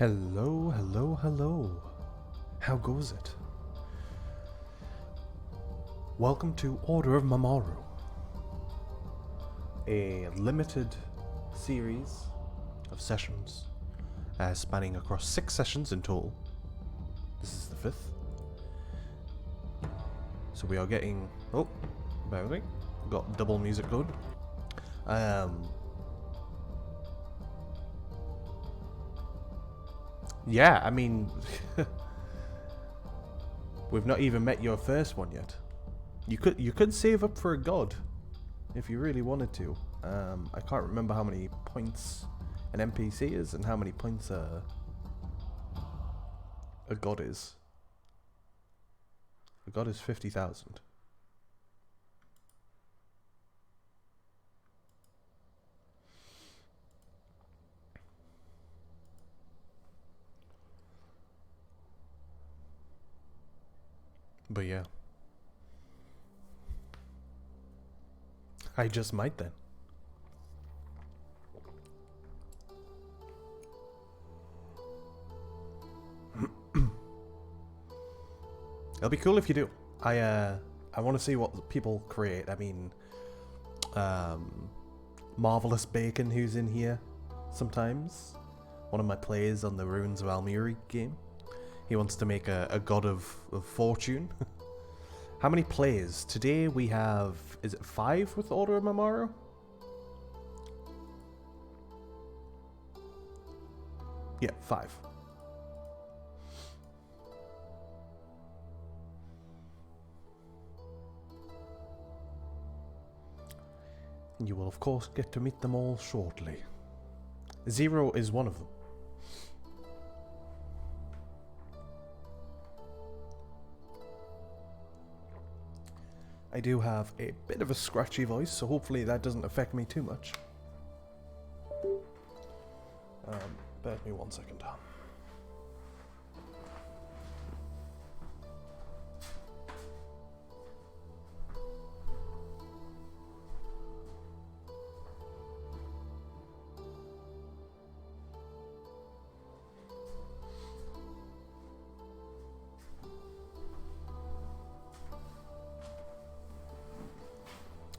Hello, hello, hello. How goes it? Welcome to Order of Mamoru, a limited series of sessions spanning across 6 sessions in total. This is the 5th. So we are getting... Oh, bear with me. Got double music load. Yeah, I mean... we've not even met your first one yet. You could save up for a god if you really wanted to. I can't remember how many points an NPC is and how many points a god is. A god is 50,000. But yeah. I just might then. It'll be cool if you do. I want to see what people create. I mean, Marvelous Bacon, who's in here sometimes. One of my players on the Ruins of Almiri game. He wants to make a god of fortune. How many players? Today we have... Is it 5 with Order of Mamoru? Yeah, 5. You will of course get to meet them all shortly. Zero is one of them. I do have a bit of a scratchy voice, so hopefully that doesn't affect me too much. Bear with me 1 second.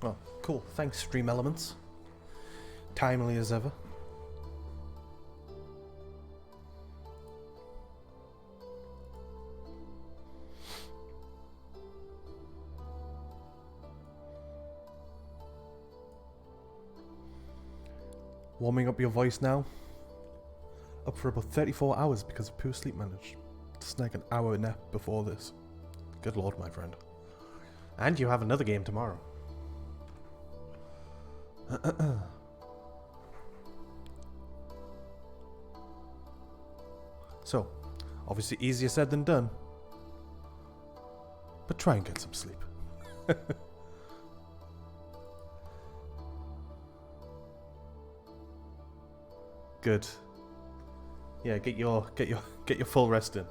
Oh, cool. Thanks, Stream Elements. Timely as ever. Warming up your voice now. Up for about 34 hours because of poor sleep managed. Snag an hour nap before this. Good lord, my friend. And you have another game tomorrow. So, obviously easier said than done. But try and get some sleep. Good. Yeah, get your full rest in.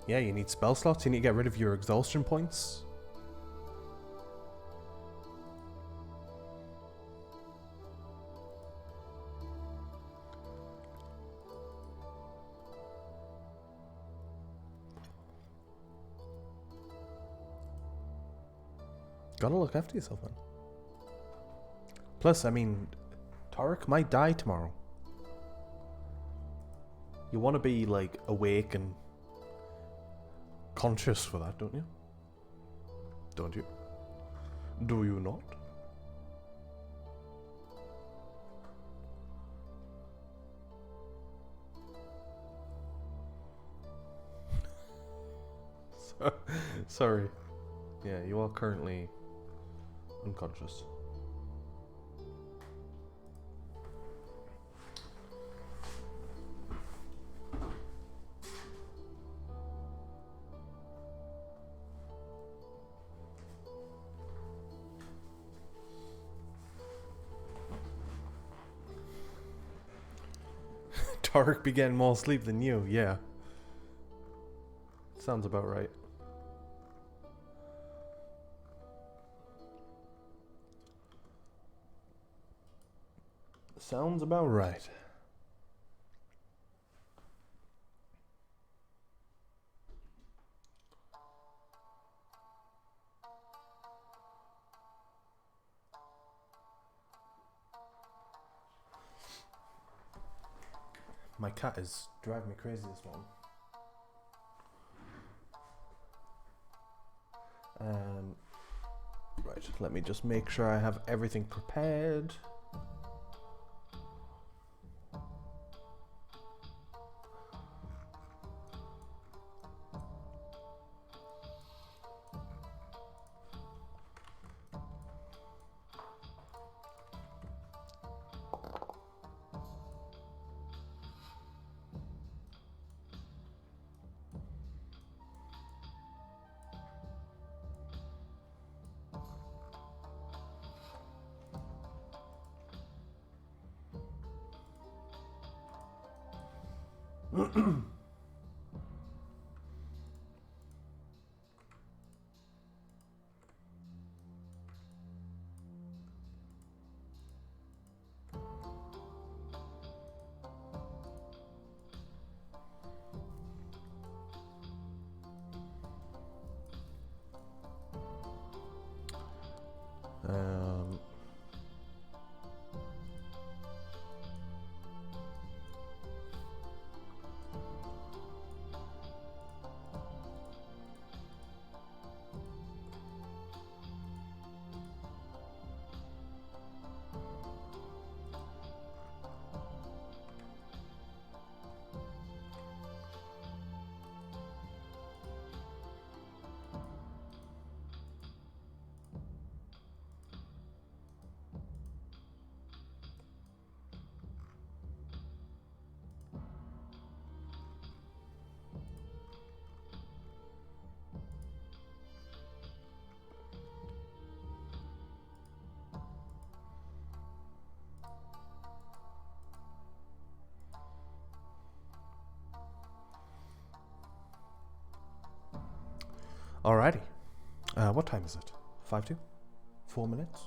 Yeah, you need spell slots, you need to get rid of your exhaustion points. Gotta look after yourself, man. Plus, I mean, Tarek might die tomorrow. You want to be, like, awake and conscious for that, don't you? Don't you? Do you not? Sorry. Yeah, you are currently unconscious. Tarek be getting more sleep than you, yeah. Sounds about right. Sounds about right. My cat is driving me crazy this morning. Right, let me just make sure I have everything prepared. Alrighty. What time is it? 5 to? 4 minutes?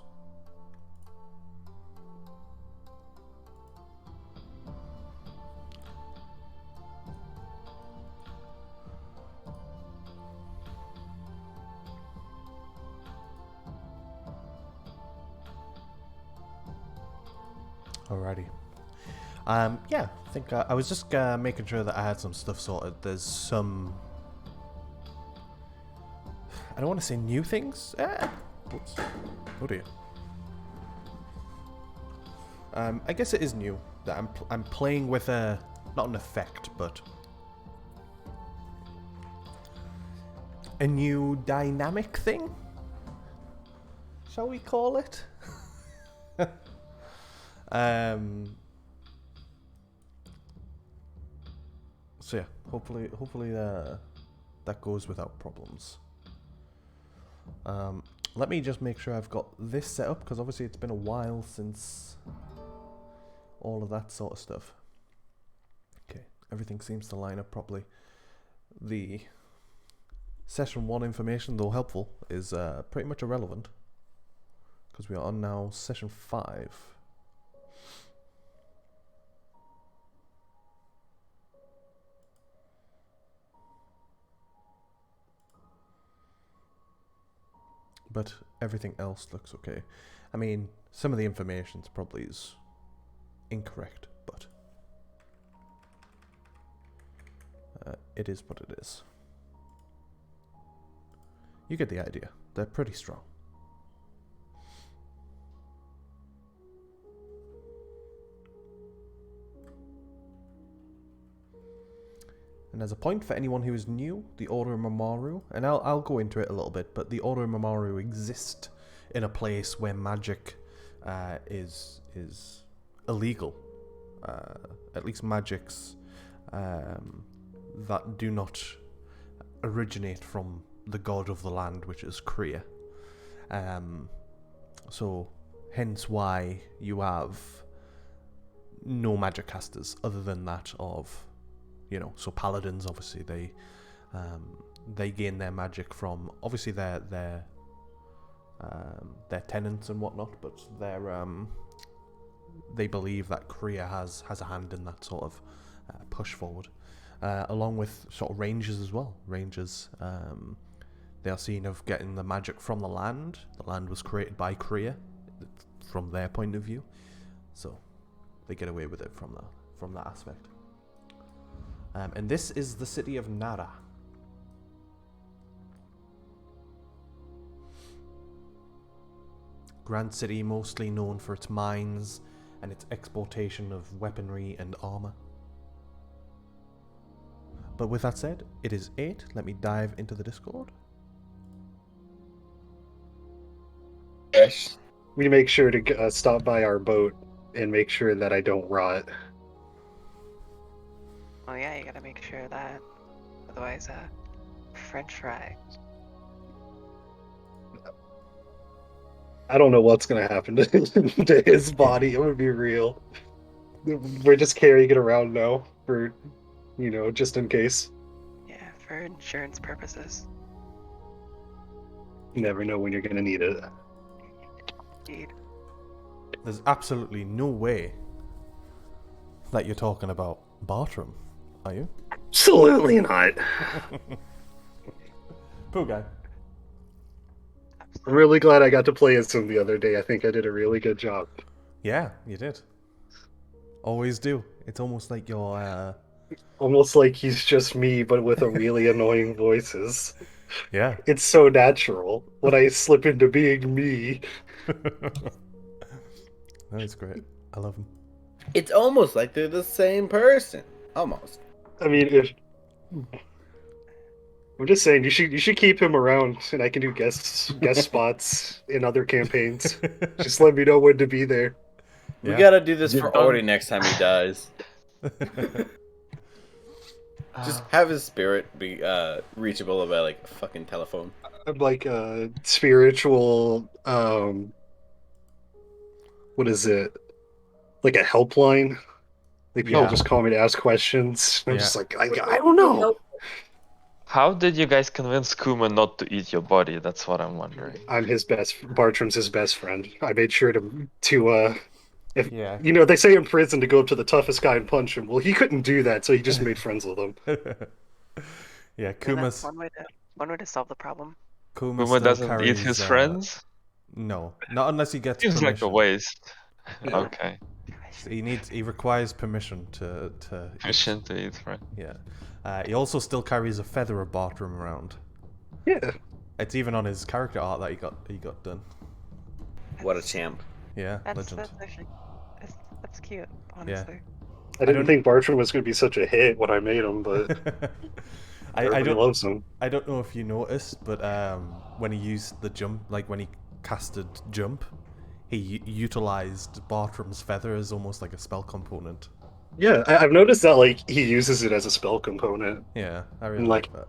Alrighty. Yeah, I think I was just making sure that I had some stuff sorted. There's some... I don't want to say new things. Oops. Oh dear. I guess it is new that I'm playing with a not an effect, but a new dynamic thing. Shall we call it? So yeah, hopefully that goes without problems. Let me just make sure I've got this set up, because obviously it's been a while since all of that sort of stuff. Okay, everything seems to line up properly. The session 1 information, though helpful, is pretty much irrelevant, because we are on now session 5. But everything else looks okay. I mean, some of the information probably is incorrect, but it is what it is. You get the idea. They're pretty strong. And as a point for anyone who is new, the Order of Mamoru, and I'll go into it a little bit, but the Order of Mamoru exist in a place where magic is illegal. At least magics that do not originate from the god of the land, which is Kriya. So hence why you have no magic casters other than that of, so paladins obviously they gain their magic from obviously their tenants and whatnot, but they believe that Kriya has a hand in that sort of push forward, along with sort of rangers as well. Rangers, they are seen of getting the magic from the land. The land was created by Kriya, from their point of view, so they get away with it from that aspect. And this is the city of Nara. Grand city, mostly known for its mines and its exportation of weaponry and armor. But with that said, it is 8. Let me dive into the Discord. Yes. We make sure to stop by our boat and make sure that I don't rot. Oh yeah, you gotta make sure that. Otherwise, French fry. I don't know what's gonna happen to his body. I'm gonna be real. We're just carrying it around now for, just in case. Yeah, for insurance purposes. You never know when you're gonna need it. Indeed. There's absolutely no way that you're talking about Bartram, are you? Absolutely not. Poor guy. I'm really glad I got to play as him the other day. I think I did a really good job. Yeah, you did. Always do. It's almost like you're... Almost like he's just me, but with a really annoying voices. Yeah. It's so natural when I slip into being me. That's great. I love him. It's almost like they're the same person. Almost. I mean, I'm just saying you should keep him around, and I can do guest spots in other campaigns. Just let me know when to be there. We gotta do this for Ori next time he dies. Just have his spirit be reachable by like a fucking telephone. I'm like a spiritual what is it? Like a helpline? Like people just call me to ask questions. I'm just like, I don't know. How did you guys convince Kuma not to eat your body? That's what I'm wondering. Bartram's his best friend. I made sure to Yeah. They say in prison to go up to the toughest guy and punch him. Well, he couldn't do that, so he just made friends with him. Yeah, Kuma's... One way to solve the problem. Kuma doesn't eat his friends? No, not unless he gets Seems permission. like a waste. Yeah. Okay. He requires permission to Permission to eat friends. Yeah. He also still carries a feather of Bartram around. Yeah. It's even on his character art that he got done. What a champ. Yeah, That's legend. actually that's cute, honestly. I didn't think Bartram was going to be such a hit when I made him, but everybody loves him. I don't know if you noticed, but when he used the jump, like when he casted jump, he utilized Bartram's feather as almost like a spell component. Yeah, I've noticed that like he uses it as a spell component. Yeah, I really And, like that.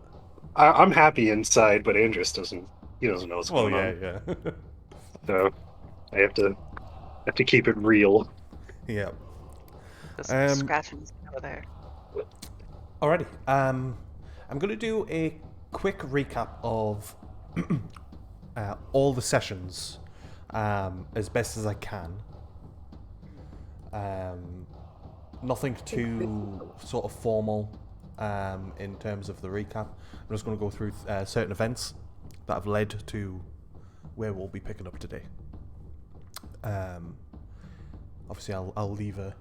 I'm happy inside, but Andrus doesn't. He doesn't know what's going on. Yeah. So I have to keep it real. Yeah. Just scratching over there. Alrighty. I'm going to do a quick recap of all the sessions as best as I can. Nothing too sort of formal in terms of the recap. I'm just going to go through certain events that have led to where we'll be picking up today. Obviously, I'll leave a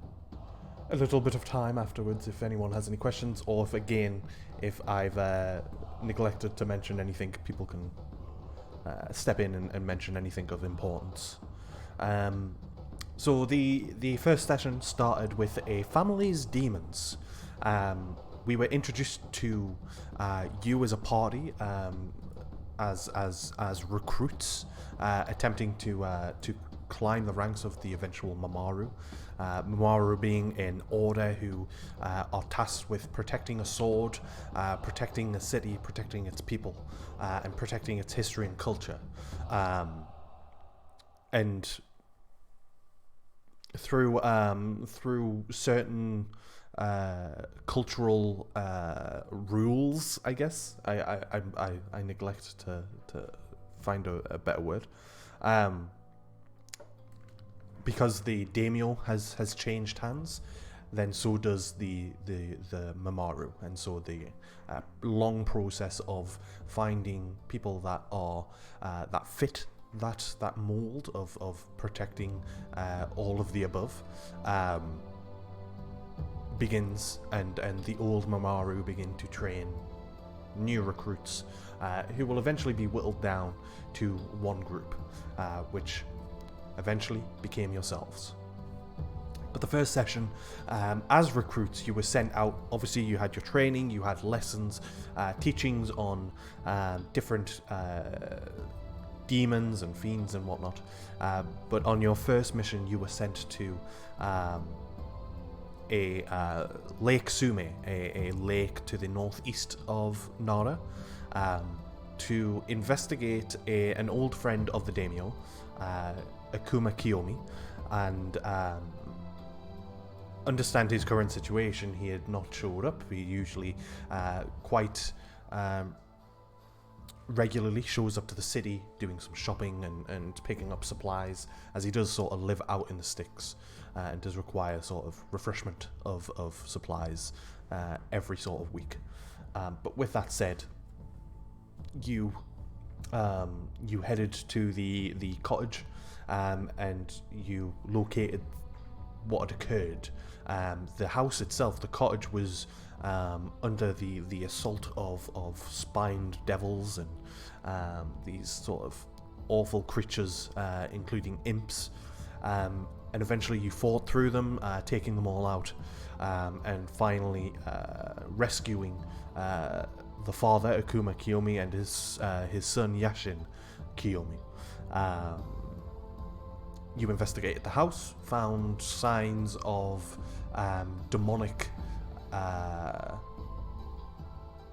little bit of time afterwards if anyone has any questions, or if I've neglected to mention anything, people can step in and mention anything of importance. So the first session started with a family's demons. We were introduced to you as a party, as recruits, attempting to climb the ranks of the eventual Mamoru. Mamoru being an order who are tasked with protecting a sword, protecting a city, protecting its people, and protecting its history and culture. And through certain cultural rules, I guess. I neglect to find a better word. Because the daimyo has changed hands, then so does the Mamoru, and so the long process of finding people that are that fit that mold of protecting all of the above begins, and the old Mamoru begin to train new recruits who will eventually be whittled down to one group, which eventually became yourselves. But the first session, as recruits, you were sent out. Obviously, you had your training, you had lessons, teachings on different demons and fiends and whatnot. But on your first mission, you were sent to a Lake Sume, a lake to the northeast of Nara, to investigate an old friend of the daimyo, Akuma Kiyomi, and understand his current situation. He had not showed up. He usually quite regularly shows up to the city doing some shopping and picking up supplies, as he does sort of live out in the sticks and does require sort of refreshment of supplies every sort of week. But with that said, you headed to the cottage and you located what had occurred. The house itself, the cottage, was under the assault of spined devils and these sort of awful creatures, including imps. And eventually you fought through them, taking them all out, and finally rescuing the father, Akuma Kiyomi, and his son, Yashin Kiyomi. You investigated the house, found signs of demonic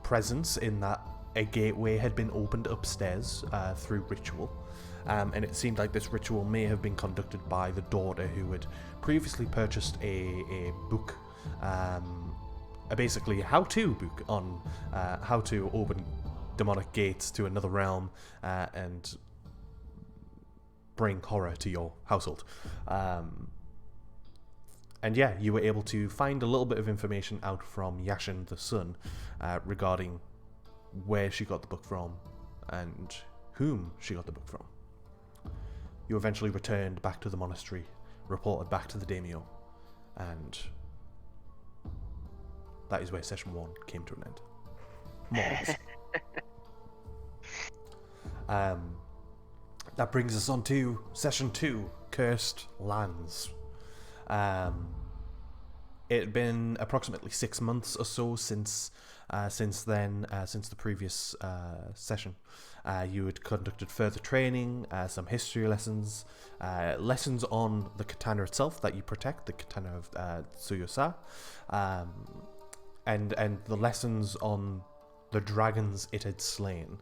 presence in that a gateway had been opened upstairs through ritual. And it seemed like this ritual may have been conducted by the daughter, who had previously purchased a book, basically a how-to book on how to open demonic gates to another realm and bring horror to your household. And yeah, you were able to find a little bit of information out from Yashin, the son, regarding where she got the book from and whom she got the book from. You eventually returned back to the monastery, reported back to the daimyo, and that is where session 1 came to an end. More or less. That brings us on to session 2, Cursed Lands. It had been approximately 6 months or so since the previous session. You had conducted further training, some history lessons, lessons on the katana itself that you protect, the katana of Tsuyo-Sa, and the lessons on the dragons it had slain.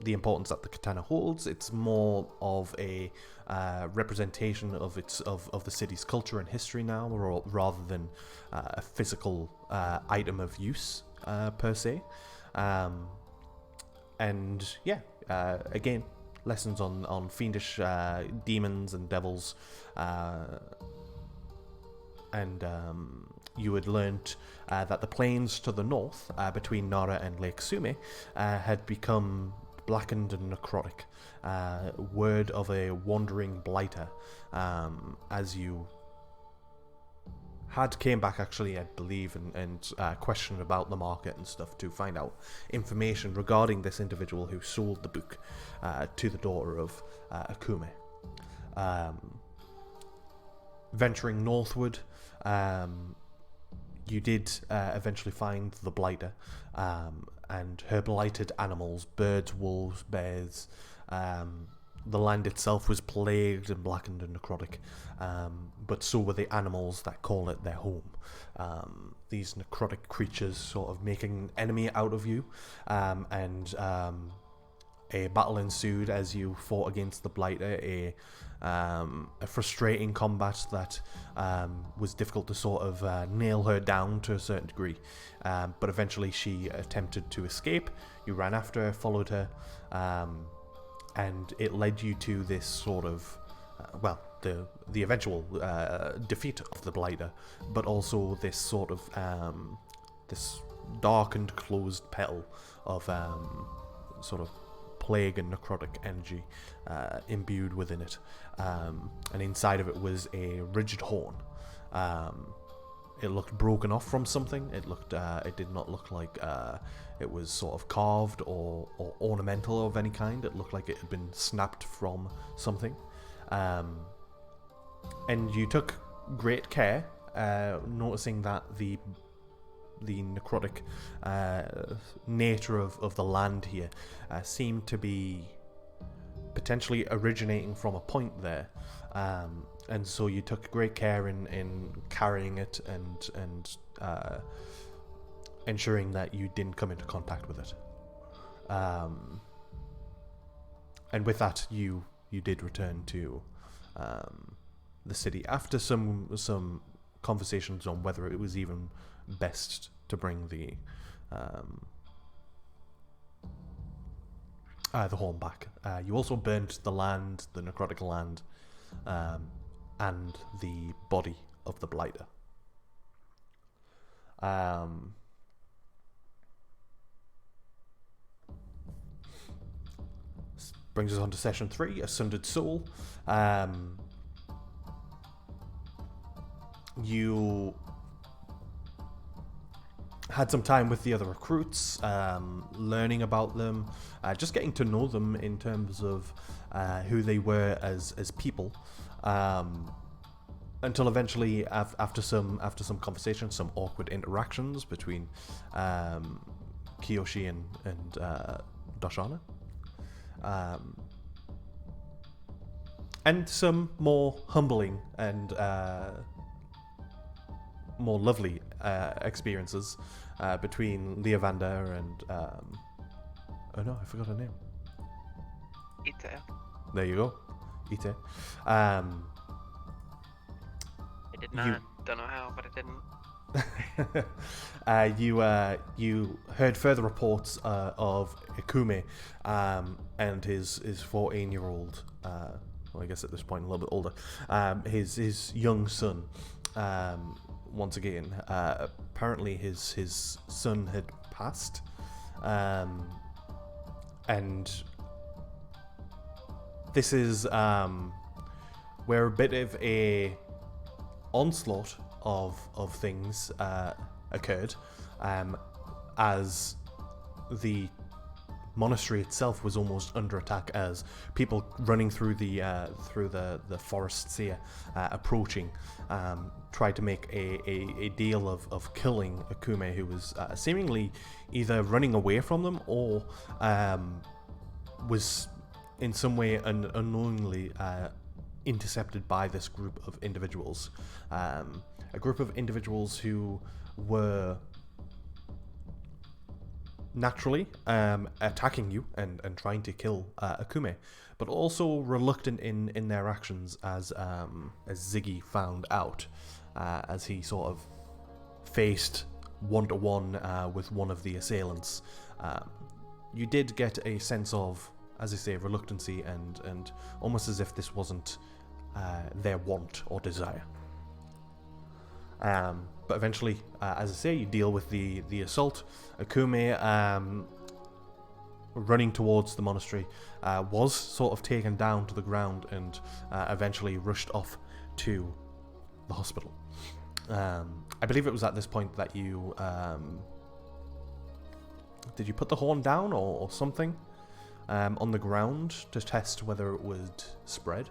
The importance that the katana holds. It's more of a representation of the city's culture and history now, rather than a physical item of use per se. And yeah, again, lessons on fiendish demons and devils, and you had learnt that the plains to the north, between Nara and Lake Sume, had become blackened and necrotic. Word of a wandering blighter, as you came back actually, I believe, and questioned about the market and stuff to find out information regarding this individual who sold the book to the daughter of Akume. Venturing northward, you did eventually find the blighter, and her blighted animals, birds, wolves, bears. The land itself was plagued and blackened and necrotic, but so were the animals that call it their home. These necrotic creatures sort of making an enemy out of you, and a battle ensued as you fought against the Blighter, a frustrating combat that was difficult to sort of nail her down to a certain degree. But eventually she attempted to escape. You ran after her, followed her, and it led you to this sort of, the eventual defeat of the Blighter, but also this sort of this dark and closed petal of sort of plague and necrotic energy imbued within it, and inside of it was a rigid horn. It looked broken off from something. It did not look like it was sort of carved or ornamental of any kind. It looked like it had been snapped from something. And you took great care, noticing that the necrotic nature of the land here seemed to be potentially originating from a point there, and so you took great care in carrying it and ensuring that you didn't come into contact with it. And with that, you did return to the city after some conversations on whether it was even best to bring the horn back. You also burnt the land, the necrotic land, and the body of the Blighter. Brings us on to session 3, A Sundered Soul. You had some time with the other recruits, learning about them, just getting to know them in terms of who they were as people, until eventually, after some conversations, some awkward interactions between Kiyoshi and Darshana, and some more humbling and more lovely experiences between Leovanda and oh no, I forgot her name. Ite. There you go, Ite. I did not. Don't know how, but I didn't. You heard further reports of Ikume and his 14-year-old, well, I guess at this point a little bit older, his young son. Once again, apparently his son had passed, and this is where a bit of a onslaught of things occurred, as the monastery itself was almost under attack, as people running through the forests here, approaching, tried to make a deal of killing Akume, who was seemingly either running away from them or was in some way unknowingly intercepted by this group of individuals. A group of individuals who were naturally attacking you and trying to kill Akume, but also reluctant in their actions, as Ziggy found out, as he sort of faced one-to-one with one of the assailants. You did get a sense of, as I say, reluctancy and almost as if this wasn't their want or desire. But eventually, as I say, you deal with the assault. Akume, running towards the monastery, was sort of taken down to the ground and eventually rushed off to the hospital. I believe it was at this point that you... did you put the horn down or something on the ground to test whether it would spread?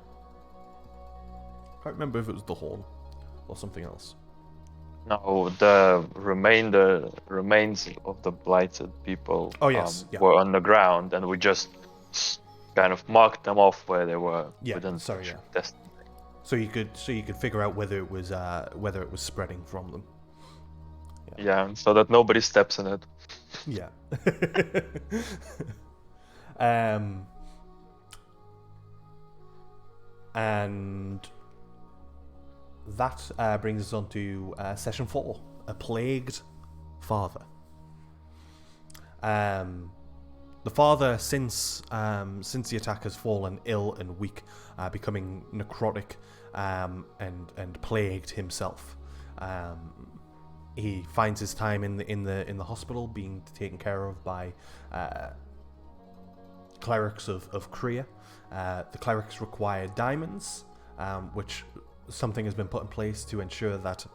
I can't remember if it was the horn or something else. No, the remains of the blighted people were on the ground, and we just kind of marked them off where they were. Yeah, test. So you could figure out whether it was spreading from them. Yeah, so that nobody steps in it. Yeah. And that brings us on to session 4, a plagued father. The father, since the attack, has fallen ill and weak, becoming necrotic and plagued himself. He finds his time in the hospital, being taken care of by clerics of Kriya. The clerics require diamonds, which something has been put in place to ensure that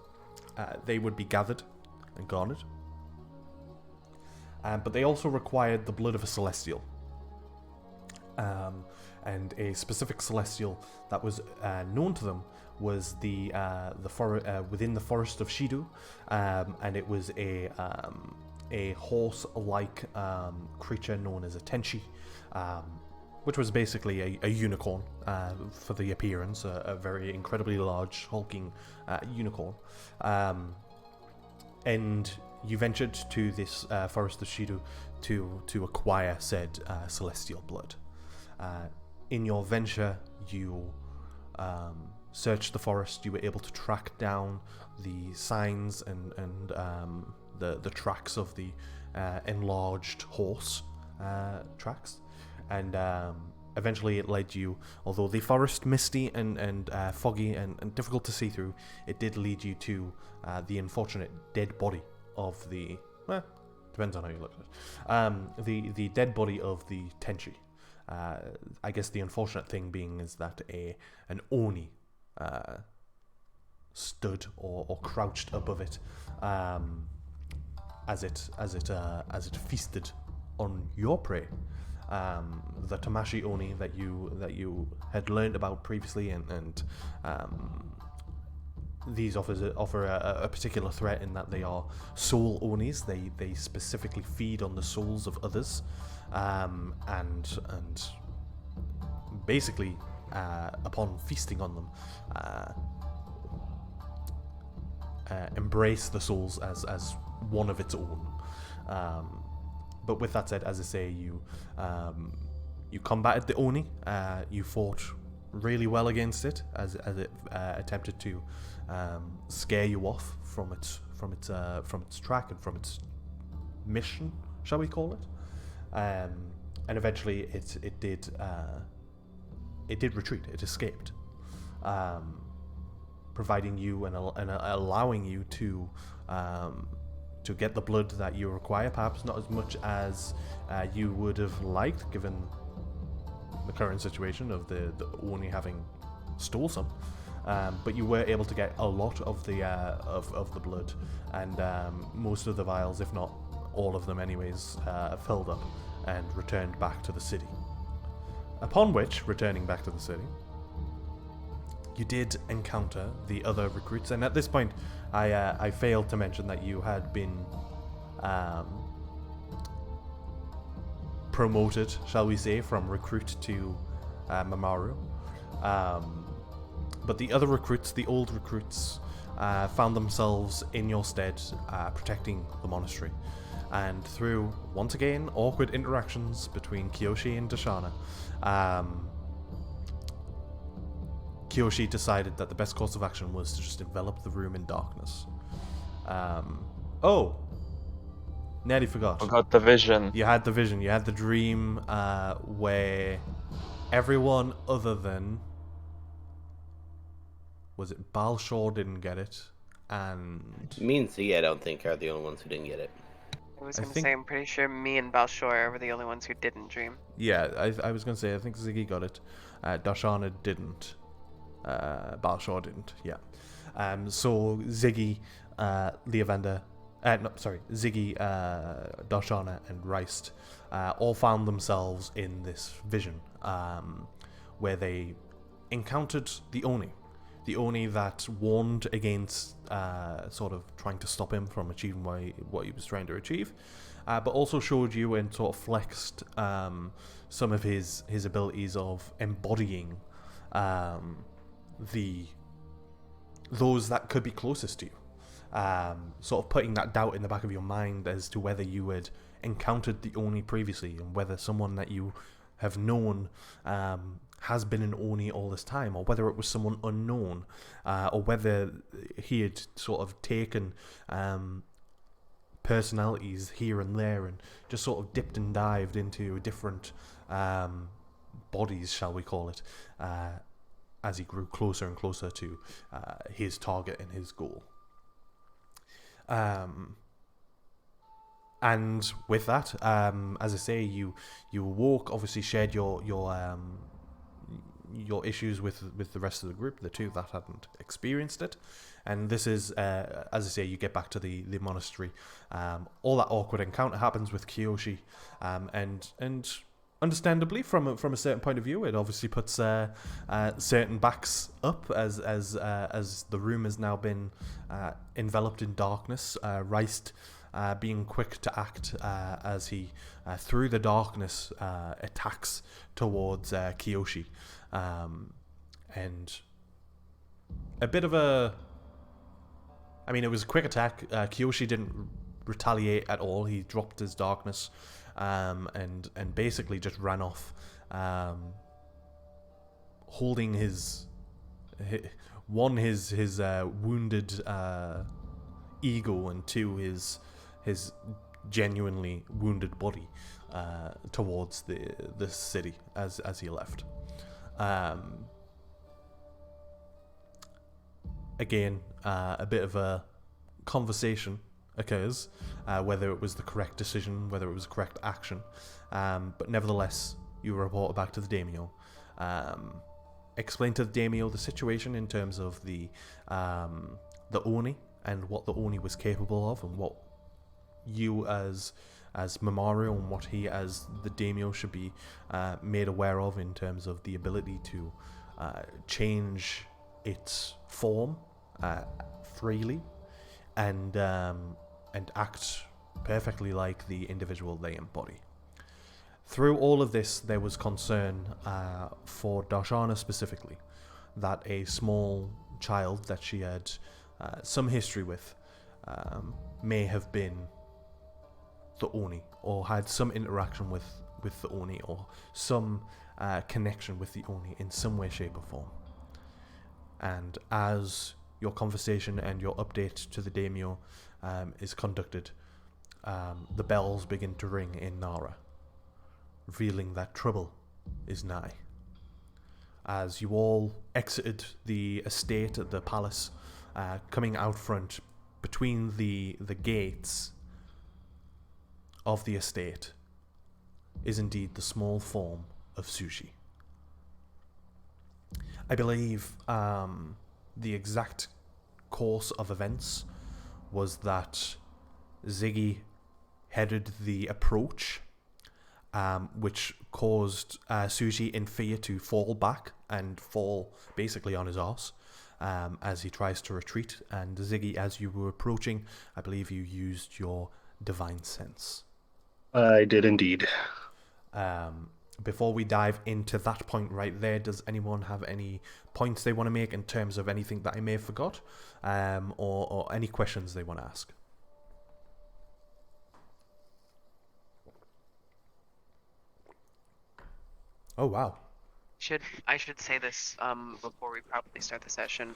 they would be gathered and garnered. But they also required the blood of a celestial. And a specific celestial that was known to them was within the forest of Shidu, and it was a horse-like creature known as a tenchi, which was basically a unicorn for the appearance, a very incredibly large, hulking unicorn. And you ventured to this forest of Shidu to acquire said celestial blood. In your venture, you searched the forest. You were able to track down the signs and the tracks of the enlarged horse tracks, and eventually it led you, although the forest misty and foggy and difficult to see through, it did lead you to the unfortunate dead body of the, depends on how you look at it, the dead body of the tenchi. I guess the unfortunate thing being is that an oni stood or crouched above it, as it feasted on your prey. The Tamashi Oni that you had learned about previously, and these offer a particular threat in that they are soul Onis. They specifically feed on the souls of others, and basically upon feasting on them, embrace the souls as one of its own. But with that said, as I say, you combated the Oni. You fought really well against it as it attempted to scare you off from its track and from its mission, shall we call it? And eventually, it did retreat. It escaped, providing you and allowing you to get the blood that you require. Perhaps not as much as you would have liked, given the current situation of the Oni having stole some. But you were able to get a lot of the blood, and most of the vials, if not all of them anyways, filled up and returned back to the city. Upon which, returning back to the city, you did encounter the other recruits, and at this point, I failed to mention that you had been promoted, shall we say, from recruit to Mamoru. But the other recruits, the old recruits, found themselves in your stead, protecting the monastery. And through, once again, awkward interactions between Kiyoshi and Dashana, Kiyoshi decided that the best course of action was to just envelop the room in darkness. Nearly forgot. Forgot the vision. You had the vision. You had the dream where everyone other than... Was it Balshor didn't get it? And... Me and Z, I don't think, are the only ones who didn't get it. I was going to say, I'm pretty sure me and Balshor were the only ones who didn't dream. Yeah, I was going to say, I think Ziggy got it. Darshana didn't. Balshor didn't, yeah. So Ziggy, Leovander... Ziggy, Darshana, and Reist all found themselves in this vision, where they encountered the Oni. The Oni that warned against sort of trying to stop him from achieving what he was trying to achieve, but also showed you and sort of flexed some of his abilities of embodying those that could be closest to you. sort of putting that doubt in the back of your mind as to whether you had encountered the Oni previously, and whether someone that you have known has been an Oni all this time, or whether it was someone unknown, or whether he had sort of taken personalities here and there and just sort of dipped and dived into different bodies, shall we call it, as he grew closer and closer to his target and his goal. And with that, as I say, you awoke, obviously shared your issues with the rest of the group, the two that hadn't experienced it. And this is, as I say, you get back to the monastery. All that awkward encounter happens with Kiyoshi, and understandably, from a certain point of view, it obviously puts certain backs up as the room has now been enveloped in darkness. Reist being quick to act as he, through the darkness, attacks towards Kiyoshi, and a bit of a. I mean, it was a quick attack. Kiyoshi didn't retaliate at all. He dropped his darkness, and basically just ran off, holding his wounded ego, and two, his genuinely wounded body towards the city as he left. Again, a bit of a conversation occurs, whether it was the correct decision, whether it was the correct action, but nevertheless, you report back to the daimyo. Explain to the daimyo the situation in terms of the Oni and what the Oni was capable of, and what you as Mamoru and what he as the daimyo should be made aware of in terms of the ability to change its form freely and act perfectly like the individual they embody. Through all of this, there was concern for Darshana specifically, that a small child that she had some history with may have been the Oni, or had some interaction with the Oni, or some connection with the Oni in some way, shape or form. And as your conversation and your update to the daimyo is conducted, the bells begin to ring in Nara, revealing that trouble is nigh. As you all exited the estate at the palace, coming out front between the gates of the estate is indeed the small form of Sushi. I believe the exact course of events was that Ziggy headed the approach, which caused Sushi in fear to fall back and fall basically on his arse as he tries to retreat. And Ziggy, as you were approaching, I believe you used your divine sense. I did indeed. Before we dive into that point right there, does anyone have any points they want to make in terms of anything that I may have forgot, or any questions they want to ask? Oh wow! I should say this before we probably start the session.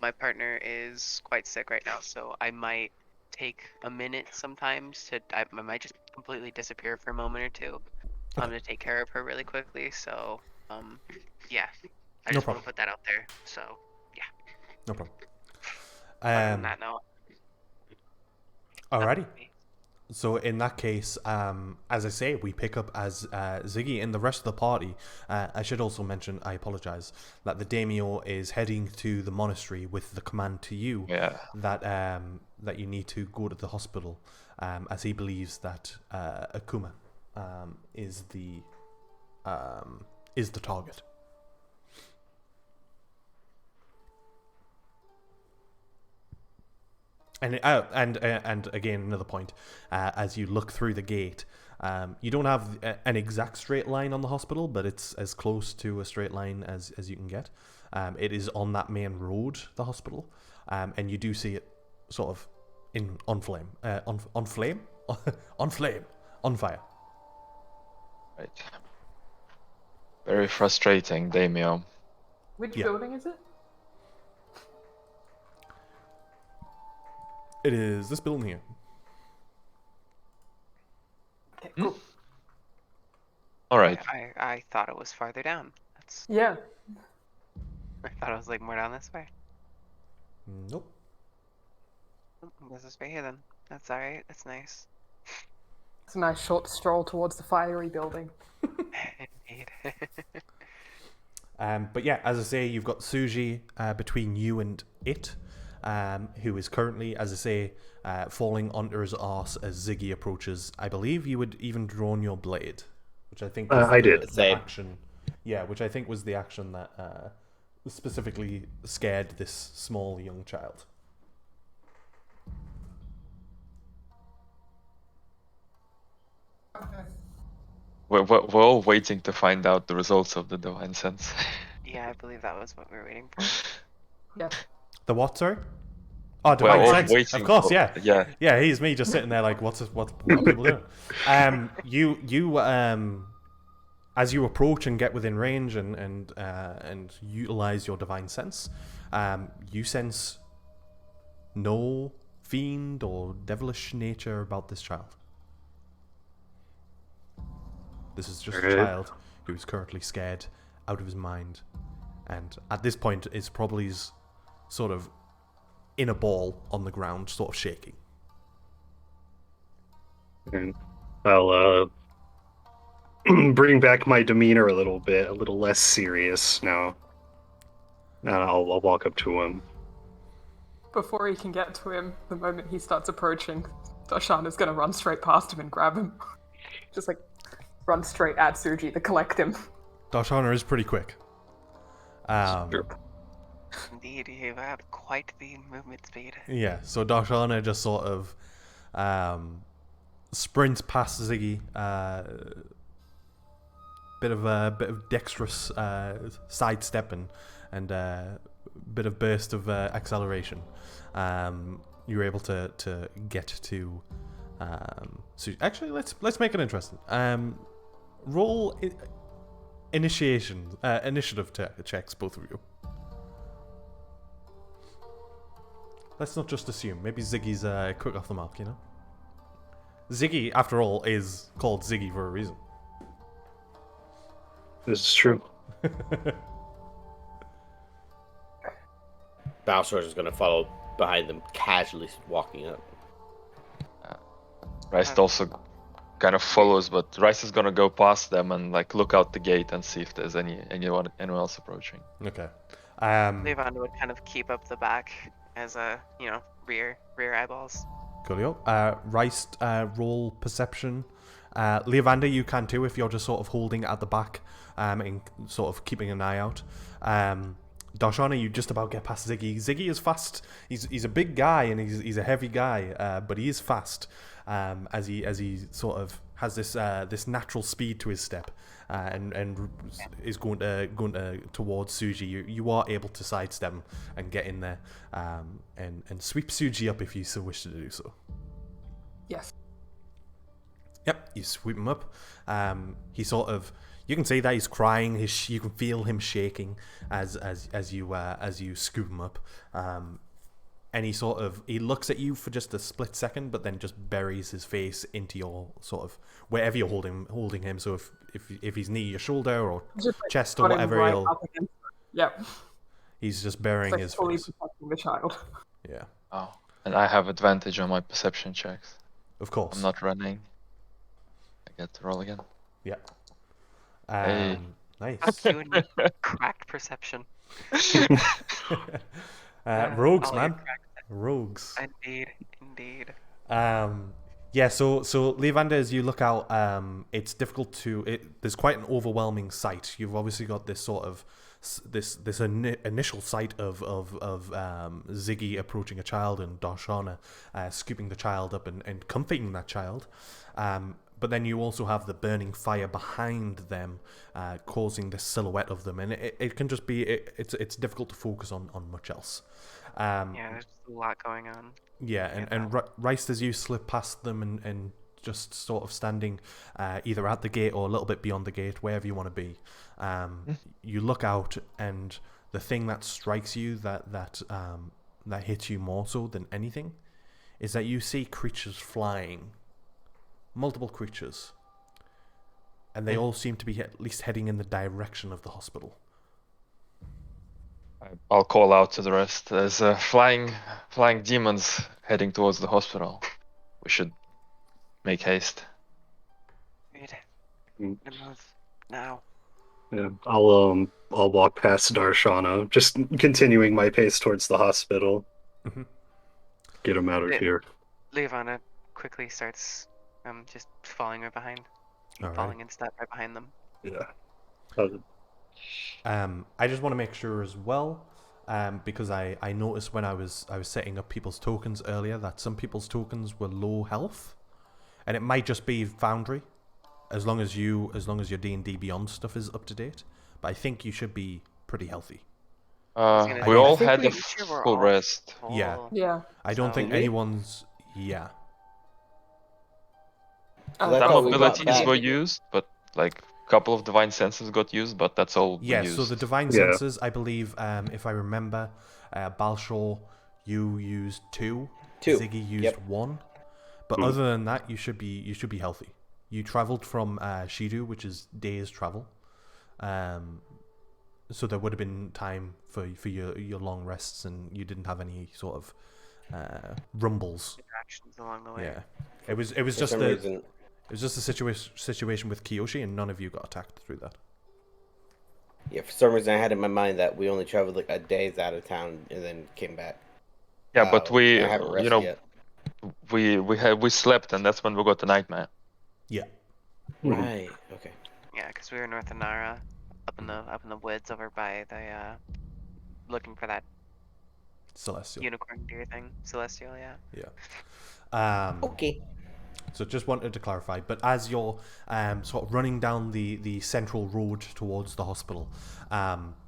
My partner is quite sick right now, so I might take a minute sometimes I might just completely disappear for a moment or two. To take care of her really quickly. So, yeah, I just want to put that out there. So, yeah. No problem. On that note. Alrighty. So in that case, as I say, we pick up as Ziggy and the rest of the party. I should also mention, I apologize, that the daimyo is heading to the monastery with the command to you that you need to go to the hospital, as he believes that Akuma is the target. And again, another point, as you look through the gate, you don't have an exact straight line on the hospital, but it's as close to a straight line as you can get. It is on that main road, the hospital, and you do see it sort of on flame, on flame, on flame, on fire. Right. Very frustrating, Daimyo. Which Yeah. building is it? It is this building here. Okay, cool. All right. I thought it was farther down. Yeah. I thought it was like more down this way. Nope. This is right here then. That's alright. That's nice. It's a nice short stroll towards the fiery building. Indeed. But yeah, as I say, you've got Tsuji between you and it, who is currently, as I say, falling onto his arse as Ziggy approaches. I believe you would even drawn your blade, which I think was I did. the action. Yeah, which I think was the action that specifically scared this small young child. We're all waiting to find out the results of the divine sense. Yeah, I believe that was what we were waiting for. Yeah. The what, sorry? Oh, We're divine all sense. waiting Of course, for- yeah. Yeah. Yeah, he's me just sitting there like, what are people doing? You as you approach and get within range and utilize your divine sense, you sense no fiend or devilish nature about this child. This is just a Alright. child who is currently scared out of his mind, and at this point is probably sort of in a ball on the ground, sort of shaking. And I'll bring back my demeanor a little bit, a little less serious now. I'll walk up to him. Before he can get to him, the moment he starts approaching, Darshana's gonna run straight past him and grab him. Just like run straight at Tsuji to collect him. Darshana is pretty quick. Sure. Indeed, you have quite the movement speed. Yeah, so Darshana just sort of sprints past Ziggy, bit of dexterous sidestep and bit of burst of acceleration. You're able to get to. So actually, let's make it interesting. Roll initiative checks, both of you. Let's not just assume. Maybe Ziggy's quick off the mark, you know? Ziggy, after all, is called Ziggy for a reason. This is true. Bowser is going to follow behind them, casually walking up. Rice also kind of follows, but Rice is gonna go past them and like look out the gate and see if there's anyone else approaching. Okay. Levanda would kind of keep up the back as a rear eyeballs. Coolio. Rice, roll perception. Leovanda, you can too if you're just sort of holding at the back and sort of keeping an eye out. Darshana, you just about get past Ziggy. Ziggy is fast. He's a big guy and he's a heavy guy, but he is fast as he sort of has this natural speed to his step and is going towards Tsuji. You are able to sidestep and get in there and sweep Tsuji up if you so wish to do so. Yes. Yep, you sweep him up. He sort of, you can see that he's crying. You can feel him shaking as you scoop him up. And he looks at you for just a split second, but then just buries his face into your sort of wherever you're holding him. So if he's near your shoulder or Just, like, chest or got him whatever, right up against it. Yep. he's just burying It's like his fully face. protecting the child. Yeah, Oh, and I have advantage on my perception checks. of course. I'm not running. I get to roll again. Yeah. Hey. Nice. You and me cracked perception. Rogues, all man. your cracked- Rogues. Indeed. Yeah, so Levander, as you look out, it's difficult there's quite an overwhelming sight. You've obviously got this sort of initial sight of Ziggy approaching a child and Darshana scooping the child up and comforting that child. but then you also have the burning fire behind them, causing this silhouette of them, and it can just be it's difficult to focus on much else. Yeah, there's a lot going on. Yeah, and Rice, as you slip past them and just sort of standing either at the gate or a little bit beyond the gate, wherever you want to be, you look out, and the thing that strikes you that hits you more so than anything is that you see creatures flying, multiple creatures, and they all seem to be at least heading in the direction of the hospital. I'll call out to the rest. There's flying demons heading towards the hospital. We should make haste. Read. Mm. Move now. Yeah, I'll walk past Darshana, just continuing my pace towards the hospital. Mhm. Get him out of here. Leivana quickly starts just falling right behind. All right. Falling in step right behind them. Yeah. I just want to make sure as well, because I noticed when I was setting up people's tokens earlier that some people's tokens were low health, and it might just be Foundry, as long as your D&D Beyond stuff is up to date. But I think you should be pretty healthy. We all had a full rest. Yeah. Yeah. I don't think Did we? anyone's. Yeah. Well, I Some thought we brought abilities back- were used, but like a couple of divine senses got used, but that's all we Yeah, used. so the divine senses, I believe, if I remember, Balshor, you used two. Ziggy used one. But other than that, you should be healthy. You traveled from Shidu, which is days travel. So there would have been time for your long rests, and you didn't have any sort of rumbles. Interactions along the way. Yeah, it was For just some the reason, it was just a situation with Kiyoshi, and none of you got attacked through that. yeah, for some reason I had in my mind that we only traveled like a day's out of town and then came back. Yeah, but we, I haven't rested yet. we slept, and that's when we got the nightmare. Yeah. Right. Okay. Yeah, because we were north of Nara, up in the woods over by the looking for that Celestial. unicorn deer thing. Celestial, yeah. Yeah. Okay. So just wanted to clarify, but as you're sort of running down the central road towards the hospital,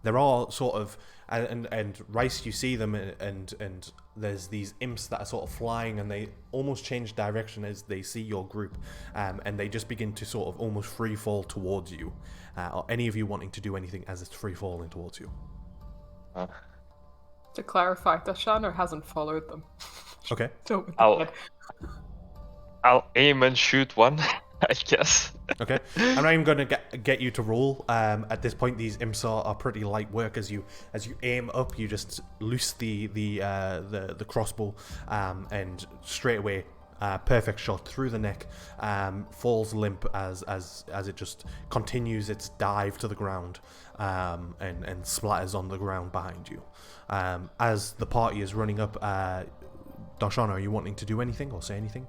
there are sort of and Rice, you see them, and there's these imps that are sort of flying, and they almost change direction as they see your group, and they just begin to sort of almost free fall towards you. Or any of you wanting to do anything as it's free falling towards you? To clarify, Darshana hasn't followed them. Okay. Don't with the I'll- head. I'll aim and shoot one, I guess. Okay, I'm not even going to get you to roll. At this point, these imps are pretty light work. As you aim up, you just loose the crossbow, and straight away, perfect shot through the neck. Falls limp as it just continues its dive to the ground, and splatters on the ground behind you. As the party is running up, Darshana, are you wanting to do anything or say anything?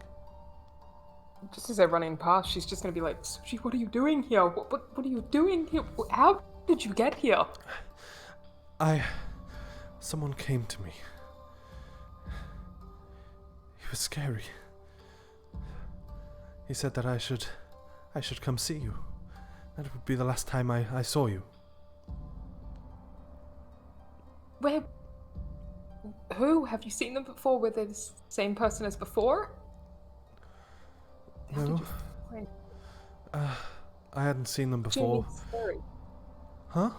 Just as they're running past, she's just gonna be like, Sushi, what are you doing here? What are you doing here? How did you get here? Someone came to me. He was scary. He said that I should come see you. That would be the last time I saw you. Where? Who? Have you seen them before? Were they the same person as before? How did No. you find- I hadn't seen them What do you before. mean scary? Huh?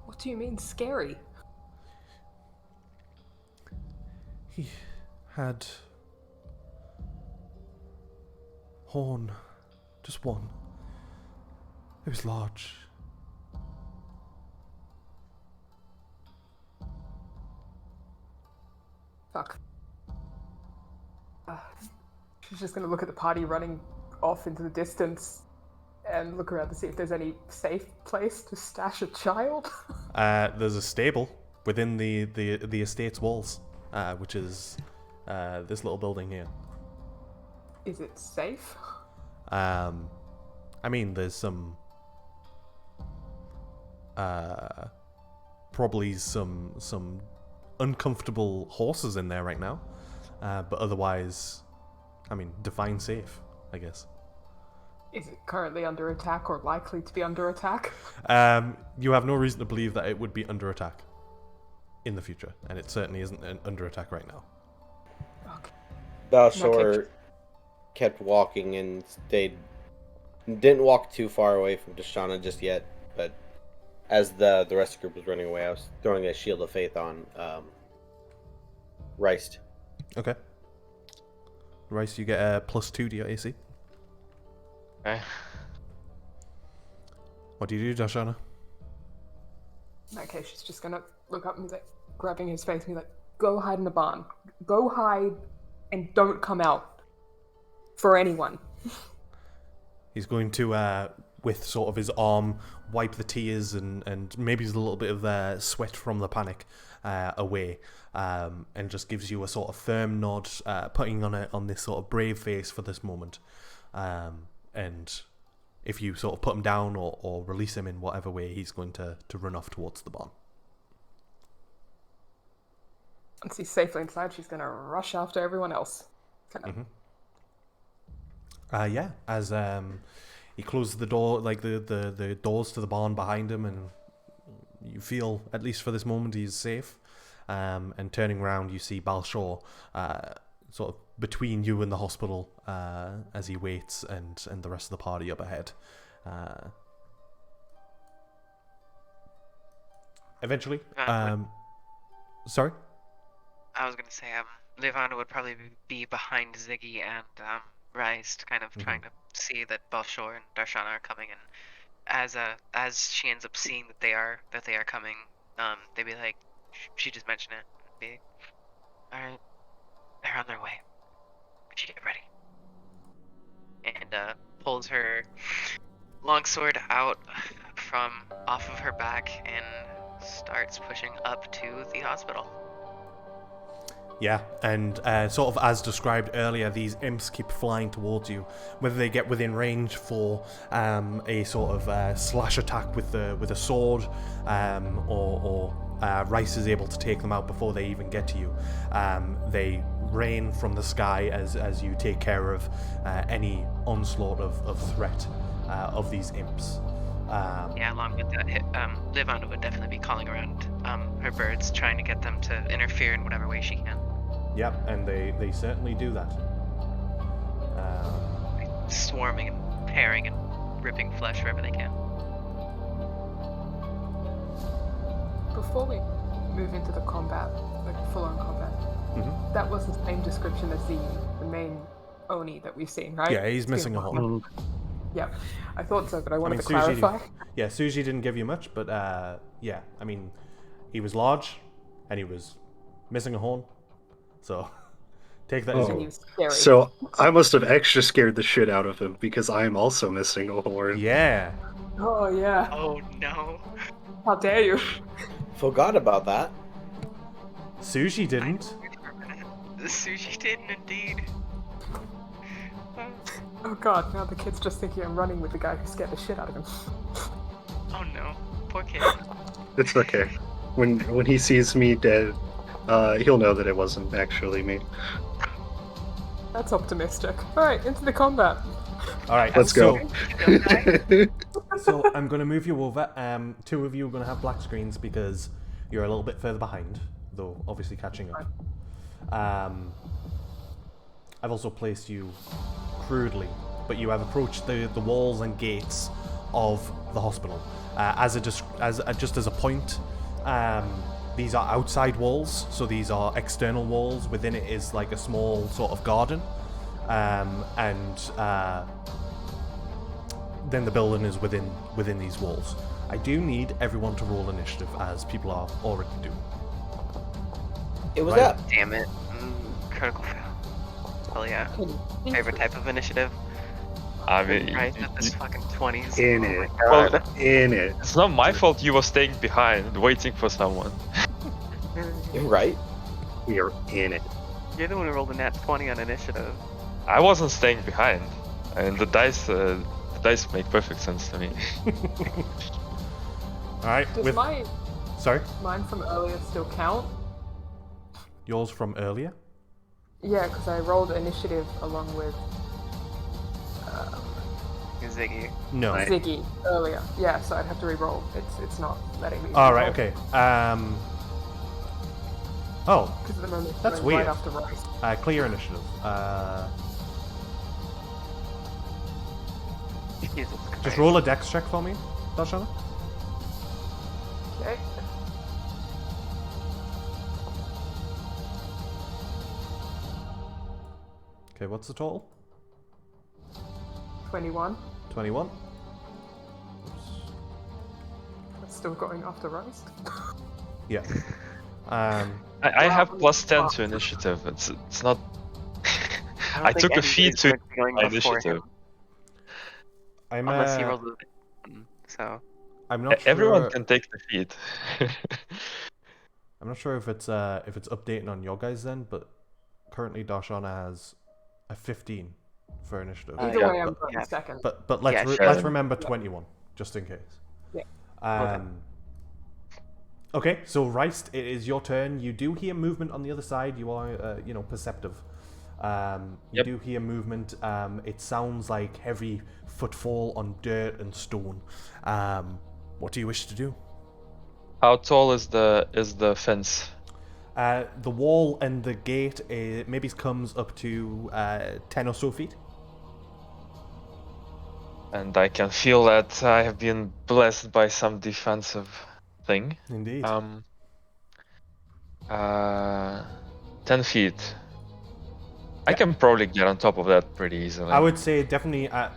What do you mean scary? He had horn. Just one. It was large. Fuck. She's just gonna look at the party running off into the distance and look around to see if there's any safe place to stash a child. There's a stable within the estate's walls, which is this little building here. Is it safe? I mean, there's some probably some uncomfortable horses in there right now, but otherwise, I mean, define safe, I guess. Is it currently under attack or likely to be under attack? You have no reason to believe that it would be under attack in the future, and it certainly isn't under attack right now. Okay. Balshor kept walking and didn't walk too far away from Dashana just yet, but as the rest of the group was running away, I was throwing a shield of faith on Rice. Okay. Rice, you get a +2 to your AC. Okay. What do you do, Dashana? In that case, she's just gonna look up and be like, grabbing his face and be like, go hide in the barn. Go hide and don't come out. For anyone. He's going to, with sort of his arm, wipe the tears and maybe there's a little bit of sweat from the panic away, and just gives you a sort of firm nod, putting on this sort of brave face for this moment. And if you sort of put him down or release him in whatever way, he's going to run off towards the barn. Once he's safely inside, she's gonna rush after everyone else. Yeah, as he closes the door, like the doors to the barn behind him, and you feel, at least for this moment, he's safe. And turning around, you see Balshor sort of between you and the hospital as he waits, and the rest of the party up ahead. Eventually, sorry? I was gonna say, Levana would probably be behind Ziggy and Rice, kind of trying to see that Balshor and Darshana are coming, and as she ends up seeing that they are coming, they'd be like, she just mentioned it, be, alright, they're on their way, we should get ready. And pulls her longsword out from off of her back and starts pushing up to the hospital. Yeah, and sort of as described earlier, these imps keep flying towards you. Whether they get within range for a sort of slash attack with a sword, or Rice is able to take them out before they even get to you. They rain from the sky as you take care of any onslaught of threat of these imps. Yeah, along with that, Livana would definitely be calling around her birds, trying to get them to interfere in whatever way she can. Yep, and they certainly do that. Swarming and tearing and ripping flesh wherever they can. Before we move into the combat, like full-on combat, that was the same description as the main Oni that we've seen, right? Yeah, he's missing a horn. Yeah, I thought so, but I wanted to clarify. Yeah, Suji didn't give you much, but yeah, I mean, he was large, and he was missing a horn, so take that as you will. So I must have extra scared the shit out of him, because I am also missing a horn. Yeah. Oh, yeah. Oh, no. How dare you? Forgot about that. Suji didn't. Suji didn't, indeed. Oh god, now the kid's just thinking I'm running with the guy who scared the shit out of him. Oh no, poor kid. It's okay. When he sees me dead, he'll know that it wasn't actually me. That's optimistic. Alright, into the combat. Alright, let's go. So I'm going to move you over. Two of you are going to have black screens because you're a little bit further behind, though obviously catching up. I've also placed you crudely, but you have approached the walls and gates of the hospital. Just as a point, these are outside walls, so these are external walls. Within it is like a small sort of garden, and then the building is within these walls. I do need everyone to roll initiative, as people are already doing. It was up. Damn it. Critical fail. Hell yeah. Favorite type of initiative? I mean, right, this fucking 20s. In oh it. My God. In it. It's not my fault you were staying behind, waiting for someone. You're right. We are in it. You're the one who rolled a nat 20 on initiative. I wasn't staying behind, and the dice make perfect sense to me. Alright, Does Sorry? mine from earlier still count? Yours from earlier? Yeah, because I rolled initiative along with Ziggy. No. Right. Ziggy earlier. Yeah, so I'd have to re-roll. It's not letting me. All right. Okay. Oh, Because at the moment, that's it's weird. right after Rise. Clear initiative. Jesus Just Christ. roll a dex check for me, Darshana. Okay. Okay, what's the total? 21. 21. That's still going after Rise. Yeah. I have +10 to initiative. It's not. I don't took think a feat anybody's to gonna be going my before initiative. him, I'm unless he rolls a so. I'm not sure. Everyone can take the feat. I'm not sure if it's updating on your guys then, but currently Darshana has a 15 for initiative. Either yeah, way, I'm but- going second. But let's Yeah, let's sure. remember 21 just in case. Yeah. Okay, so Reist, it is your turn. You do hear movement on the other side. You are perceptive. You Yep. do hear movement. It sounds like heavy footfall on dirt and stone. What do you wish to do? How tall is the fence? The wall and the gate maybe comes up to 10 or so feet. And I can feel that I have been blessed by some defensive thing. Indeed. 10 feet. I can probably get on top of that pretty easily. I would say definitely at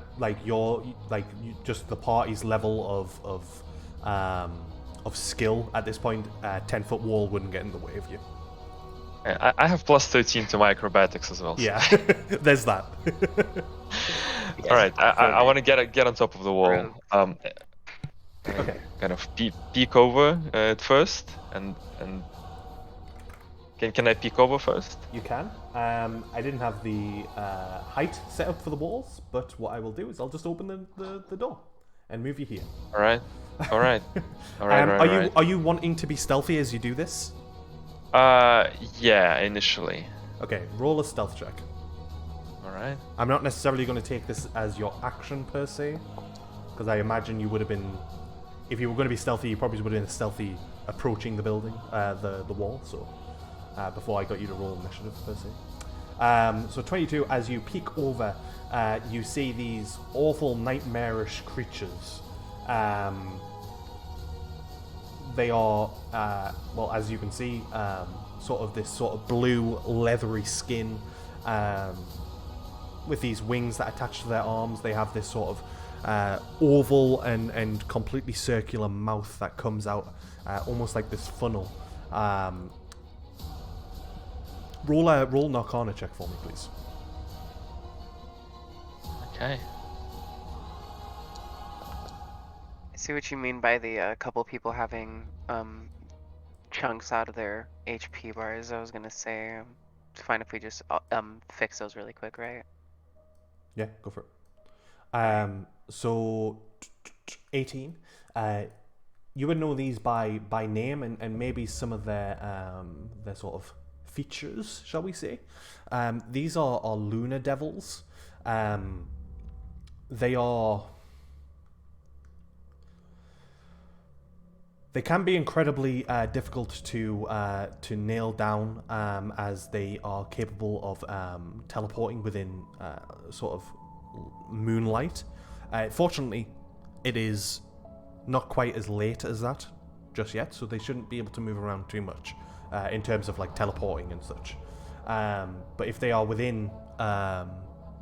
just the party's level of skill at this point. 10-foot wall wouldn't get in the way of you. I have +13 to my acrobatics as well. So. Yeah, there's that. All right, I want to get on top of the wall. Okay. Kind of peek over at first, and can I peek over first? You can. I didn't have the height set up for the walls, but what I will do is I'll just open the door and move you here. All right. Right. Are you wanting to be stealthy as you do this? Yeah, initially. Okay, roll a stealth check. All right. I'm not necessarily going to take this as your action per se, because I imagine you would have been, if you were going to be stealthy, you probably would have been stealthy approaching the building, the wall. So before I got you to roll initiative per se. So 22, as you peek over, you see these awful nightmarish creatures. They are, well, as you can see, sort of this sort of blue leathery skin with these wings that attach to their arms. They have this sort of oval and completely circular mouth that comes out almost like this funnel. Roll Arcana check for me, please. Okay. I see what you mean by the couple people having chunks out of their HP bars. I was gonna say, it's fine if we just fix those really quick, right? Yeah, go for it. So 18. You would know these by name and maybe some of their sort of features, shall we say? These are lunar devils. They can be incredibly difficult to nail down, as they are capable of teleporting within sort of moonlight. Fortunately, it is not quite as late as that just yet, so they shouldn't be able to move around too much in terms of like teleporting and such. But if they are within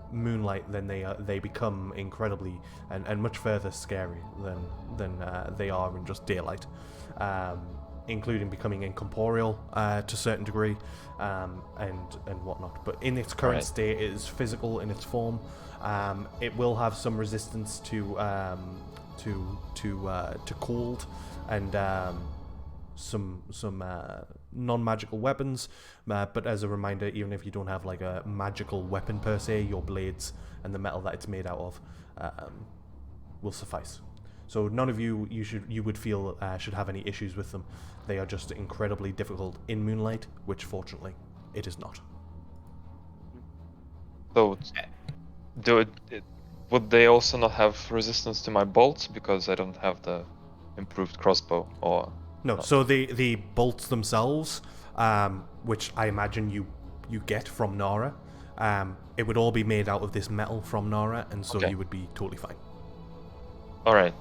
moonlight, then they become incredibly and much further scary than they are in just daylight, including becoming incorporeal to a certain degree, and whatnot. But in its current state, it is physical in its form. It will have some resistance to cold and some non-magical weapons, but as a reminder, even if you don't have like a magical weapon per se, your blades and the metal that it's made out of will suffice. So none of you would feel should have any issues with them. They are just incredibly difficult in moonlight, which fortunately it is not. So, would they also not have resistance to my bolts because I don't have the improved crossbow? Or no? not? So the bolts themselves, which I imagine you get from Nara, it would all be made out of this metal from Nara, and so you would be totally fine. All right.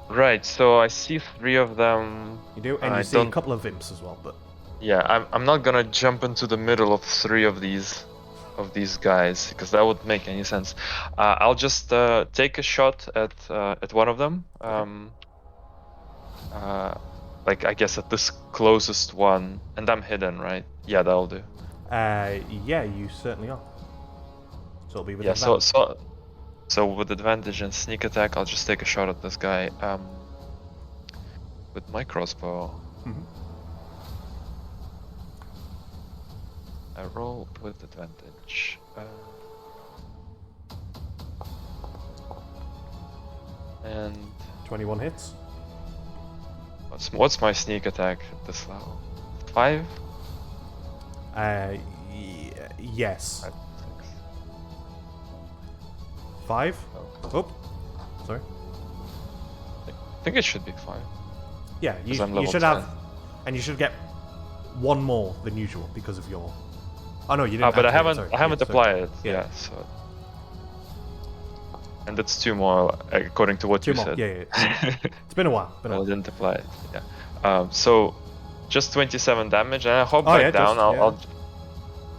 Right. So I see 3 of them. You do, and you see a couple of imps as well, but. Yeah, I'm not gonna jump into the middle of 3 of these guys because that wouldn't make any sense. I'll just take a shot at one of them. Like I guess at this closest one, and I'm hidden, right? Yeah, that'll do. Yeah, you certainly are. So it'll be with advantage. So with advantage and sneak attack, I'll just take a shot at this guy. With my crossbow. Mm-hmm. I roll with advantage. And 21 hits. What's my sneak attack at this level? 5? Yes. 5, 5? Oh. Oh, sorry. I think it should be 5. Yeah, you should 10. have, and you should get 1 more than usual because of your. Oh no, you didn't. But I activate haven't it, applied it. Yeah. Yeah. So. And that's 2 more according to what 2 you more. said. Yeah. It's been a while. I didn't apply it. Yeah. So, just 27 damage, and I hop back down.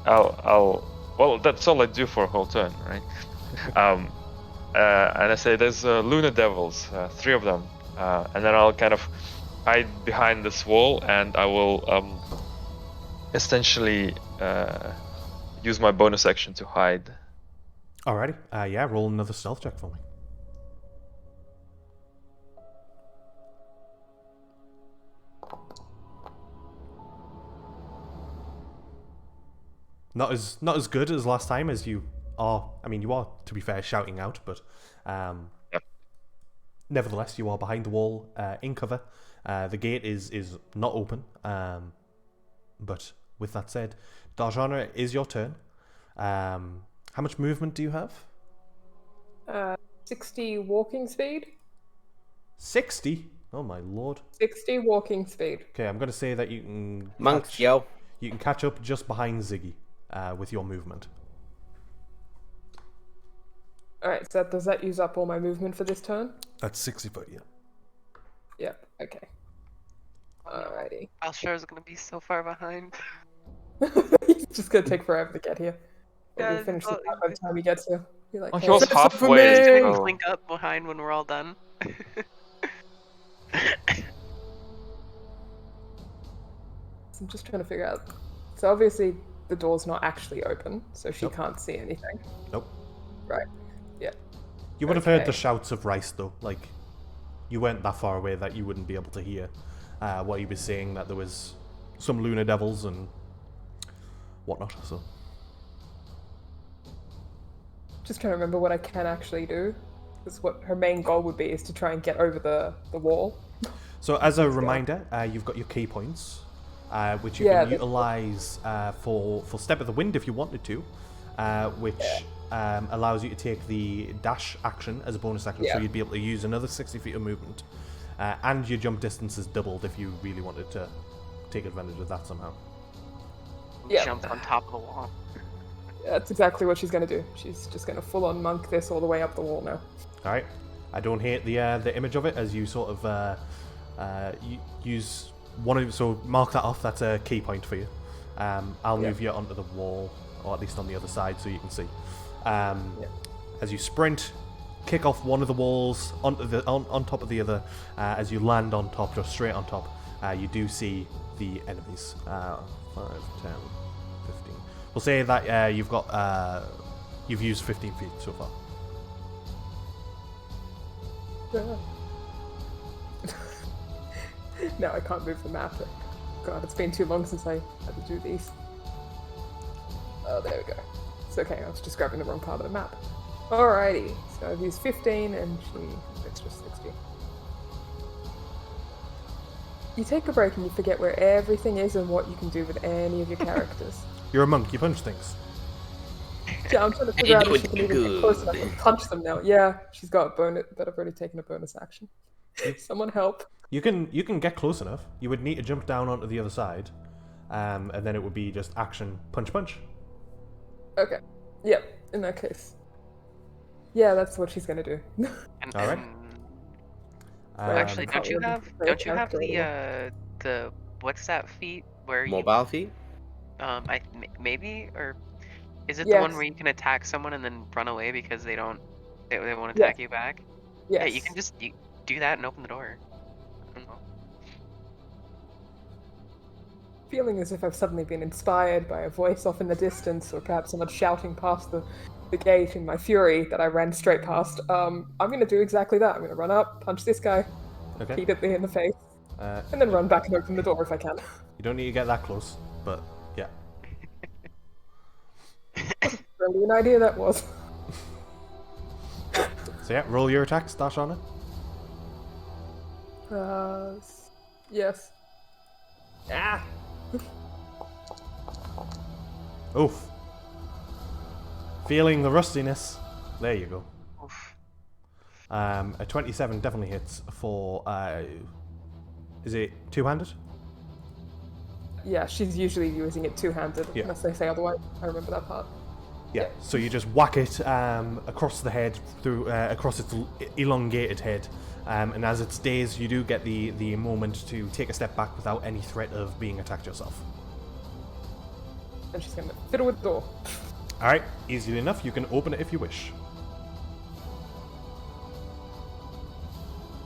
I'll. Well, that's all I do for a whole turn, right? And I say there's Lunar Devils, 3 of them, and then I'll kind of hide behind this wall, and I will essentially use my bonus action to hide. Alrighty. Yeah. Roll another stealth check for me. Not as good as last time as you are. I mean, you are, to be fair, shouting out, but nevertheless, you are behind the wall, in cover. The gate is not open. But with that said, Darjana, it is your turn. How much movement do you have? 60 walking speed. 60? Oh my lord. 60 walking speed. Okay, I'm going to say that you can... Monks, yo. You can catch up just behind Ziggy with your movement. Alright, so does that use up all my movement for this turn? That's 60 foot, yeah. Yep, okay. Alrighty. Alshar's gonna be so far behind. It's just gonna take forever to get here. Yeah, We'll finish the time by the time he gets here. You're like, He hey, was that's up for halfway. me! So... Link up behind when we're all done. I'm just trying to figure out. So obviously the door's not actually open, so she can't see anything. Nope. Right. Yeah. You would have heard the shouts of Rice, though. Like, you weren't that far away that you wouldn't be able to hear what he was saying, that there was some lunar devils and whatnot, so... Just trying to remember what I can actually do. Because what her main goal would be is to try and get over the wall. So as a reminder, you've got your key points, which you can utilize for Step of the Wind if you wanted to, which allows you to take the dash action as a bonus action, so you'd be able to use another 60 feet of movement, and your jump distance is doubled if you really wanted to take advantage of that somehow. Jump on top of the wall. That's exactly what she's going to do. She's just going to full-on monk this all the way up the wall now. Alright. I don't hate the image of it as you sort of use one of... So mark that off. That's a key point for you. I'll move you onto the wall, or at least on the other side so you can see. As you sprint, kick off one of the walls onto on top of the other. As you land on top, just straight on top, you do see the enemies. 5, 10, 15. We'll say that you've used 15 feet so far. No, I can't move the map. God, it's been too long since I had to do these. Oh, there we go. It's okay, I was just grabbing the wrong part of the map. Alrighty, so I've used 15 and it's just 60. You take a break and you forget where everything is and what you can do with any of your characters. You're a monk, you punch things. Yeah, I'm trying to figure I out know if she it's can even get close enough good. and punch them now. Yeah, she's got a bonus, but I've already taken a bonus action. Someone help. You can get close enough. You would need to jump down onto the other side, and then it would be just action punch punch. Okay. Yep. In that case. Yeah, that's what she's gonna do. And, All right. actually, I don't can't you remember have the don't you have character the what's that feat where Mobile feet? maybe, or is it the one Yes. where you can attack someone and then run away because they won't Yes. attack you back? Yes. Yeah, you can just do that and open the door. I don't know. Feeling as if I've suddenly been inspired by a voice off in the distance, or perhaps someone shouting past the gate in my fury that I ran straight past. I'm gonna do exactly that. I'm gonna run up, punch this guy Okay. repeatedly in the face, Uh, and then run back and open the door if I can. you don't need to get that close, but yeah. Brilliant idea that was. So yeah, roll your attacks, dash on it. Yes. Ah. Oof. Feeling the rustiness. There you go. Oof. A 27 definitely hits for. Is it two-handed? Yeah, she's usually using it two-handed, Yeah. unless they say otherwise. I remember that part. Yeah. So you just whack it across the head, through across its elongated head, and as it stays, you do get the moment to take a step back without any threat of being attacked yourself. And she's gonna fiddle with the door. All right, easily enough. You can open it if you wish.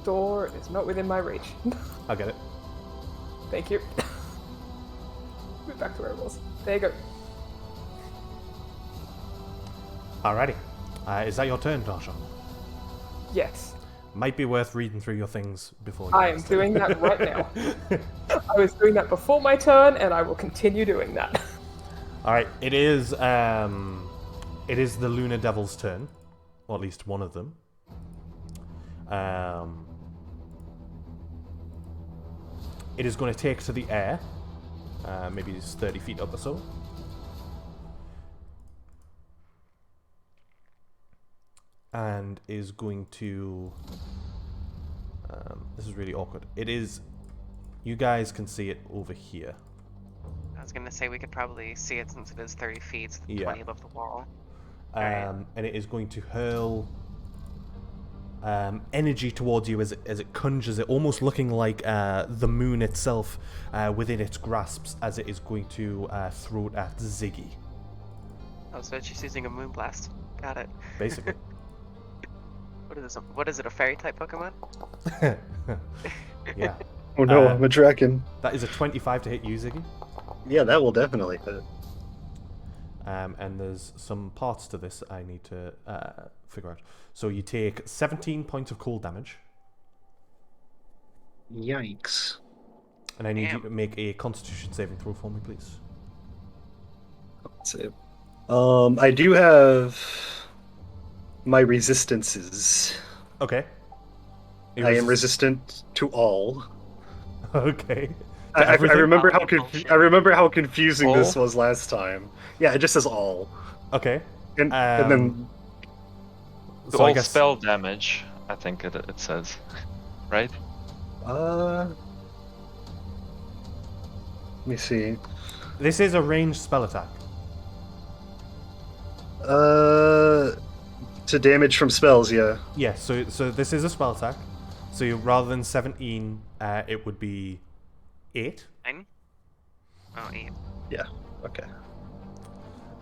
Door is not within my reach. I'll get it. Thank you. Move back to where it was. There you go. Alrighty. Is that your turn, Darshan? Yes. Might be worth reading through your things before you I am doing that right now. I was doing that before my turn, and I will continue doing that. Alright, it is the Lunar Devil's turn. Or at least one of them. It is going to take to the air. Maybe it's 30 feet up or so. And is going to... this is really awkward. It is... You guys can see it over here. I was gonna say we could probably see it since it is 30 feet, so Yeah. 20 above the wall. Alright. And it is going to hurl energy towards you as it conjures it, almost looking like the moon itself within its grasps, as it is going to throw it at Ziggy. Oh, so she's using a moonblast. Got it. Basically. What is it? A fairy type Pokemon? Yeah. Oh no, I'm a dragon. That is a 25 to hit you, Ziggy. Yeah, that will definitely hit. And there's some parts to this I need to figure out. So you take 17 points of cold damage, Yikes. and I need you Damn. to make a Constitution saving throw for me, please. Let's see. I do have my resistances. Okay. I am resistant to all. Okay. I everything? remember how Bullshit. I remember how confusing this All? was last time. Yeah, it just says all, Okay. and then To So I all guess spell damage, I think it says. Right? let me see. this is a ranged spell attack. To damage from spells, yeah. Yeah. So this is a spell attack. So rather than 17, it would be 8. 9? Oh, 8. Yeah. Okay.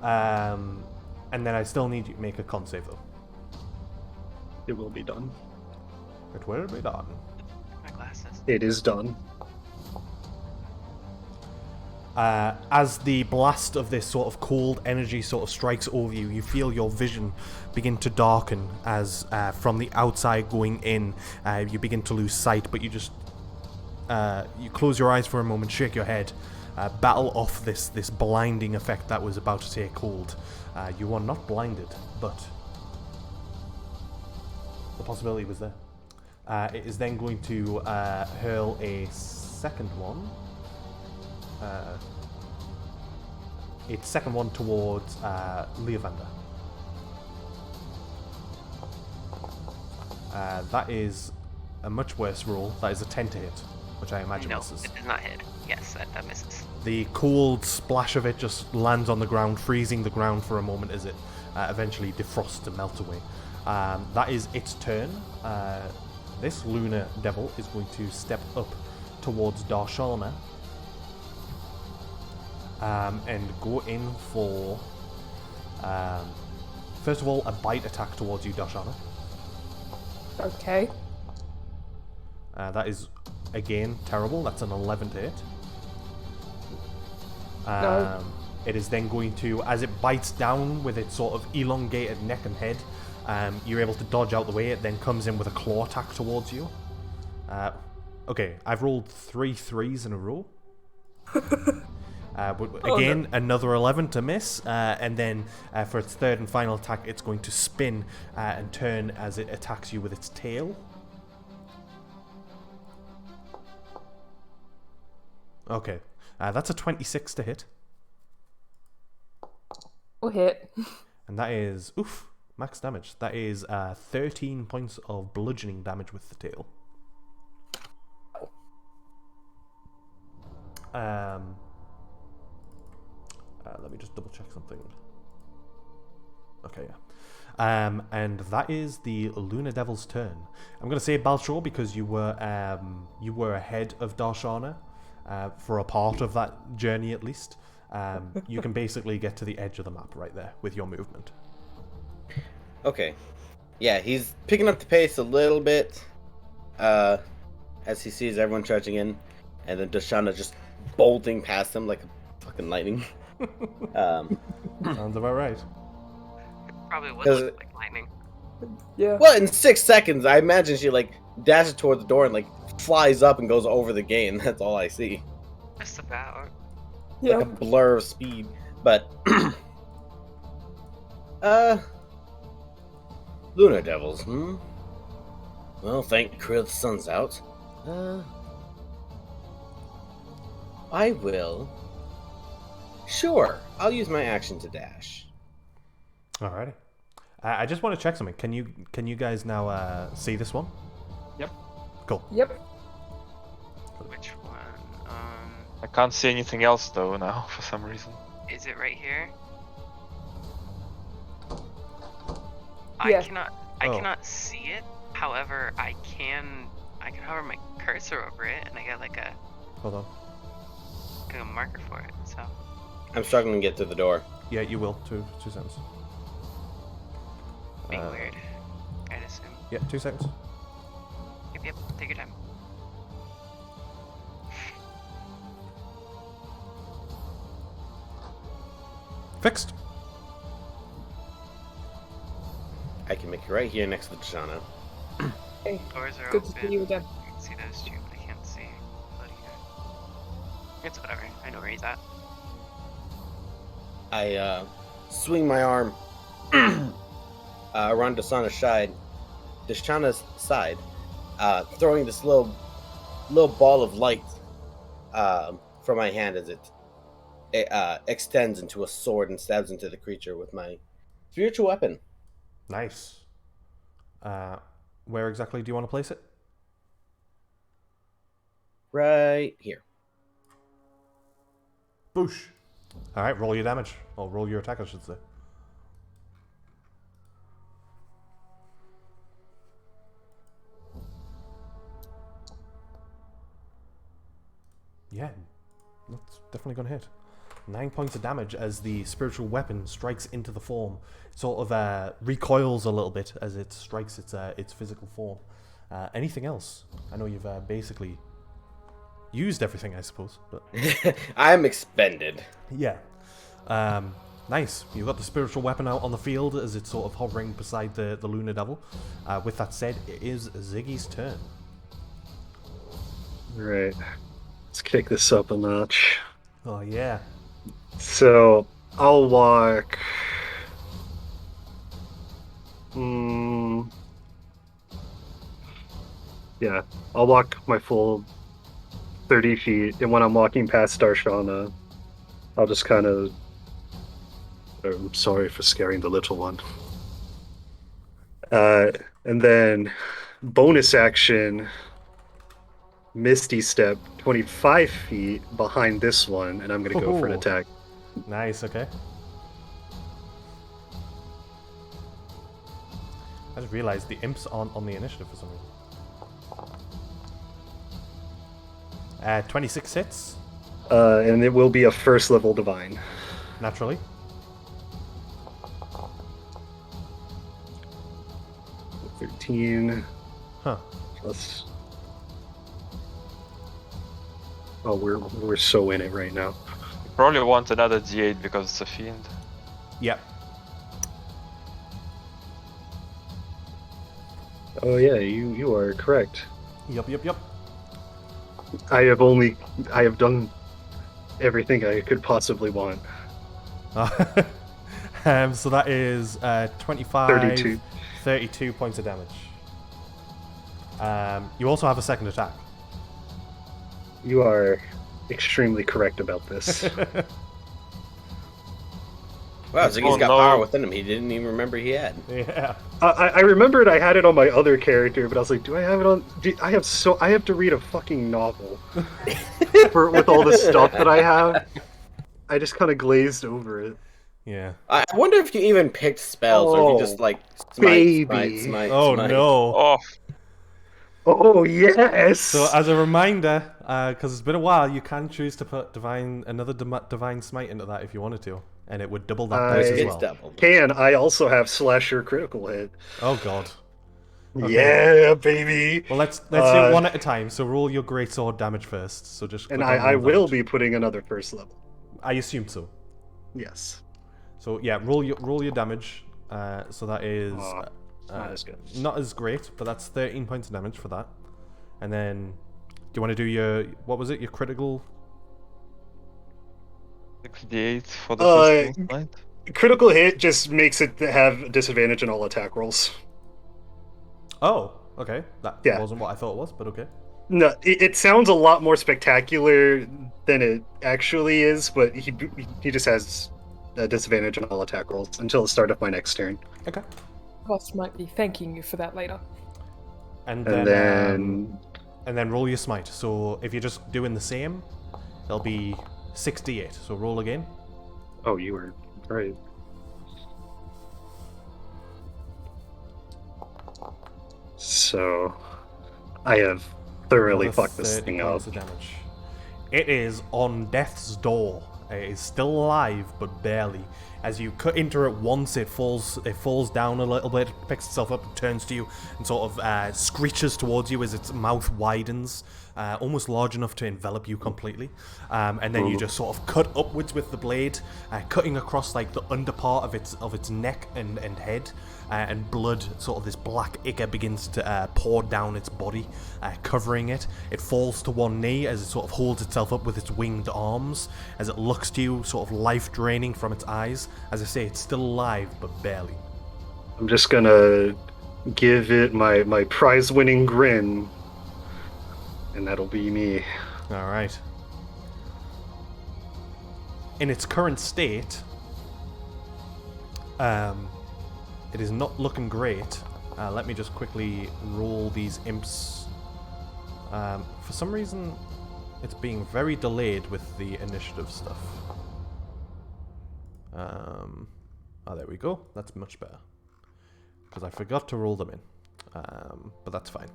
And then I still need you to make a con save though. It will be done. It will be done. My glasses. It is done. As the blast of this sort of cold energy sort of strikes over you, you feel your vision begin to darken as from the outside going in, you begin to lose sight, but you just you close your eyes for a moment, shake your head, battle off this blinding effect that was about to take hold. You are not blinded, but the possibility was there. It is then going to hurl a second one. its second one towards Leovander. That is a much worse roll. That is a 10 to hit, which I imagine No, misses. it does not hit. Yes, that misses. The cold splash of it just lands on the ground, freezing the ground for a moment as it eventually defrosts and melts away. That is its turn. This Lunar Devil is going to step up towards Darshana and go in for, first of all, a bite attack towards you, Darshana. Okay. That is, again, terrible. That's an 11 to hit. No. It is then going to, as it bites down with its sort of elongated neck and head, you're able to dodge out the way. It then comes in with a claw attack towards you. Okay, I've rolled 3 3s in a row. But again, another 11 to miss, and then for its third and final attack, it's going to spin and turn as it attacks you with its tail. Okay, that's a 26 to hit, We'll hit. and that is, oof, max damage. That is 13 points of bludgeoning damage with the tail. Let me just double check something. Okay, yeah. And that is the Lunar Devil's turn. I'm going to say Balshor because you were ahead of Darshana for a part of that journey at least. You can basically get to the edge of the map right there with your movement. Okay. Yeah, he's picking up the pace a little bit as he sees everyone charging in, and then Darshana just bolting past him like a fucking lightning. Sounds about right. Probably would Does look like lightning. Yeah. Well, in 6 seconds, I imagine she like dashes toward the door and like flies up and goes over the gate. That's all I see. Just about. Yeah. Like a blur of speed. But Lunar Devils, Well, thank Krill the sun's out. I will. Sure, I'll use my action to dash. Alrighty. I just want to check something. Can you guys now see this one? Yep. Cool. Yep. Which one? I can't see anything else though now for some reason. Is it right here? Yeah. I Oh. cannot see it. However, I can hover my cursor over it, and I get like a Hold on. marker for it. So I'm struggling to get to the door. Yeah, you will. Two seconds. being weird. I'd assume. Yeah, 2 seconds. Yep. Take your time. Fixed. I can make it right here next to Darshana. Hey, Doors are good open. to see you again. I can see those two, but I can't see Bloody guy. It's whatever. I know where he's at. I swing my arm around Darshana's side, throwing this little ball of light from my hand as it extends into a sword and stabs into the creature with my spiritual weapon. Nice. Where exactly do you want to place it? Right here. Boosh. Alright, roll your damage. Or roll your attack, I should say. Yeah, that's definitely going to hit. 9 points of damage as the spiritual weapon strikes into the form. Sort of recoils a little bit as it strikes its physical form. Anything else? I know you've basically used everything, I suppose. But I'm expended. yeah. Nice. You've got the spiritual weapon out on the field as it's sort of hovering beside the Lunar Devil. With that said, it is Ziggy's turn. Right. Let's kick this up a notch. Oh, yeah. So I'll walk. Yeah, I'll walk my full 30 feet, and when I'm walking past Darshana, I'll just kind of I'm sorry for scaring the little one. And then bonus action, Misty Step 25 feet behind this one, and I'm going to go for an Ooh. attack. Nice, okay. I just realized the imps aren't on the initiative for some reason. 26 hits, And it will be a first level divine. naturally. So 13 Huh. plus. Oh, we're so in it right now. Probably want another D8 because it's a fiend. Yep. Oh yeah, you are correct. Yup, yup, yup. I have done everything I could possibly want. So that is 25, 32. 32 points of damage. You also have a second attack. You are extremely correct about this. Wow, Ziggy's Oh, got no. power within him he didn't even remember he had. Yeah. I remembered I had it on my other character, but I was like, do I have it on? I have to read a fucking novel with all the stuff that I have. I just kind of glazed over it. Yeah. I wonder if you even picked spells, or if you just like smite, baby. smite. Oh no. Oh, Oh yes. So as a reminder, because it's been a while, you can choose to put another divine smite into that if you wanted to, and it would double that dice as It's well. doubled. I also have slasher critical hit. Oh god. Okay. Yeah, baby. Well, let's do it one at a time. So roll your greatsword damage first. So just And click on I roll will damage. be putting another first level. I assume so. Yes. So yeah, roll your damage. So that is Aw, not as good. not as great, but that's 13 points of damage for that. And then, do you want to do your what was it? Your critical. 6d8 for the first one, right? Critical hit just makes it have disadvantage in all attack rolls. Oh, okay. That Yeah. wasn't what I thought it was, but okay. No, it sounds a lot more spectacular than it actually is, but he just has a disadvantage on all attack rolls until the start of my next turn. Okay. Boss might be thanking you for that later. And And then then roll your smite. So if you're just doing the same, it'll be 68. So roll again. oh, you were right. So I have thoroughly Another fucked this 30 thing up. points of damage. It is on death's door. It is still alive, but barely. As you cut into it once, it falls down a little bit, picks itself up, and turns to you, and sort of screeches towards you as its mouth widens, almost large enough to envelop you completely. And then you just sort of cut upwards with the blade, cutting across like the underpart of its neck and head, and blood, sort of this black ichor begins to pour down its body, covering it. It falls to one knee as it sort of holds itself up with its winged arms, as it looks to you, sort of life draining from its eyes. As I say, it's still alive, but barely. I'm just gonna give it my prize-winning grin, and that'll be me. All right. In its current state, it is not looking great. Let me just quickly roll these imps. For some reason, it's being very delayed with the initiative stuff. Oh, there we go. That's much better. Because I forgot to roll them in. But that's fine.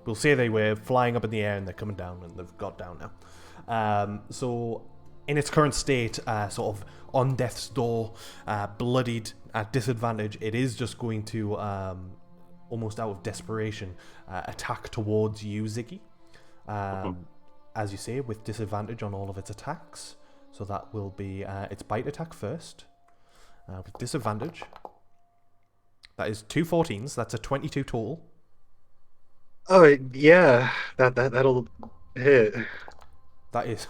We'll say they were flying up in the air and they're coming down and they've got down now. So, in its current state, sort of on death's door, bloodied, at disadvantage, it is just going to, almost out of desperation, attack towards you, Ziggy. As you say, with disadvantage on all of its attacks. So that will be its bite attack first. With disadvantage. That is 2 14s. That's a 22 total. Oh yeah, that'll hit. That is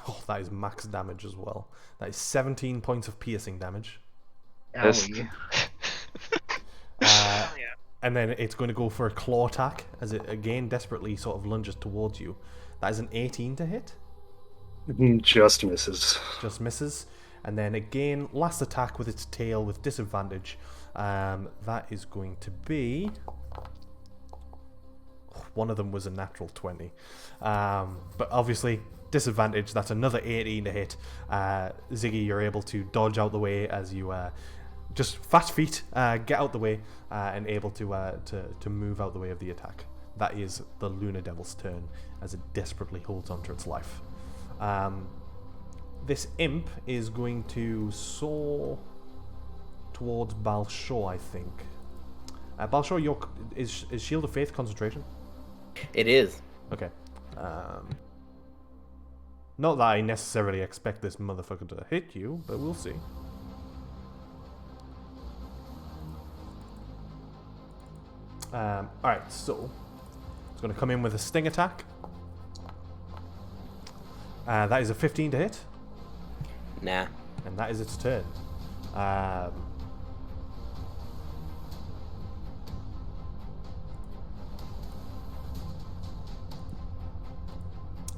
max damage as well. That is 17 points of piercing damage. Yes. Owie. And then it's going to go for a claw attack as it again desperately sort of lunges towards you. That is an 18 to hit. Just misses. Just misses. And then again, last attack with its tail with disadvantage. That is going to be... One of them was a natural 20. But obviously, disadvantage, that's another 18 to hit. Ziggy, you're able to dodge out the way as you just fast feet get out the way and able to move out the way of the attack. That is the Lunar Devil's turn as it desperately holds onto its life. This imp is going to soar towards Balshor, I think. Balshor, is Shield of Faith concentration? It is. Okay. Not that I necessarily expect this motherfucker to hit you, but we'll see. Alright, so it's going to come in with a sting attack. That is a 15 to hit. Nah. And that is its turn.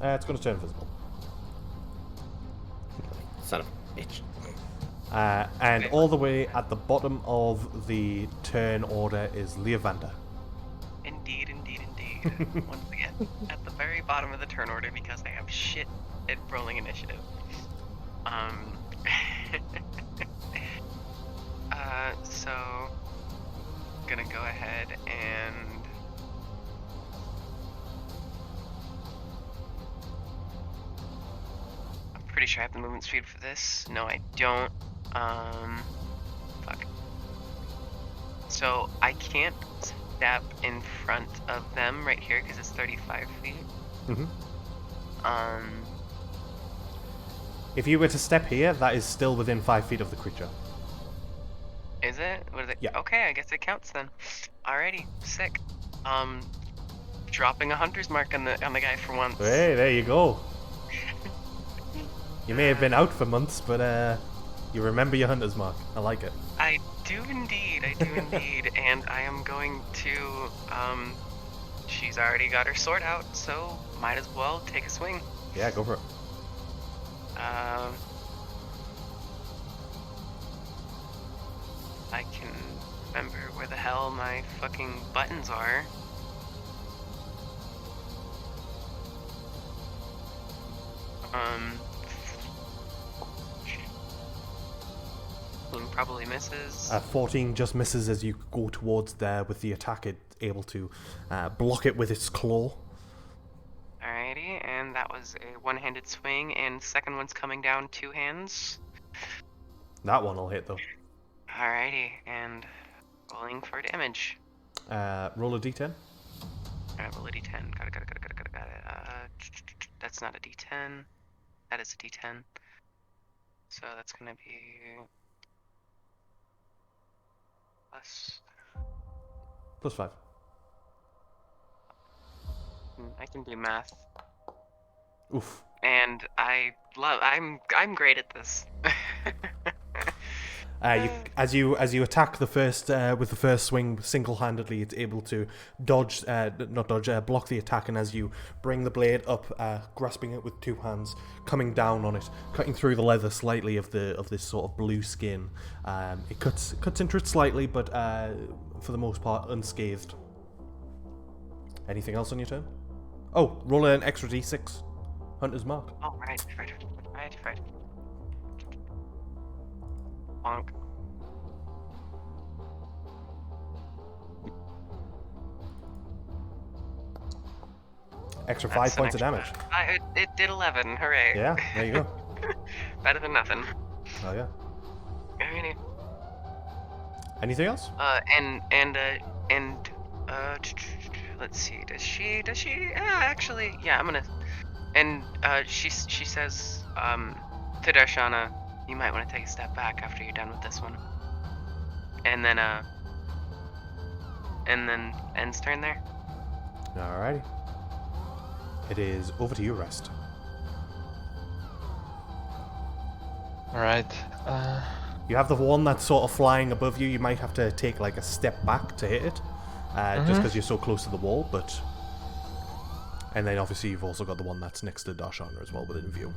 It's going to turn visible. Son of a bitch. And all the way at the bottom of the turn order is Leovander. Indeed. Once again, at the very bottom of the turn order because I have shit at rolling initiative. So gonna go ahead and I'm pretty sure I have the movement speed for this. No, I don't. Fuck. So I can't step in front of them right here because it's 35 feet. Mm-hmm. If you were to step here, that is still within 5 feet of the creature. Is it? What is it? Yeah. Okay, I guess it counts then. Alrighty, sick. Dropping a hunter's mark on the guy for once. Hey, there you go. You may have been out for months, but you remember your hunter's mark. I like it. I do indeed, and I am going to, she's already got her sword out, so might as well take a swing. Yeah, go for it. I can remember where the hell my fucking buttons are. Probably misses. 14 just misses as you go towards there with the attack. It's able to block it with its claw. Alrighty, and that was a one-handed swing, and second one's coming down 2 hands. That one will hit though. Alrighty, and rolling for damage. Roll a d10. Roll a d10. Got it. That's not a d10. That is a d10. So that's gonna be plus 5. I can do math. Oof. And I'm great at this. As you attack the first with the first swing single-handedly, it's able to dodge, block the attack, and as you bring the blade up, grasping it with 2 hands, coming down on it, cutting through the leather slightly of this sort of blue skin, it cuts into it slightly, but for the most part unscathed. Anything else on your turn? Oh, roll an extra d6. Hunter's mark. Oh, right. Bonk. Extra 5 points of damage. It did 11. Hooray. Yeah, there you go. Better than nothing. Oh yeah. Alrighty. Anything else? Let's see. Does she? Actually, yeah. I'm gonna. And she says to Darshana, you might want to take a step back after you're done with this one. And then ends turn there. Alrighty. It is over to you, Rest. Alright. You have the one that's sort of flying above you. You might have to take like a step back to hit it, just because you're so close to the wall. But and then obviously you've also got the one that's next to Darshana as well within view.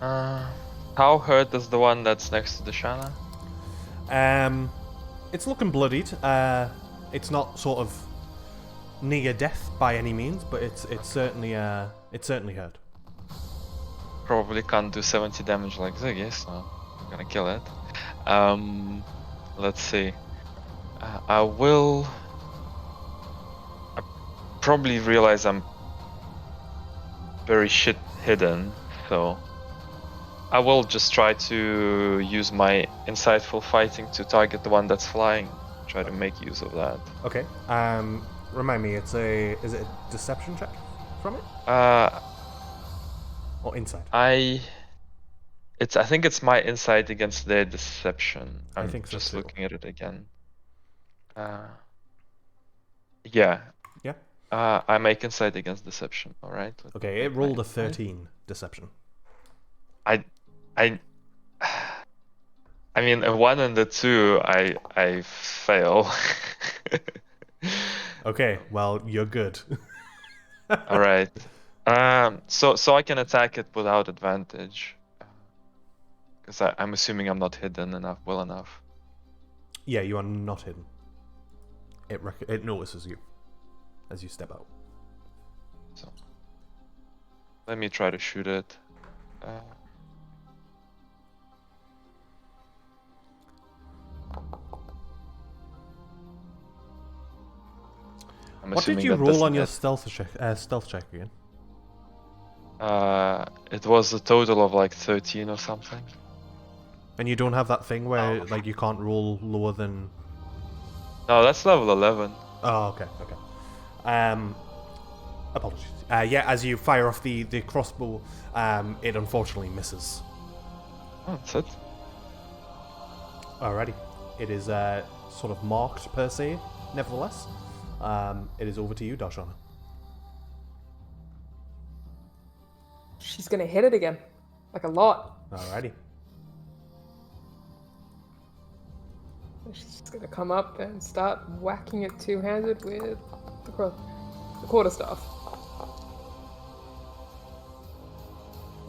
How hurt is the one that's next to the Shana? It's looking bloodied. It's not sort of near death by any means, but it's certainly hurt. Probably can't do 70 damage like Ziggy, so I'm gonna kill it. Let's see. I probably realize I'm very shit hidden, so I will just try to use my insightful fighting to target the one that's flying. Try to make use of that. Okay. Remind me, is it a deception check from it? Or insight? I think it's my insight against their deception. I'm think so just too. looking at it again. Yeah. Yeah. I make insight against deception. All right. Okay, it rolled a 13 deception. I mean, a 1 and a 2, I fail. Okay, well, you're good. All right. So I can attack it without advantage, because I'm assuming I'm not hidden well enough. Yeah, you are not hidden. It notices you as you step out. So let me try to shoot it. I'm What did assuming you that roll doesn't on your hit. stealth check again? It was a total of like 13 or something. And you don't have that thing where like you can't roll lower than. No, that's level 11. Oh, okay. Apologies. Yeah, as you fire off the crossbow, it unfortunately misses. Oh, that's it. Alrighty. It is sort of marked per se, nevertheless. It is over to you, Darshana. She's gonna hit it again. Like a lot. Alrighty. She's just gonna come up and start whacking it two-handed with the quarterstaff.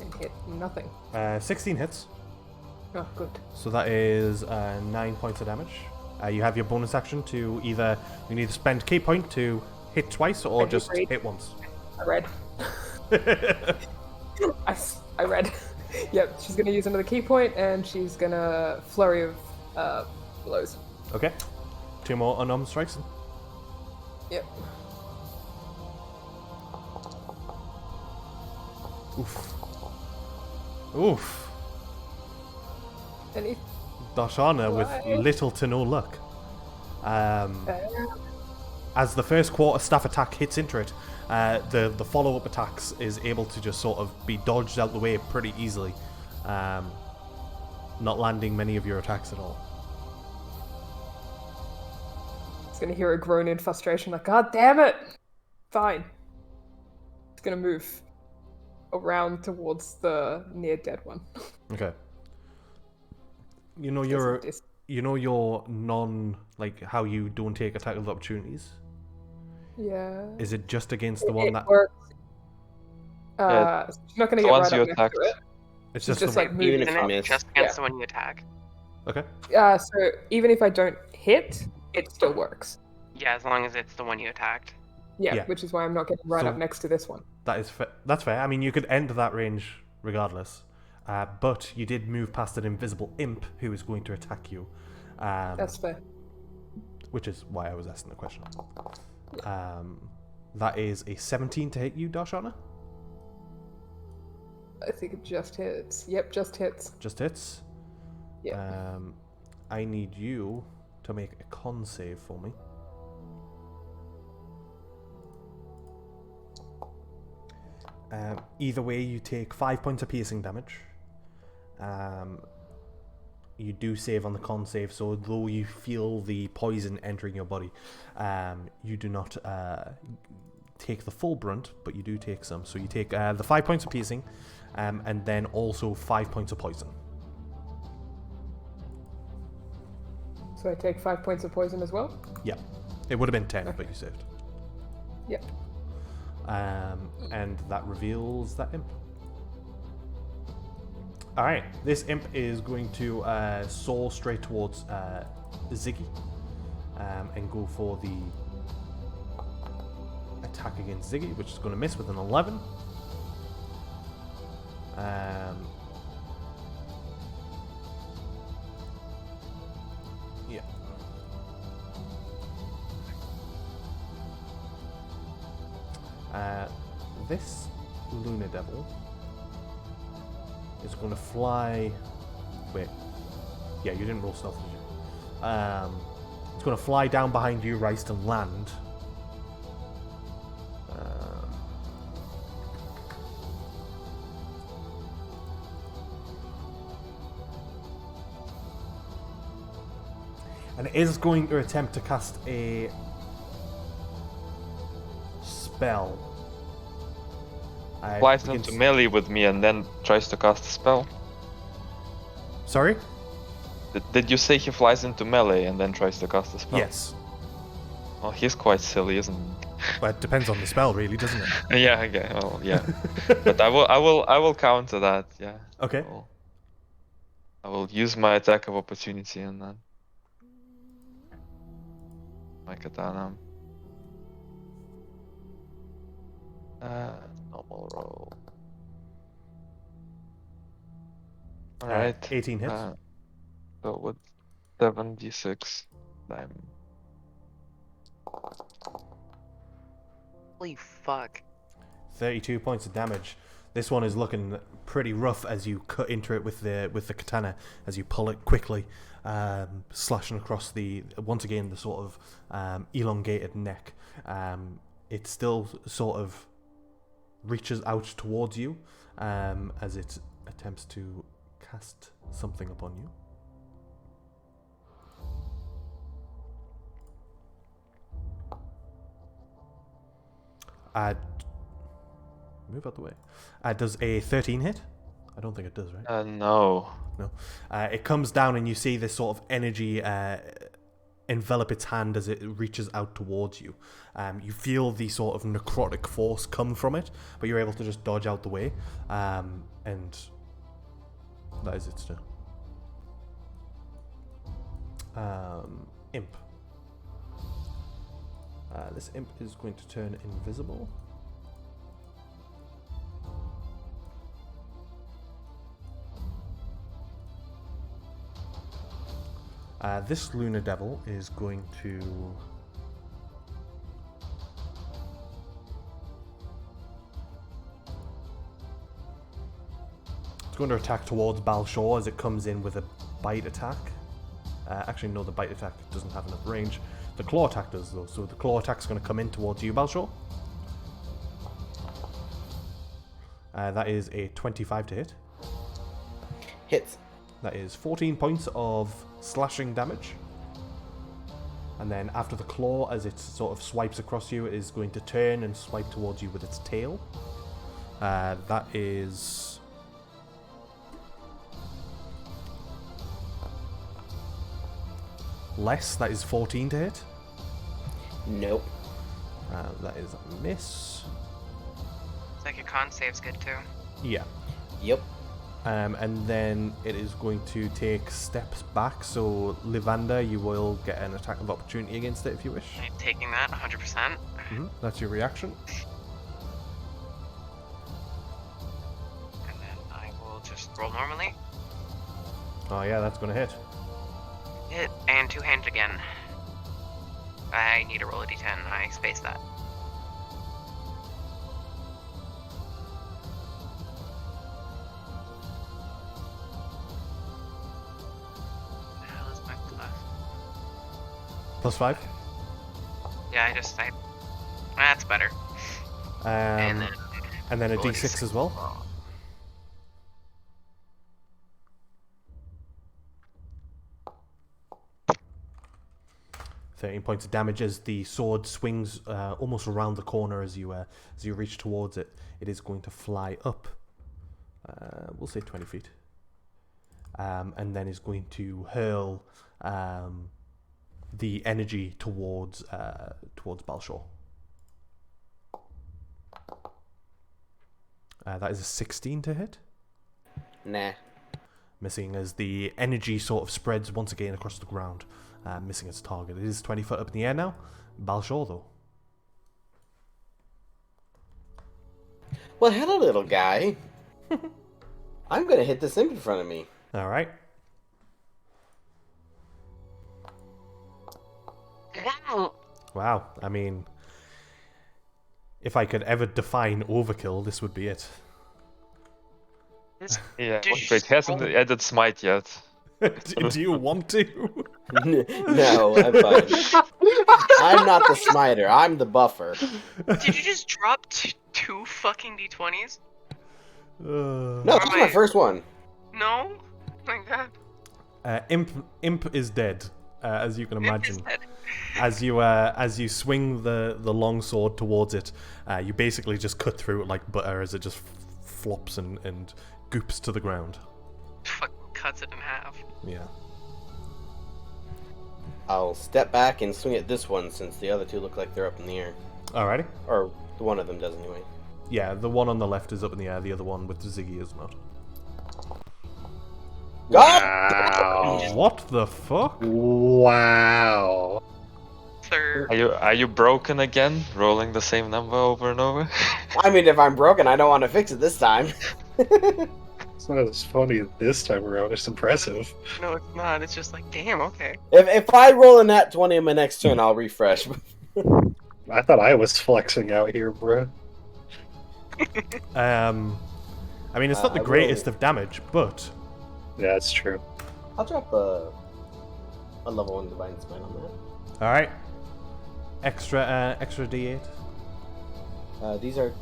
And hit nothing. 16 hits. Oh, good. So that is 9 points of damage. You have your bonus action to either spend key point to hit twice or I just read. hit once. I read. I read. Yep, she's gonna use another key point and she's gonna flurry of blows. Okay. 2 more unarmed strikes. Yep. Oof. Any Darshana with Why? little to no luck. As the first quarter staff attack hits into it, the follow-up attacks is able to just sort of be dodged out the way pretty easily, not landing many of your attacks at all. It's gonna hear a groan in frustration, like, God damn it! Fine. It's gonna move around towards the near dead one. Okay. You know your how you don't take attack of opportunities. Yeah. Is it just against the one that? Works. Yeah, She's not gonna the get ones right you up next attacked. to it. It's She's just just the, like moving. Even if you up. miss. Just against Yeah. the one you attack. okay. So even if I don't hit, it still works. Yeah, as long as it's the one you attacked. Yeah, Yeah. which is why I'm not getting right So- up next to this one. That's fair. I mean, you could end that range regardless, but you did move past an invisible imp who is going to attack you. That's fair. Which is why I was asking the question. That is a 17 to hit you, Darshana. I think it just hits. Yep, just hits. Just hits. Yeah. I need you to make a con save for me. Either way, you take 5 points of piercing damage. You do save on the con save, so though you feel the poison entering your body, you do not take the full brunt, but you do take some. So you take the 5 points of piercing, and then also 5 points of poison. So I take 5 points of poison as well? Yeah, it would have been 10, but you saved. Yep. And that reveals that imp. Alright, this imp is going to soar straight towards Ziggy and go for the attack against Ziggy, which is going to miss with an 11. Yeah. This Lunar Devil is going to fly. Wait. Yeah, you didn't roll stealth, did you? It's going to fly down behind you, Rice, and land. And it is going to attempt to cast a spell. Flies into melee with me and then tries to cast a spell. Sorry? Did you say he flies into melee and then tries to cast a spell? Yes. Well, he's quite silly, isn't he? Well, it depends on the spell, really, doesn't it? Yeah, okay, well, yeah. But I will counter that, yeah. Okay. I will use my attack of opportunity and then my katana. Normal roll. Alright. 18 hits. So with 7d6 I'm... Holy fuck. 32 points of damage. This one is looking pretty rough as you cut into it with the katana, as you pull it quickly, slashing across once again the sort of elongated neck. It still sort of reaches out towards you as it attempts to cast something upon you. Move out the way. Does a 13 hit? I don't think it does, right? No. No. It comes down and you see this sort of energy envelop its hand as it reaches out towards you. You feel the sort of necrotic force come from it, but you're able to just dodge out the way. And that is its turn. Imp. This imp is going to turn invisible. This Lunar Devil is going to... It's going to attack towards Balshor as it comes in with a bite attack. Actually, no, the bite attack doesn't have enough range. The claw attack does, though, so the claw attack's going to come in towards you, Balshor. That is a 25 to hit. Hits. That is 14 points of slashing damage. And then after the claw, as it sort of swipes across you, it is going to turn and swipe towards you with its tail. That is... less. That is 14 to hit. Nope. That is a miss. It's like your con save's good too. Yeah. Yep. And then it is going to take steps back. So, Livander, you will get an attack of opportunity against it if you wish. I'm taking that 100%. That's your reaction. And then I will just roll normally. Oh yeah, that's going to hit. Hit, and two-handed again. I need to roll a d10. I spaced that. How is my plus? +5. Yeah, that's better. And then a roll a d6 as well. Oh. 13 points of damage as the sword swings almost around the corner as you reach towards it. It is going to fly up, we'll say 20 feet, and then is going to hurl the energy towards Balshor. That is a 16 to hit. Nah. missing as the energy sort of spreads once again across the ground, missing its target. It is 20 foot up in the air now. Balshor, though. Well, hello, little guy. I'm gonna hit this imp in front of me. All right. Wow. I mean, if I could ever define overkill, this would be it. Yeah, Did wait, you he hasn't roll- added smite yet. Do you want to? No, I'm fine. I'm not the smiter. I'm the buffer. Did you just drop two fucking d20s? No, that's my Alright. first one. No? Oh my god. Imp is dead, as you can Imp is imagine. dead. As you swing the long sword towards it, you basically just cut through it like butter as it just flops and goops to the ground. Fucking cuts it in half. Yeah. I'll step back and swing at this one since the other two look like they're up in the air. Alrighty. Or one of them does anyway. Yeah, the one on the left is up in the air. The other one with Ziggy is not. Wow. What the fuck? Wow. Third. Are you broken again? Rolling the same number over and over? I mean, if I'm broken, I don't want to fix it this time. It's not as funny this time around. It's impressive. No, it's not. It's just like, damn, okay. If I roll a nat 20 on my next turn, I'll refresh. I thought I was flexing out here, bro. I mean, it's not the I will- greatest of damage, but Yeah, that's true. I'll drop a level 1 Divine Smite on that. all right. Extra D8. These are...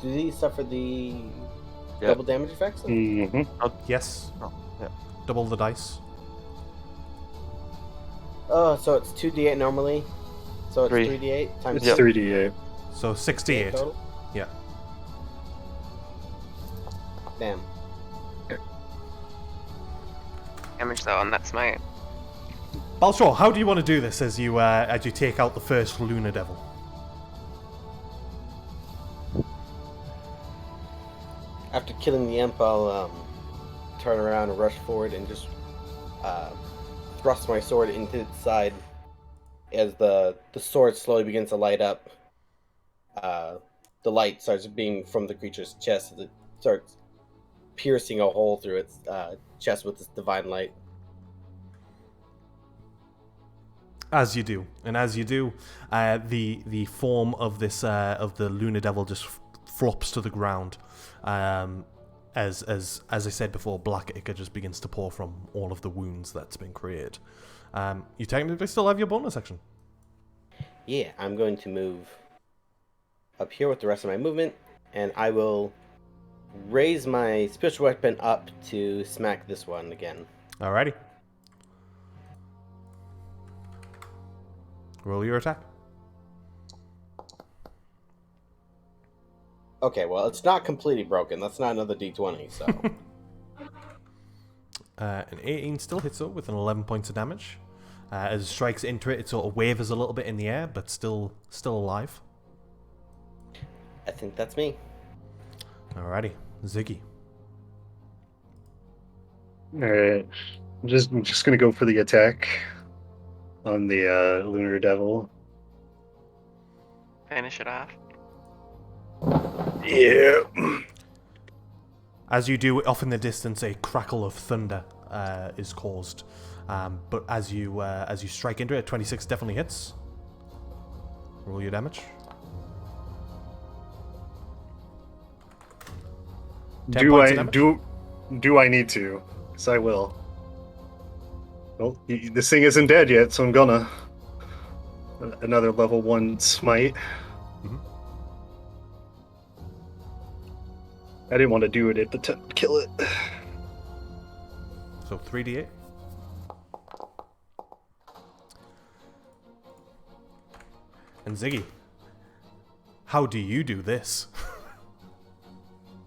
Do these suffer the Yeah. double damage effects? Mm-hmm. Yes. Oh, yeah. Double the dice. Oh, so it's 2d8 normally. So it's Three. 3d8 times It's Yep. 3d8. So 68. total? Yeah. Damn. Damage though on that smite. Balshor, how do you want to do this as you take out the first Lunar Devil? After killing the imp, I'll turn around and rush forward and just thrust my sword into its side. As the sword slowly begins to light up, the light starts being from the creature's chest as it starts piercing a hole through its chest with this divine light. As you do, and as you do, the form of this of the Lunar Devil just flops to the ground. As I said before, black ichor just begins to pour from all of the wounds that's been created. You technically still have your bonus action. Yeah, I'm going to move up here with the rest of my movement, and I will raise my spiritual weapon up to smack this one again. Alrighty. Roll your attack. Okay, well, it's not completely broken. That's not another d20, so... An 18 still hits it with an 11 points of damage. As it strikes into it, it sort of wavers a little bit in the air, but still alive. I think that's me. Alrighty, Ziggy. Alright. I'm just gonna go for the attack on the Lunar Devil. Finish it off. Yeah. As you do, off in the distance, a crackle of thunder is caused. But as you strike into it, 26 definitely hits. Roll your damage. 10 Do points of I damage. do I need to? Because I will. Well, this thing isn't dead yet, so I'm gonna. Another level 1 smite. Mhm. I didn't want to do it at the time to kill it. So 3d8. And Ziggy, how do you do this?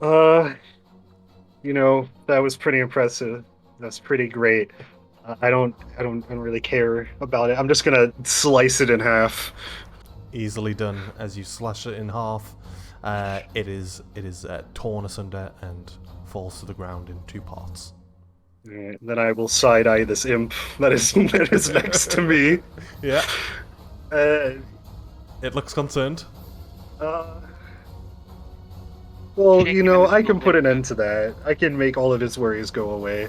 That was pretty impressive. That's pretty great. I don't really care about it. I'm just gonna slice it in half. Easily done as you slash it in half. it is torn asunder and falls to the ground in 2 parts. Alright, then I will side eye this imp that is next to me. Yeah. Uh, It looks concerned. well, Shaking in I his can put an movement. end to that. I can make all of his worries go away.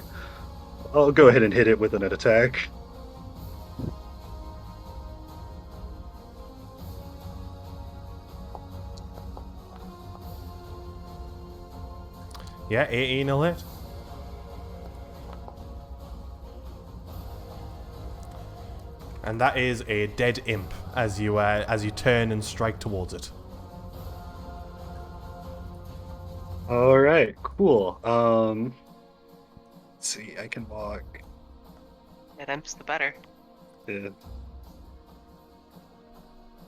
I'll go ahead and hit it with an attack. Yeah, 18 will hit. And that is a dead imp as you turn and strike towards it. All right, cool. Let's see. I can walk. Yeah, them's the better. I'm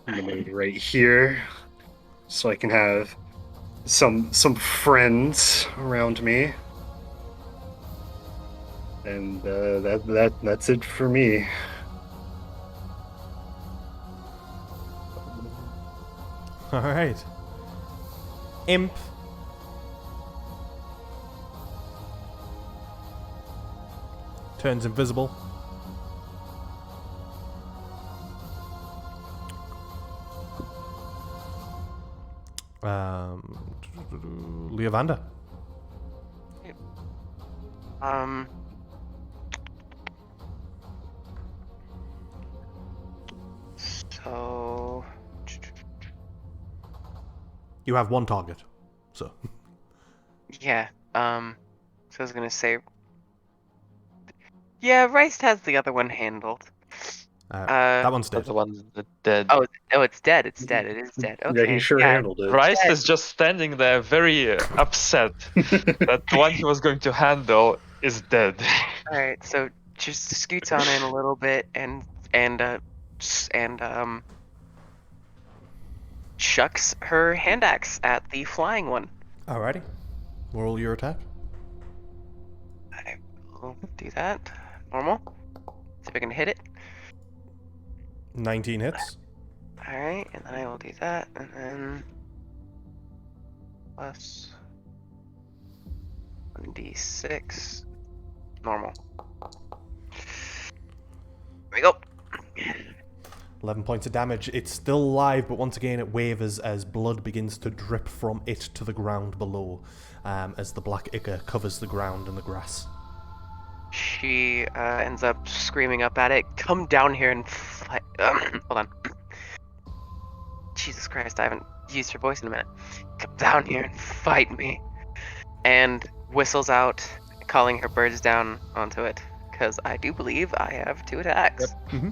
gonna move right here, so I can have some friends around me. And that's it for me. All right. Imp. Turns invisible. Leovander. So You have 1 target, so. yeah. So I was gonna say. Yeah, Rice has the other one handled. That one's But dead. the one's dead. Oh, it's dead. It's dead. It is dead. Yeah, Okay. he sure yeah. handled it. Rice dead. is just standing there, very upset that the one he was going to handle is dead. All right. So just scoots on in a little bit and chucks her hand axe at the flying one. Alrighty. Roll your attack. I will do that. Normal. See if I can hit it. 19 hits. Alright, and then I will do that, and then plus 1d6. Normal. There we go. 11 points of damage. It's still alive, but once again it wavers as blood begins to drip from it to the ground below, as the black ichor covers the ground and the grass. She ends up screaming up at it, "Come down here and fight." Hold on. Jesus Christ, I haven't used her voice in a minute. "Come down here and fight me." And whistles out, calling her birds down onto it. Because I do believe I have 2 attacks. Mm-hmm.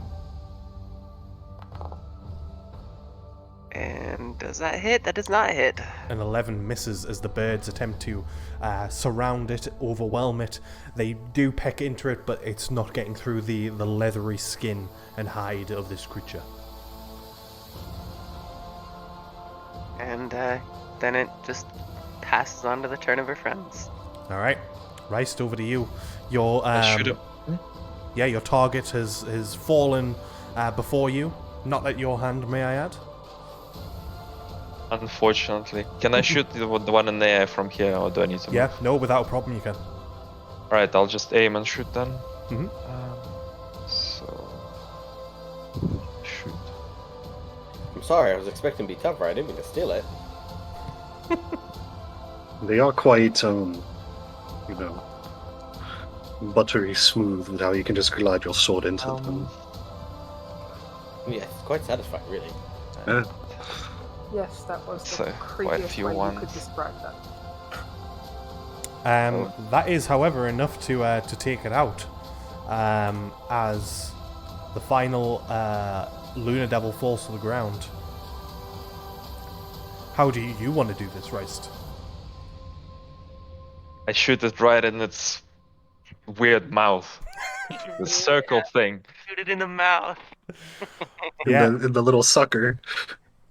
And does that hit? That does not hit. An 11 misses as the birds attempt to surround it, overwhelm it. They do peck into it, but it's not getting through the leathery skin and hide of this creature. And then it just passes on to the turn of her friends. Alright. Riced, over to you. Your Shoot him. your target has fallen before you. Not at your hand, may I add? Unfortunately. Can I shoot the one in the air from here, or do I need to Yeah, move? no, without a problem you can. Alright, I'll just aim and shoot then. Mhm. So... Shoot. I'm sorry, I was expecting to be tougher. I didn't mean to steal it. They are quite, buttery smooth with how you can just glide your sword into them. Yeah, it's quite satisfying, really. Yeah. Yes, that was So, the quite a creepiest few way you could ones. describe that. That is, however, enough to take it out, as the final Lunar Devil falls to the ground. How do you want to do this, Riced? I shoot it right in its weird mouth. The circle thing. Shoot it in the mouth. Yeah. In the little sucker.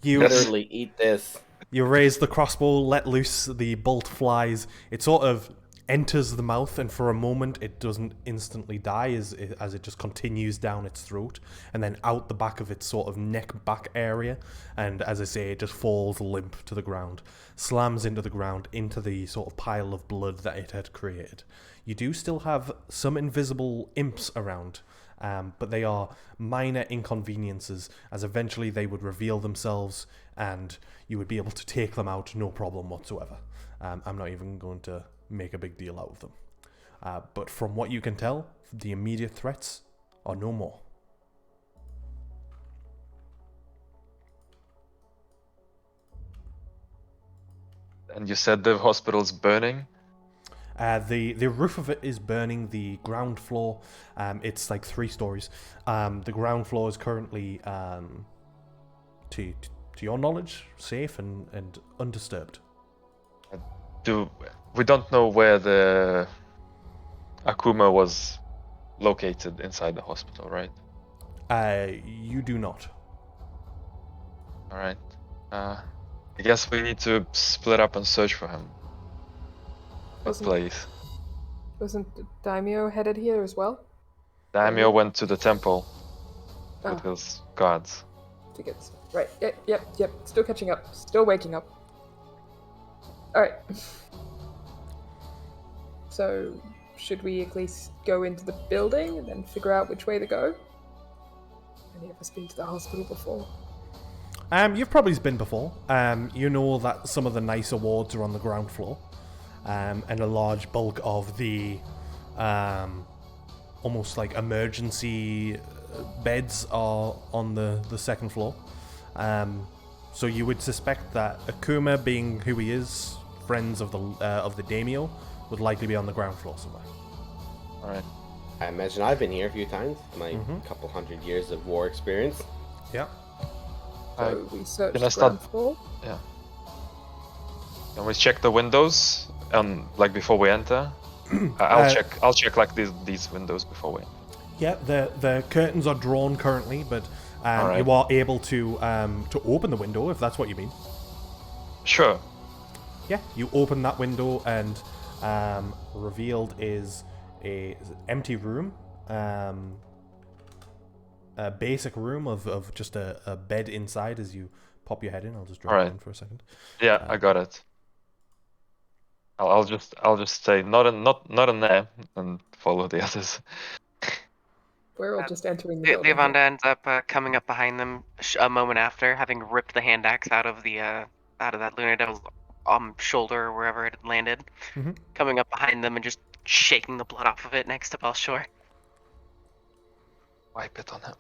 You Literally eat this. you raise the crossbow, let loose, the bolt flies. It sort of enters the mouth, and for a moment it doesn't instantly die as it just continues down its throat and then out the back of its sort of neck back area, and as I say, it just falls limp to the ground, slams into the ground, into the sort of pile of blood that it had created. You do still have some invisible imps around, but they are minor inconveniences, as eventually they would reveal themselves and you would be able to take them out no problem whatsoever. I'm not even going to make a big deal out of them. But from what you can tell, the immediate threats are no more. And you said the hospital's burning? The roof of it is burning. The ground floor, it's like 3 stories. The ground floor is currently, to your knowledge, safe and undisturbed. We don't know where the Akuma was located inside the hospital, right? You do not. All right. I guess we need to split up and search for him. What place? Wasn't Daimyo headed here as well? Daimyo went to the temple with Oh. his gods. Tickets. Right. Yep. Still catching up. Still waking up. Alright. So, should we at least go into the building and then figure out which way to go? Any of us been to the hospital before? You've probably been before. You know that some of the nicer wards are on the ground floor. And a large bulk of the almost like emergency beds are on the second floor. So you would suspect that Akuma, being who he is, friends of the daimyo, would likely be on the ground floor somewhere. All right. I imagine I've been here a few times. My couple hundred years of war experience. Yeah. So we searched can I the start- ground floor. Yeah. Can we check the windows like before we enter? I'll check like these windows before we enter. Yeah, the curtains are drawn currently, but Alright. you are able to open the window if that's what you mean. Sure. Yeah, you open that window and revealed is a empty room, a basic room of just a bed inside. As you pop your head in, I'll just drop it Alright. in for a second. Yeah, I got it. I'll just say not in there and follow the others. We're all just entering the building. Levanda ends up coming up behind them a moment after, having ripped the hand axe out of that Lunar Devil's shoulder or wherever it had landed. Mhm. Coming up behind them and just shaking the blood off of it next to Belshore. Wipe it on him.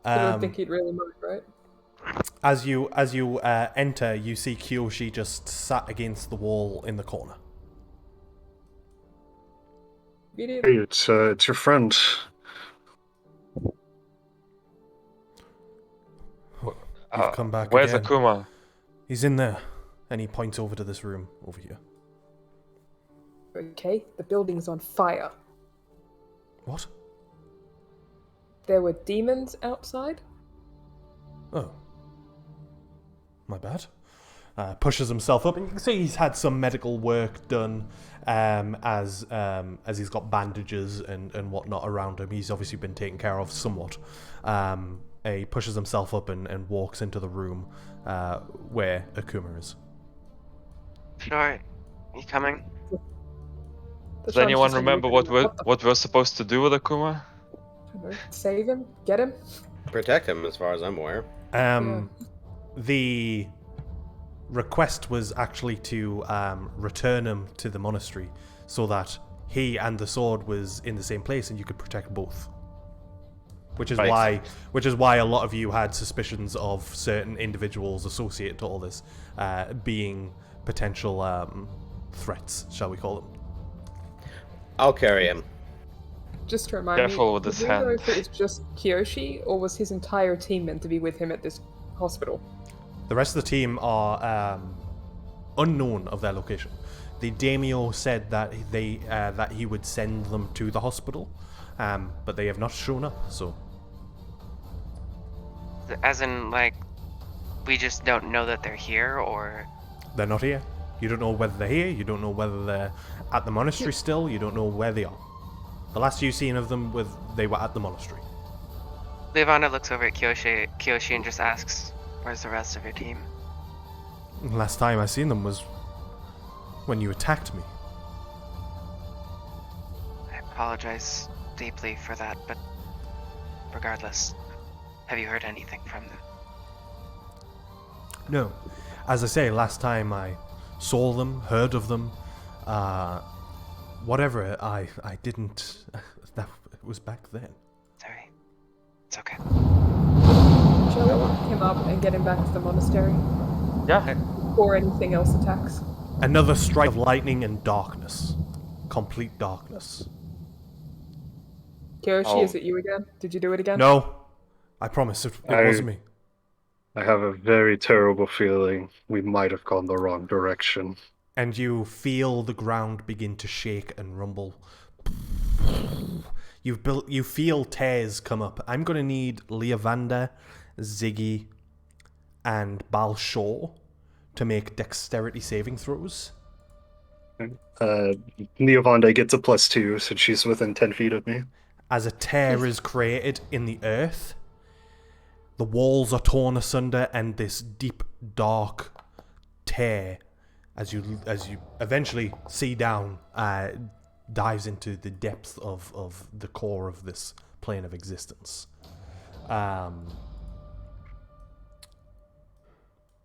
I don't think he'd really mind, right? As you enter, you see Kiyoshi just sat against the wall in the corner. Idiot. Hey, it's your friend. You've come back Where's again. Akuma? He's in there, and he points over to this room over here. Okay, the building's on fire. What? There were demons outside. Oh. My bad. Pushes himself up, and you can see he's had some medical work done as he's got bandages and whatnot around him. He's obviously been taken care of somewhat. He pushes himself up and walks into the room where Akuma is. Sure. You coming? Does anyone remember what we're supposed to do with Akuma? Save him? Get him? Protect him, as far as I'm aware. The request was actually to return him to the monastery so that he and the sword was in the same place and you could protect both. Which is Right. why a lot of you had suspicions of certain individuals associated to all this being potential threats, shall we call them. I'll carry him. Just to remind Careful me, with do his we know hand. if it was just Kiyoshi, or was his entire team meant to be with him at this hospital? The rest of the team are unknown of their location. The daimyo said that that he would send them to the hospital, but they have not shown up. So, As in, like, we just don't know that they're here, or... they're not here. You don't know whether they're here, you don't know whether they're at the monastery still, you don't know where they are. The last you've seen of them, they were at the monastery. Levanna looks over at Kyoshi and just asks, "Where's the rest of your team?" Last time I seen them was when you attacked me. I apologize deeply for that, but regardless, have you heard anything from them? No. As I say, last time I saw them, heard of them, whatever, I didn't... That it was back then. Sorry. It's okay. Shall we lock him up and get him back to the monastery Yeah. before anything else attacks? Another strike of lightning and darkness. Complete darkness. Kyoshi, Oh. is it you again? Did you do it again? No. I promise it wasn't me. I have a very terrible feeling we might have gone the wrong direction. And you feel the ground begin to shake and rumble. You feel tears come up. I'm gonna need Leovander, Ziggy, and Balshor to make dexterity saving throws. Neovonde gets a +2 since she's within 10 feet of me. As a tear is created in the earth, the walls are torn asunder, and this deep, dark tear, as you eventually see down, dives into the depth of the core of this plane of existence.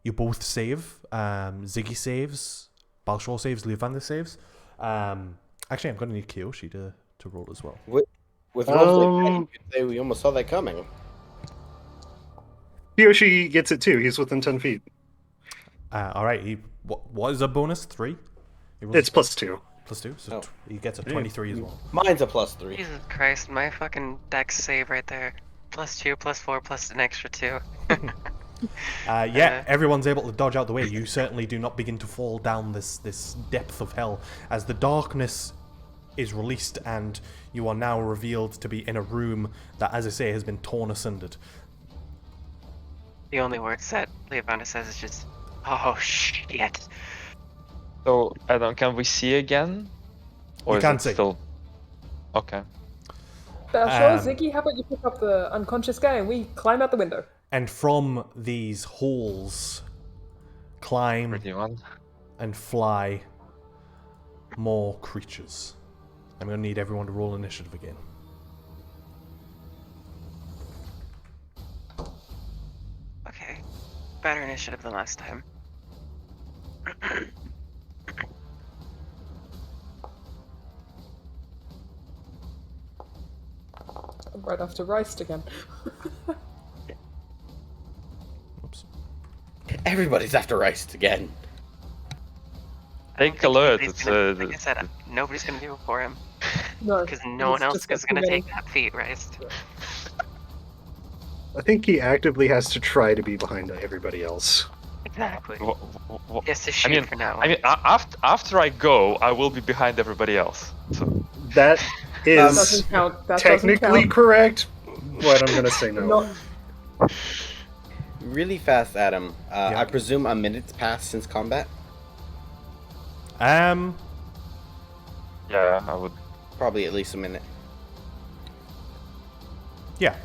You both save. Ziggy saves. Balshor saves. Leovander saves. Actually, I'm going to need Kyoshi to roll as well. With rolls like that, you could say we almost saw that coming. Yoshi gets it too. He's within 10 feet. All right. What is a bonus? 3? It's +2. +2, so Oh. he gets a 23 as well. Mine's a +3. Jesus Christ, my fucking dex save right there. +2, +4, plus an extra 2. Everyone's able to dodge out the way. You certainly do not begin to fall down this depth of hell as the darkness is released, and you are now revealed to be in a room that, as I say, has been torn asunder. The only words that Leovanna says is just, "Oh shit." So, Adam, can we see again? Or You is can it see. still... Okay. Sure, Ziggy, how about you pick up the unconscious guy and we climb out the window? And from these holes climb 31. and fly more creatures. I'm going to need everyone to roll initiative again. Okay. Better initiative than last time. Right after Rice again. Oops. Everybody's after Rice again. Take alert. Nobody's It's gonna- like I said, nobody's gonna do it for him. No, Because no one it's else just is got too gonna many. take that feat, right? I think he actively has to try to be behind everybody else. Exactly. wh- He has to shoot for now. after I go, I will be behind everybody else. So That is Doesn't count. That technically doesn't count. correct, but I'm gonna say no. Not, Really fast, Adam. Yeah. I presume a minute's passed since combat? yeah, I would. Probably at least a minute. Yeah.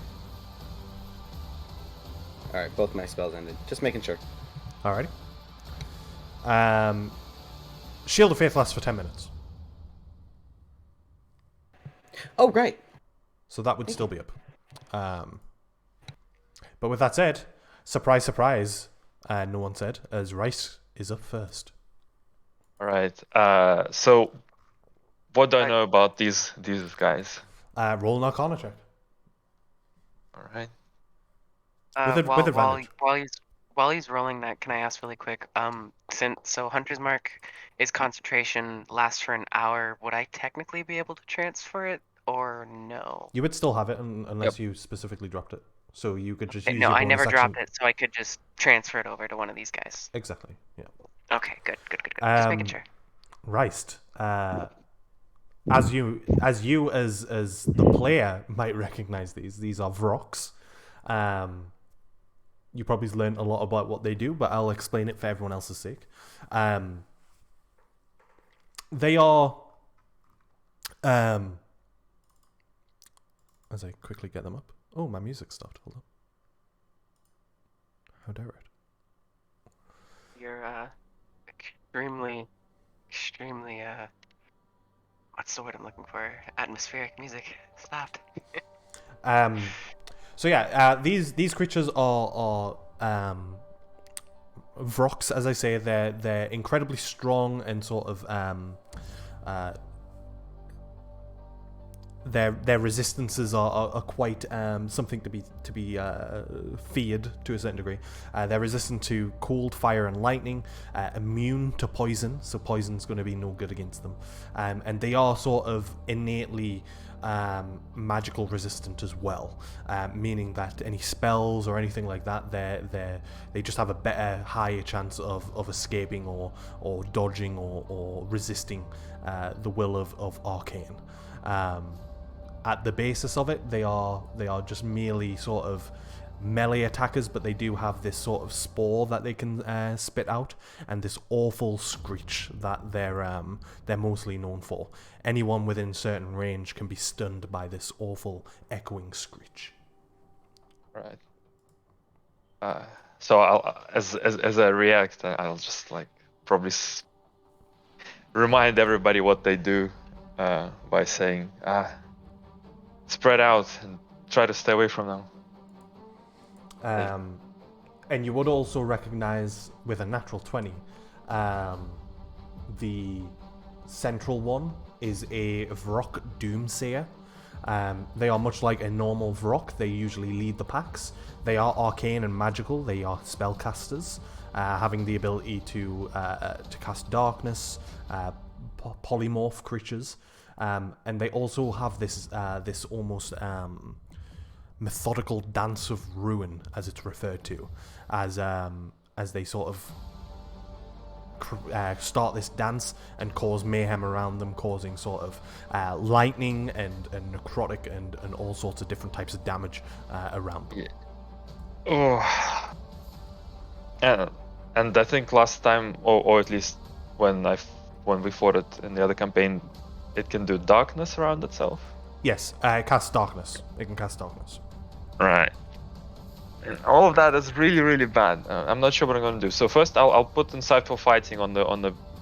Alright, both my spells ended. Just making sure. Alrighty. Shield of Faith lasts for 10 minutes. Oh, right. So that would still be up. But with that said, surprise, surprise, no one said, as Rice is up first. All right. So, what do I know about these guys? Roll an Arcana check. All right. with advantage. While he's rolling that, can I ask really quick? So Hunter's Mark is concentration, lasts for an hour. Would I technically be able to transfer it, or no? You would still have it unless you specifically dropped it. So you could just use No, your I never bonus dropped action. it, so I could just transfer it over to one of these guys. Exactly, yeah. Okay, good. Just making sure. Rice, as the player might recognize these are Vrox. You probably learned a lot about what they do, but I'll explain it for everyone else's sake. They are. As I quickly get them up. Oh, my music stopped. Hold on. How dare it? You're extremely what's the word I'm looking for? Atmospheric music stopped. So yeah, these creatures are Vroks, as I say. They're incredibly strong and sort of their resistances are quite something to be feared to a certain degree. They're resistant to cold, fire, and lightning. Immune to poison, so poison's going to be no good against them. And they are sort of innately magical resistant as well, meaning that any spells or anything like that, they just have a better, higher chance of escaping or dodging or resisting the will of Arcane. At the basis of it, they are just merely sort of melee attackers, but they do have this sort of spore that they can spit out, and this awful screech that they're mostly known for. Anyone within certain range can be stunned by this awful echoing screech. Right. So I'll, as I react, I'll just like probably remind everybody what they do by saying, spread out and try to stay away from them. And you would also recognize with a natural 20, the central one is a Vrok Doomsayer. They are much like a normal Vrok. They usually lead the packs. They are arcane and magical. They are spellcasters, having the ability to cast darkness, polymorph creatures, and they also have this almost methodical dance of ruin, as it's referred to, as they sort of start this dance and cause mayhem around them, causing sort of lightning and necrotic and all sorts of different types of damage around them. Yeah. Oh. And I think last time, or at least when we fought it in the other campaign, it can do darkness around itself. Yes, it casts darkness. It can cast darkness. Right. And all of that is really, really bad. I'm not sure what I'm going to do. So first, I'll put insightful fighting on the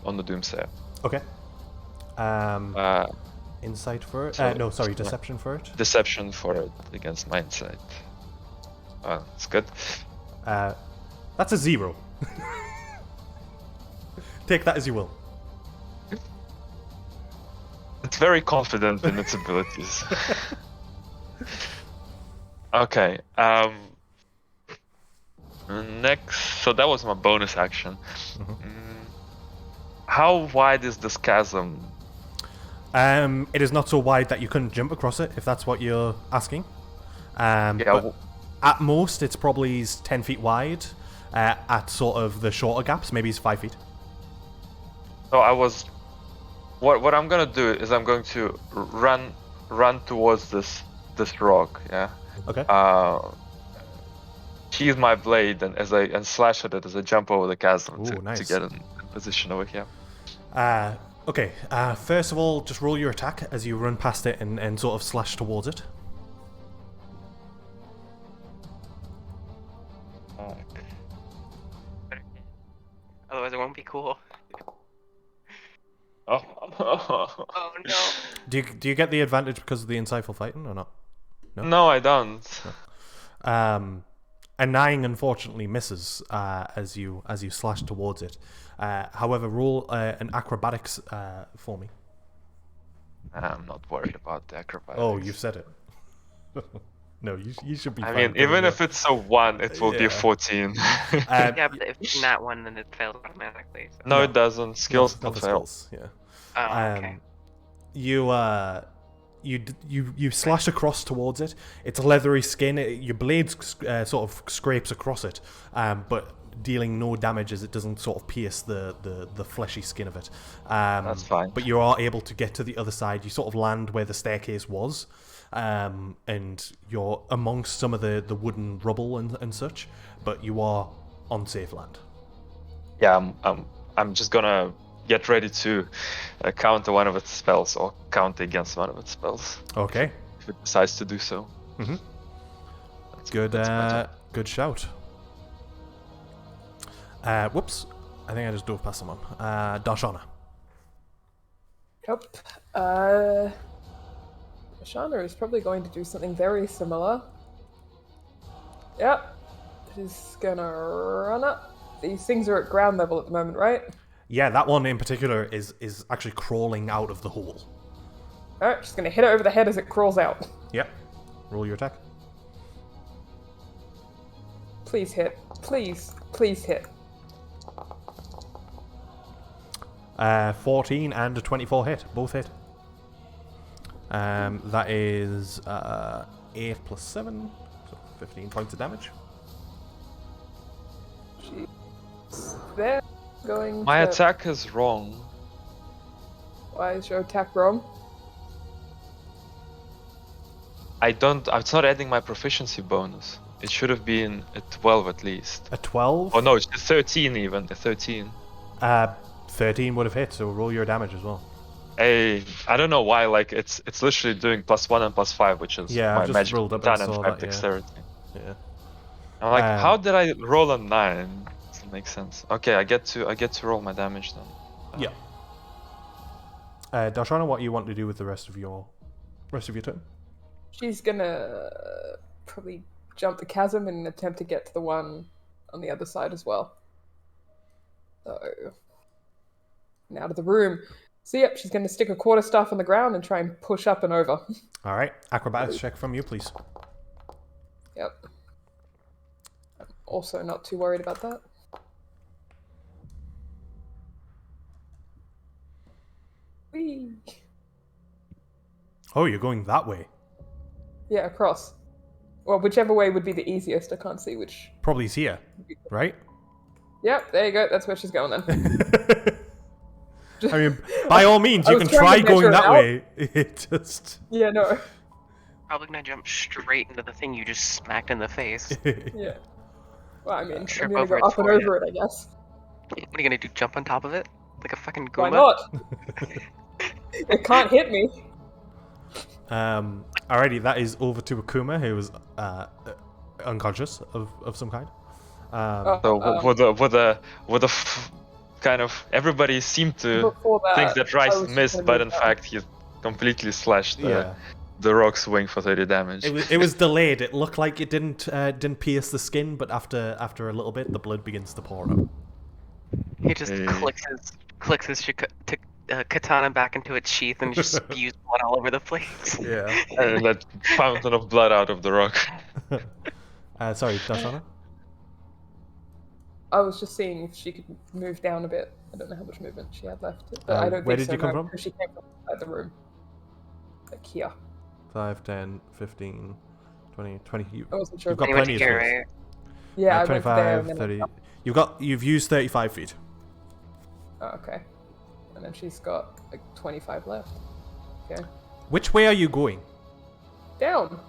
Doomsayer. Okay. Insight for it? Deception for it. Deception for it against my insight. It's good. That's a 0. Take that as you will. It's very confident in its abilities. Okay. Next, so that was my bonus action. How wide is this chasm? It is not so wide that you couldn't jump across it, if that's what you're asking. But at most, it's probably 10 feet wide. At sort of the shorter gaps, maybe it's 5 feet. So what I'm gonna do is I'm going to run towards this rock. Yeah. Okay. Sheathe my blade and slash at it as I jump over the chasm to get in position over here. Okay. First of all, just roll your attack as you run past it and sort of slash towards it. Otherwise, it won't be cool. Oh. Oh no. Do you get the advantage because of the insightful fighting or not? No, I don't. A 9 unfortunately misses as you slash towards it. However, roll an acrobatics for me. I'm not worried about the acrobatics. Oh, you've said it. No, you should be fine. I mean, even if it's a 1, it will be a 14. Yeah, but if it's not 1, then it fails automatically. So. No, it doesn't. Skills not don't the fail. skills, yeah. Oh, okay. You slash across towards it. It's leathery skin. Your blade sort of scrapes across it, but dealing no damage as it doesn't sort of pierce the fleshy skin of it. That's fine. But you are able to get to the other side. You sort of land where the staircase was, and you're amongst some of the wooden rubble and such. But you are on safe land. Yeah, I'm just gonna get ready to counter one of its spells or counter against one of its spells Okay. if it decides to do so. Mm-hmm. That's Good. my turn. Good shout. Whoops. I think I just dove past someone. Darshana. Yep. Shana is probably going to do something very similar. Yep. She's gonna run up. These things are at ground level at the moment, right? Yeah, that one in particular is actually crawling out of the hole. Alright, she's gonna hit it over the head as it crawls out. Yep. Roll your attack. Please hit. Please. Please hit. 14 and a 24 hit. Both hit. That is 8 plus 7, so 15 points of damage. They're going My to... attack is wrong. Why is your attack wrong? It's not adding my proficiency bonus. It should have been a 12 at least. A 12? Oh no, it's a 13 even. A 13. 13 would have hit, so roll your damage as well. I don't know why. Like it's literally doing +1 and +5, which is Yeah, my I've just magic rolled up baton and and saw 5 that, yeah. dexterity. Yeah. I'm like, how did I roll a 9? Doesn't make sense. Okay, I get to roll my damage then. Yeah. Darshana, what you want to do with the rest of your turn? She's gonna probably jump the chasm and attempt to get to the one on the other side as well. So, and out of the room. So yep, she's gonna stick a quarterstaff on the ground and try and push up and over. All right, acrobatics check from you, please. Yep. I'm also not too worried about that. Whee! Oh, you're going that way. Yeah, across. Well, whichever way would be the easiest. I can't see which. Probably is here, right? Yep, there you go. That's where she's going then. I mean, by all means, I you was can trying try to measure going it that out. way. It just... Yeah, no. Probably gonna jump straight into the thing you just smacked in the face. Yeah. Well, I mean, Trip I'm gonna go over its up and forehead. over it, I guess. What are you gonna do? Jump on top of it? Like a fucking Goomba? Why not? It can't hit me. Alrighty, that is over to Akuma, who was unconscious of some kind. So with the kind of everybody seemed to Before that, think that I Rice was just missed, gonna but move in down. fact he completely slashed Yeah. the rock's wing for 30 damage. It was delayed. It looked like it didn't pierce the skin, but after a little bit, the blood begins to pour out. He just Hey. clicks his katana back into its sheath and just spews blood all over the place. Yeah. And that fountain of blood out of the rock. Sorry, Darshana? I was just seeing if she could move down a bit. I don't know how much movement she had left, but I don't where think did so, you come no, from? because she came from outside the room. Like here. 5, 10, 15, 20, 20. I wasn't sure. You've got You went plenty to of here, space. right? Yeah, I went 25, there and then 30. You've used 35 feet. Oh, okay. And then she's got like 25 left. Okay. Which way are you going? Down.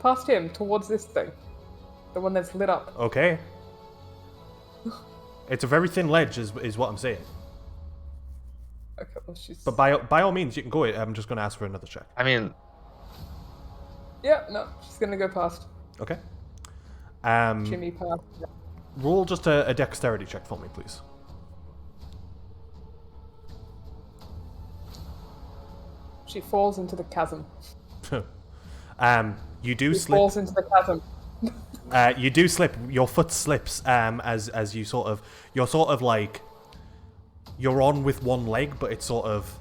Past him, towards this thing. The one that's lit up. Okay. It's a very thin ledge, is what I'm saying. Okay, well she's... But by all means, you can go. I'm just going to ask for another check. I mean, Yeah, no, she's gonna go past. Okay. Jimmy past. Roll just a dexterity check for me, please. She falls into the chasm. You do She slip. falls into the chasm. You do slip. Your foot slips. As you you're sort of like, you're on with one leg, but it's sort of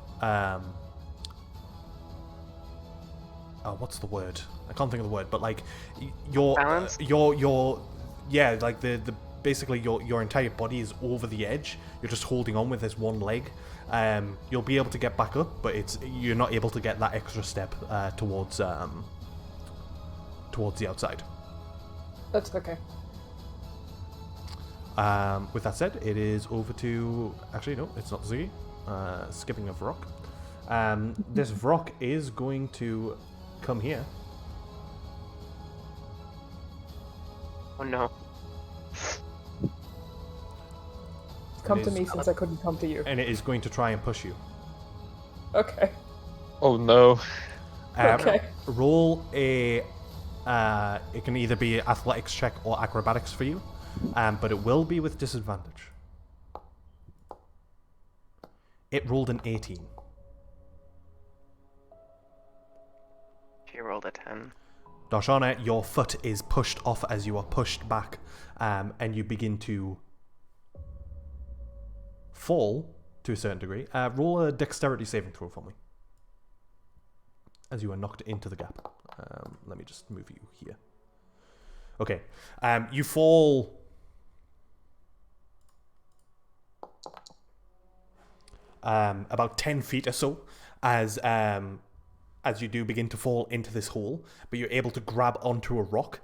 oh, what's the word? I can't think of the word, but like your Balance? yeah, like the basically your entire body is over the edge. You're just holding on with this one leg. You'll be able to get back up, but you're not able to get that extra step towards the outside. That's okay. With that said, it is over to... Actually, no, it's not Ziggy. Skipping of Vrock. This Vrock is going to come here. Oh no. come It to is- me since I couldn't come to you. And it is going to try and push you. Okay. Oh no. Okay. Roll a. It can either be athletics check or acrobatics for you, but it will be with disadvantage. It rolled an 18. She rolled a 10. Darshana, your foot is pushed off as you are pushed back, and you begin to fall to a certain degree. Roll a dexterity saving throw for me. As you are knocked into the gap. Let me just move you here. Okay. You fall... about 10 feet or so as you do begin to fall into this hole, but you're able to grab onto a rock.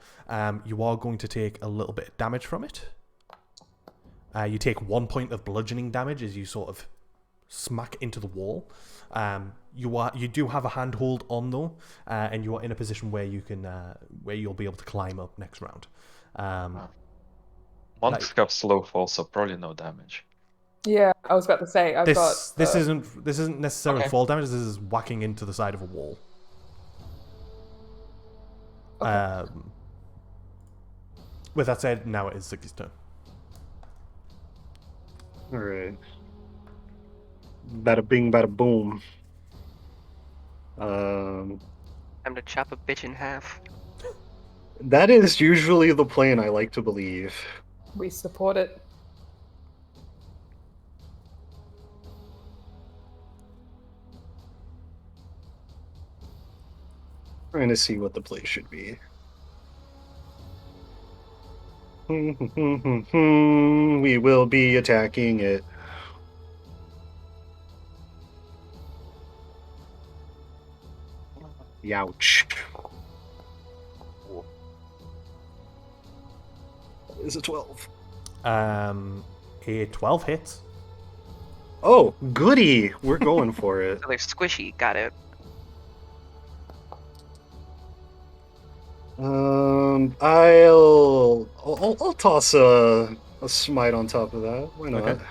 You are going to take a little bit of damage from it. You take 1 point of bludgeoning damage as you sort of smack into the wall. You do have a handhold on though, and you are in a position where you can where you'll be able to climb up next round. Monks have slow fall, so probably no damage. Yeah, I was about to say I've got. This isn't necessarily Okay. fall damage. This is whacking into the side of a wall. With that said, now it is Ziggy's turn. Alright. Bada bing, bada boom. Time to chop a bitch in half. That is usually the plan, I like to believe. We support it. Trying to see what the play should be. We will be attacking it. Youch. Is a 12. A 12 hits. Oh, goody! We're going for it. So they're squishy. Got it. I'll toss a smite on top of that. Why not? Okay.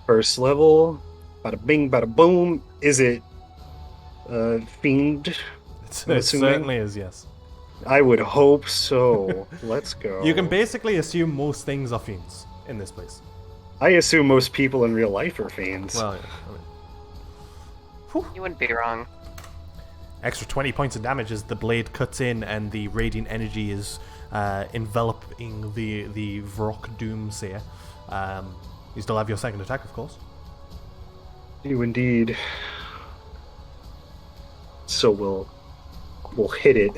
First level. Bada bing, bada boom. Is it fiend? It I'm assuming? certainly is, yes. I would hope so. Let's go. You can basically assume most things are fiends in this place. I assume most people in real life are fiends. Well, yeah, I mean, You wouldn't be wrong. extra 20 points of damage as the blade cuts in and the radiant energy is enveloping the Vrock Doomsayer. You still have your second attack, of course. You indeed. So we'll hit it.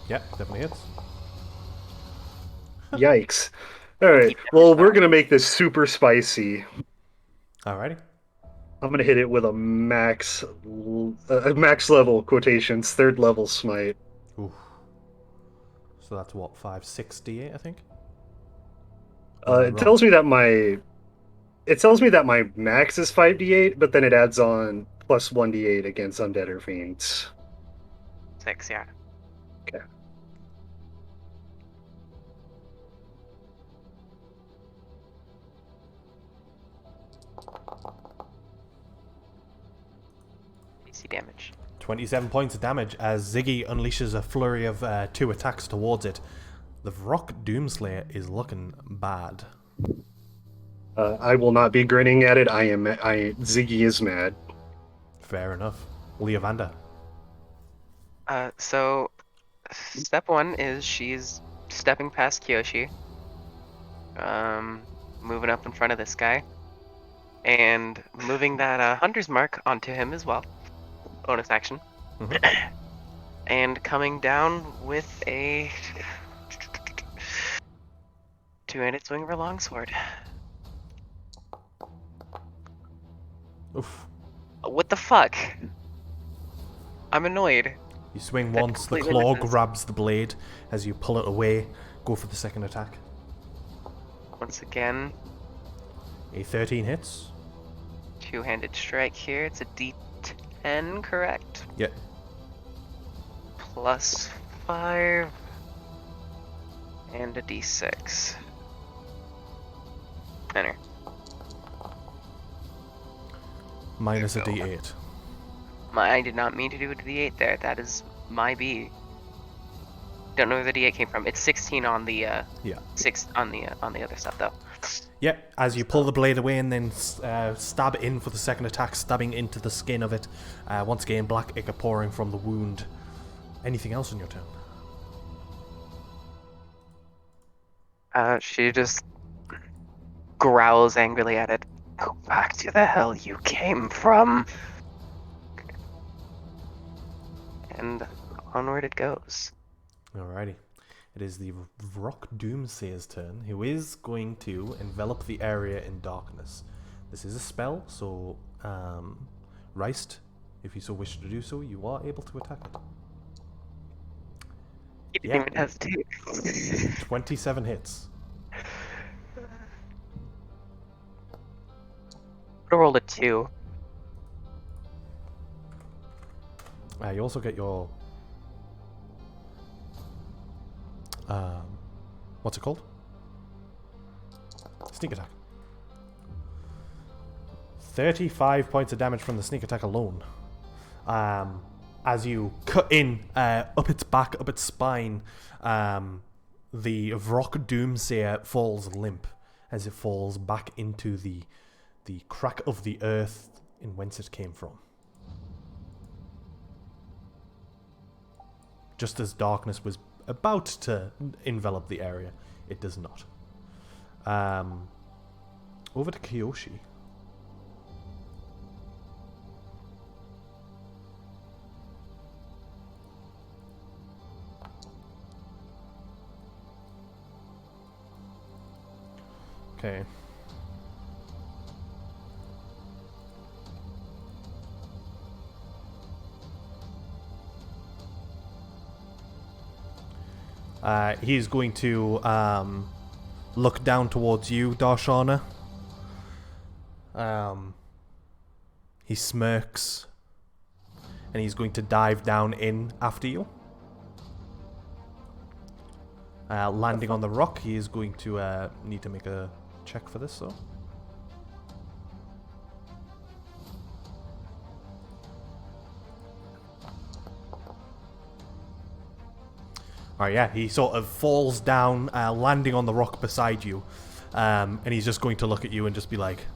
Yeah, definitely hits. Yikes. Alright, well, we're gonna make this super spicy. Alrighty. I'm gonna hit it with a max level quotations, 3rd level smite. Oof. So that's what, 568, I think? It tells me that my max is 5d8, but then it adds on plus 1d8 against undead or fiends. 6, yeah. Okay. AC damage. 27 points of damage as Ziggy unleashes a flurry of 2 attacks towards it. The Vrock Doomslayer is looking bad. I will not be grinning at it. Ziggy is mad. Fair enough. Leovander. So, step 1 is she's stepping past Kyoshi. Moving up in front of this guy. And moving that Hunter's Mark onto him as well. Bonus action. Mhm. And coming down with a two-handed swing of her longsword. Oof. What the fuck? I'm annoyed. You swing That once, the completely claw misses. grabs the blade. As you pull it away, go for the second attack. Once again, A 13 hits. two-handed strike here. It's a D10, correct? Yep. Plus 5. And a d6. Enter. Minus a There we go. d8. I did not mean to do a d8 there. That is my B. Don't know where the d8 came from. It's 16 on the Yeah. 6 on the other stuff though. Yep, as you pull the blade away and then stab in for the second attack, stabbing into the skin of it. Once again, black ichor pouring from the wound. Anything else on your turn? She just growls angrily at it. Go back to the hell you came from. And onward it goes. Alrighty. It is the Rock Doomsayer's turn, who is going to envelop the area in darkness. This is a spell, so, Reist, if you so wish to do so, you are able to attack it. He didn't Yeah. even hesitate. 27 hits. I rolled a 2. You also get your... what's it called? Sneak attack. 35 points of damage from the sneak attack alone. As you cut in up its back, up its spine, the Vrock Doomsayer falls limp as it falls back into the crack of the earth in whence it came from. Just as darkness was about to envelop the area, it does not. Over to Kiyoshi. Okay. He's going to look down towards you, Darshana. He smirks, and he's going to dive down in after you. Landing on the rock, he is going to need to make a check for this, though. Alright, yeah, he sort of falls down, landing on the rock beside you, and he's just going to look at you and just be like,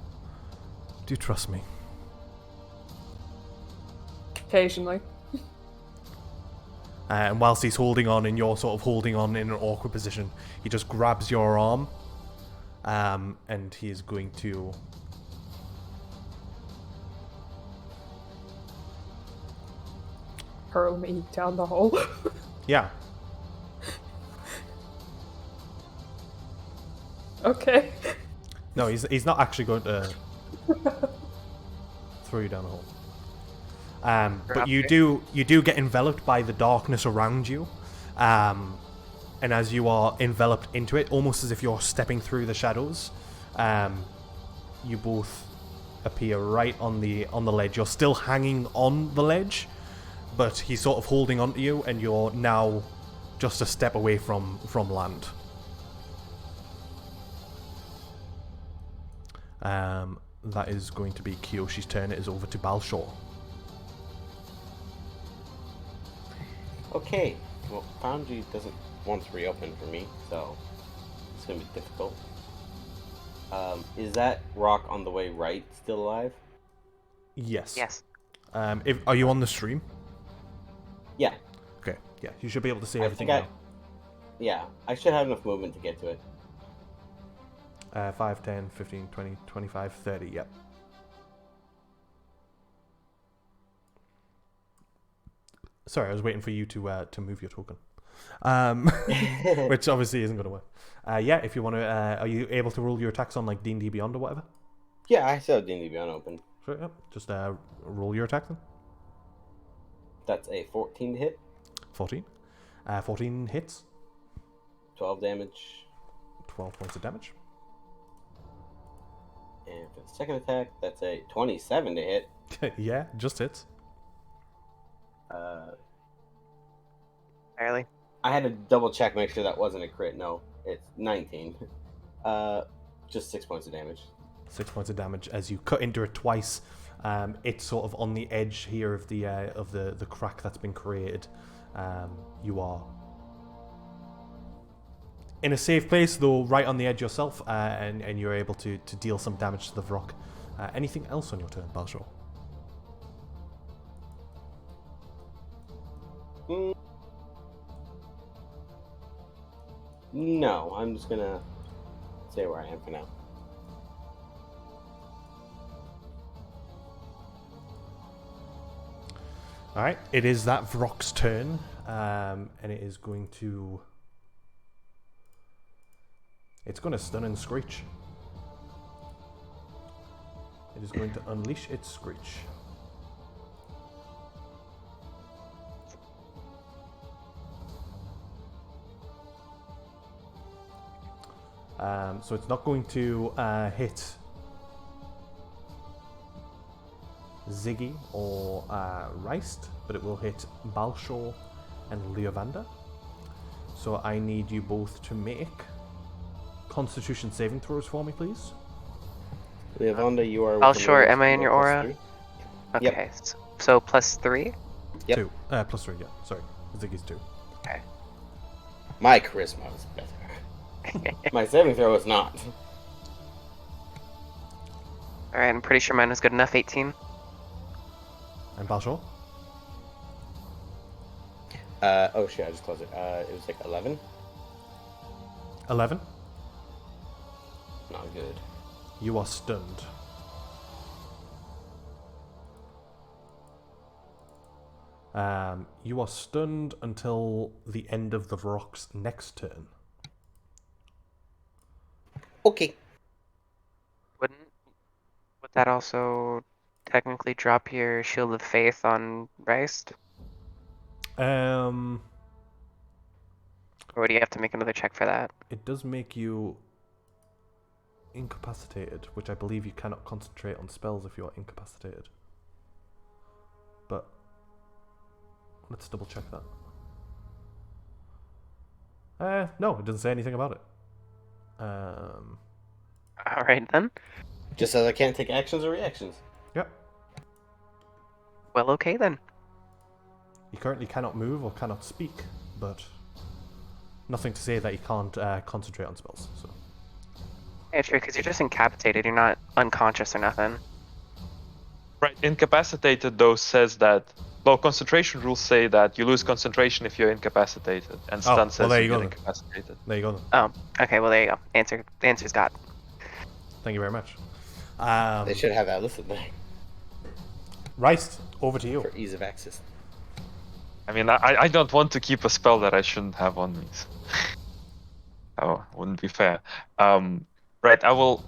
"Do you trust me?" Occasionally. And whilst he's holding on and you're sort of holding on in an awkward position, he just grabs your arm, and he is going to... Hurl me down the hole. Yeah. Okay. No, he's not actually going to throw you down the hole. But you do get enveloped by the darkness around you, and as you are enveloped into it, almost as if you're stepping through the shadows, you both appear right on the ledge. You're still hanging on the ledge, but he's sort of holding onto you, and you're now just a step away from land. That is going to be Kiyoshi's turn. It is over to Balshor. Okay, well, Foundry doesn't want to reopen for me, so it's gonna be difficult. Is that rock on the way right still alive? Yes. Yes. Are you on the stream? Yeah. Okay. Yeah, you should be able to see I everything think now. Yeah, I should have enough movement to get to it. 5, 10, 15, 20, 25, 30, yep. Sorry, I was waiting for you to move your token. Which obviously isn't going to work. Yeah, if you want to... are you able to roll your attacks on like D&D Beyond or whatever? Yeah, I still have D&D Beyond open. Sure, yep. Just roll your attack then. That's a 14 to hit, 14. 14 hits. 12 damage. 12 points of damage. And for the second attack, that's a 27 to hit. Yeah, just hits. Barely. I had to double check, make sure that wasn't a crit. No, it's 19. Just 6 points of damage. 6 points of damage as you cut into it twice. It's sort of on the edge here of the crack that's been created. You are in a safe place, though, right on the edge yourself, and you're able to deal some damage to the Vrock. Anything else on your turn, Balshor? No, I'm just gonna stay where I am for now. Alright, it is that Vrock's turn, and it is going to... It's going to stun and screech. It is going to unleash its screech. So it's not going to hit Ziggy or Reist, but it will hit Balshor and Leovander. So I need you both to make Constitution saving throws for me, please. Leovander, you are... Balshor, am I in your plus aura? 3. Okay, Yep. so +3? Yep. 2. Plus 3, yeah. Sorry. Ziggy's 2. Okay. My charisma is better. My saving throw is not. Alright, I'm pretty sure mine was good enough, 18. And Balshor? Oh shit, I just closed it. It was like 11. 11. Not good. You are stunned. You are stunned until the end of the Vrock's next turn. Okay. Would that also technically drop your Shield of Faith on Reist? Or would you have to make another check for that? It does make you incapacitated, which I believe you cannot concentrate on spells if you are incapacitated. But let's double check that. No, it doesn't say anything about it. Alright then. Just says I can't take actions or reactions. Yep. Well, okay then. You currently cannot move or cannot speak, but nothing to say that you can't concentrate on spells. So. Yeah, true, because you're just incapacitated, you're not unconscious or nothing. Right, incapacitated though says that. Well, concentration rules say that you lose concentration if you're incapacitated, and stun says there you you're go then. incapacitated. There you go then. Oh, okay, well there you go. The answer's got. Thank you very much. They should have that listed there Reist, over to you. for ease of access. I mean, I don't want to keep a spell that I shouldn't have on me. So. Oh, wouldn't be fair. Right, I will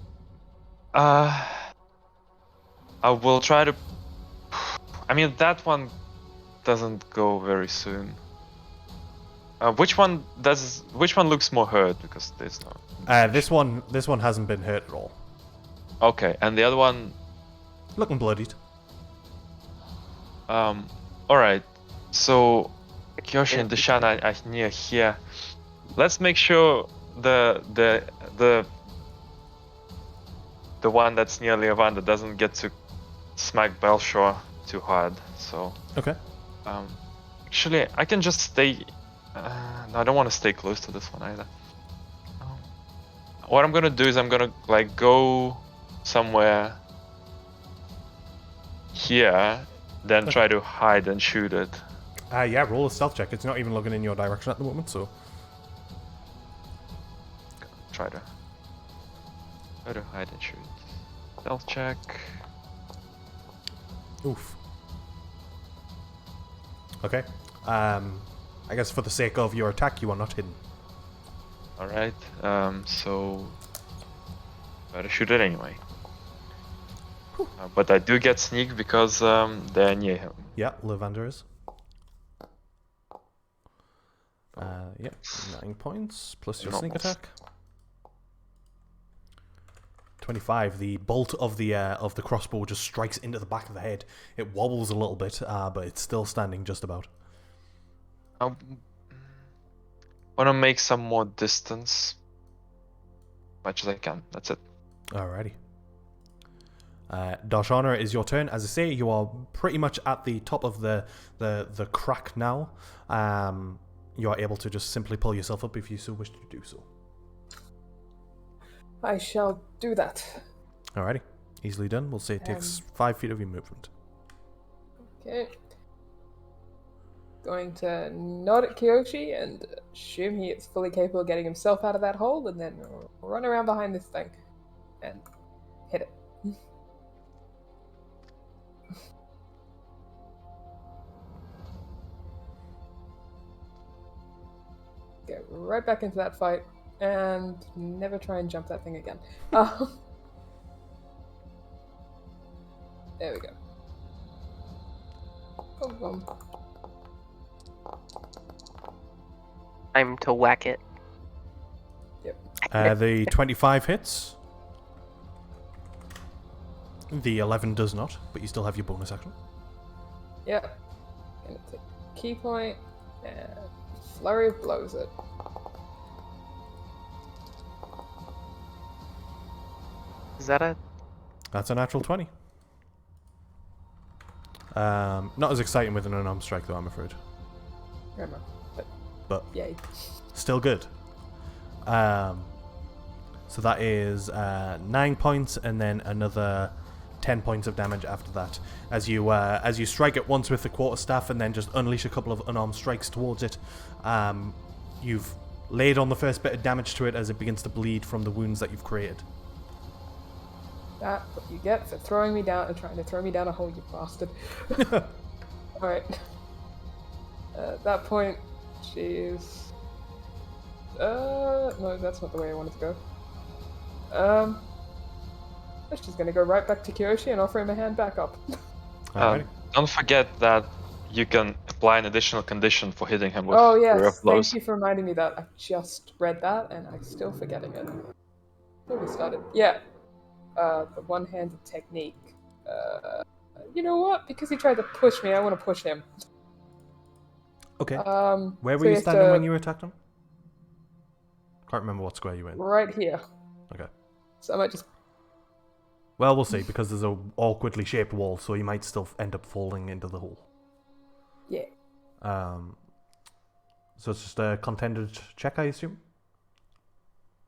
try to. I mean, that one doesn't go very soon. Which one looks more hurt? Because there's no. This one hasn't been hurt at all. Okay, and the other one. Looking bloodied. All right. So, Kyoshi and Deshan are near here. Let's make sure the one that's near Leovander doesn't get to smack Balshor too hard. So. Okay. Actually, I can just stay. No, I don't want to stay close to this one either. What I'm gonna do is I'm gonna like go somewhere here, then try to hide and shoot it. Yeah, roll a stealth check. It's not even looking in your direction at the moment, so. Try to hide and shoot. Stealth check. Oof. Okay. I guess for the sake of your attack, you are not hidden. Alright, so try to shoot it anyway. But I do get sneak because they're near him. Yeah, Levander is. Yep, 9 points plus your sneak Normal. attack. 25. The bolt of the crossbow just strikes into the back of the head. It wobbles a little bit, but it's still standing just about. want to make some more distance. Much as I can. That's it. Alrighty. Darshana, it is your turn. As I say, you are pretty much at the top of the crack now. You are able to just simply pull yourself up if you so wish to do so. I shall do that. Alrighty. Easily done. We'll say it takes 5 feet of your movement. Okay. Going to nod at Kiyoshi and assume he is fully capable of getting himself out of that hole, and then run around behind this thing and hit it. Get right back into that fight and never try and jump that thing again. There we go. Boom. Time to whack it. Yep. The 25 hits. The 11 does not, but you still have your bonus action. Yep. Gonna take key point and flurry of blows it. Is that a... That's a natural 20. Not as exciting with an unarmed strike, though, I'm afraid. Remember, But yay. still good. So that is 9 points, and then another 10 points of damage after that. As you strike it once with the quarterstaff, and then just unleash a couple of unarmed strikes towards it, you've laid on the first bit of damage to it as it begins to bleed from the wounds that you've created. That's what you get for throwing me down and trying to throw me down a hole, you bastard. Alright. At that point, she's... no, that's not the way I wanted to go. She's gonna go right back to Kiyoshi and offer him a hand back up. Alrighty. Don't forget that you can apply an additional condition for hitting him with Oh flurry yes, of blows. thank you for reminding me that. I just read that and I'm still forgetting it. Where we started? Yeah. The one-handed technique. You know what? Because he tried to push me, I want to push him. Okay. Where so were you has standing to- when you attacked him? Can't remember what square you were in. Right here. Okay. So I might just... Well, we'll see, because there's a awkwardly shaped wall, so he might still end up falling into the hole. Yeah. So it's just a contended check, I assume?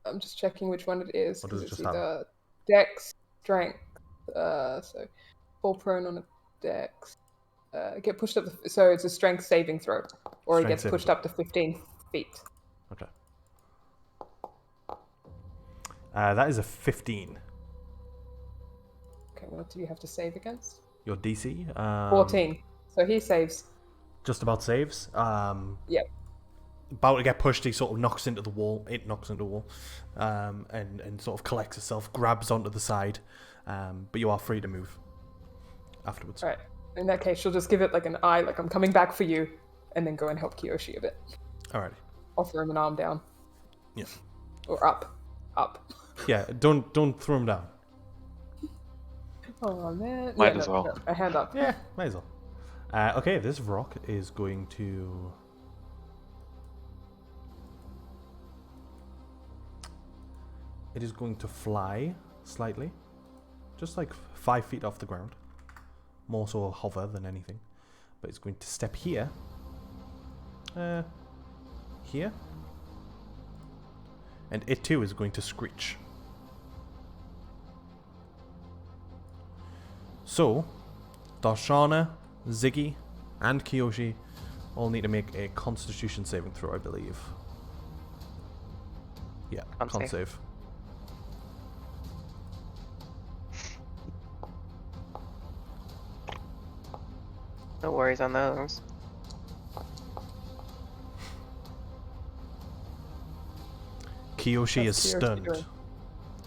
I'm just checking which one it is. What does it 'cause it's just have? either Dex, Strength. So fall prone on a Dex. Get pushed up. So it's a Strength saving throw, or he Strength gets saving pushed throw. up to 15 feet. Okay. That is a 15. Okay, what do you have to save against? Your DC? 14. So he saves. Just about saves. Yep. About to get pushed, he sort of knocks into the wall. It knocks into the wall, and sort of collects itself, grabs onto the side. But you are free to move afterwards. All right. In that case, she'll just give it like an eye, like I'm coming back for you, and then go and help Kiyoshi a bit. Alrighty. Offer him an arm down. Yeah. Or up. Yeah. Don't throw him down. Oh man. Might Yeah, as no, well. no, a hand up. Yeah, might as well. Okay, this rock is going to... It is going to fly slightly. Just like 5 feet off the ground. More so a hover than anything. But it's going to step here. Here. And it too is going to screech. So, Darshana, Ziggy, and Kiyoshi all need to make a Constitution saving throw, I believe. Yeah, con save. No worries on those. Kiyoshi is What's Kiyoshi stunned. doing?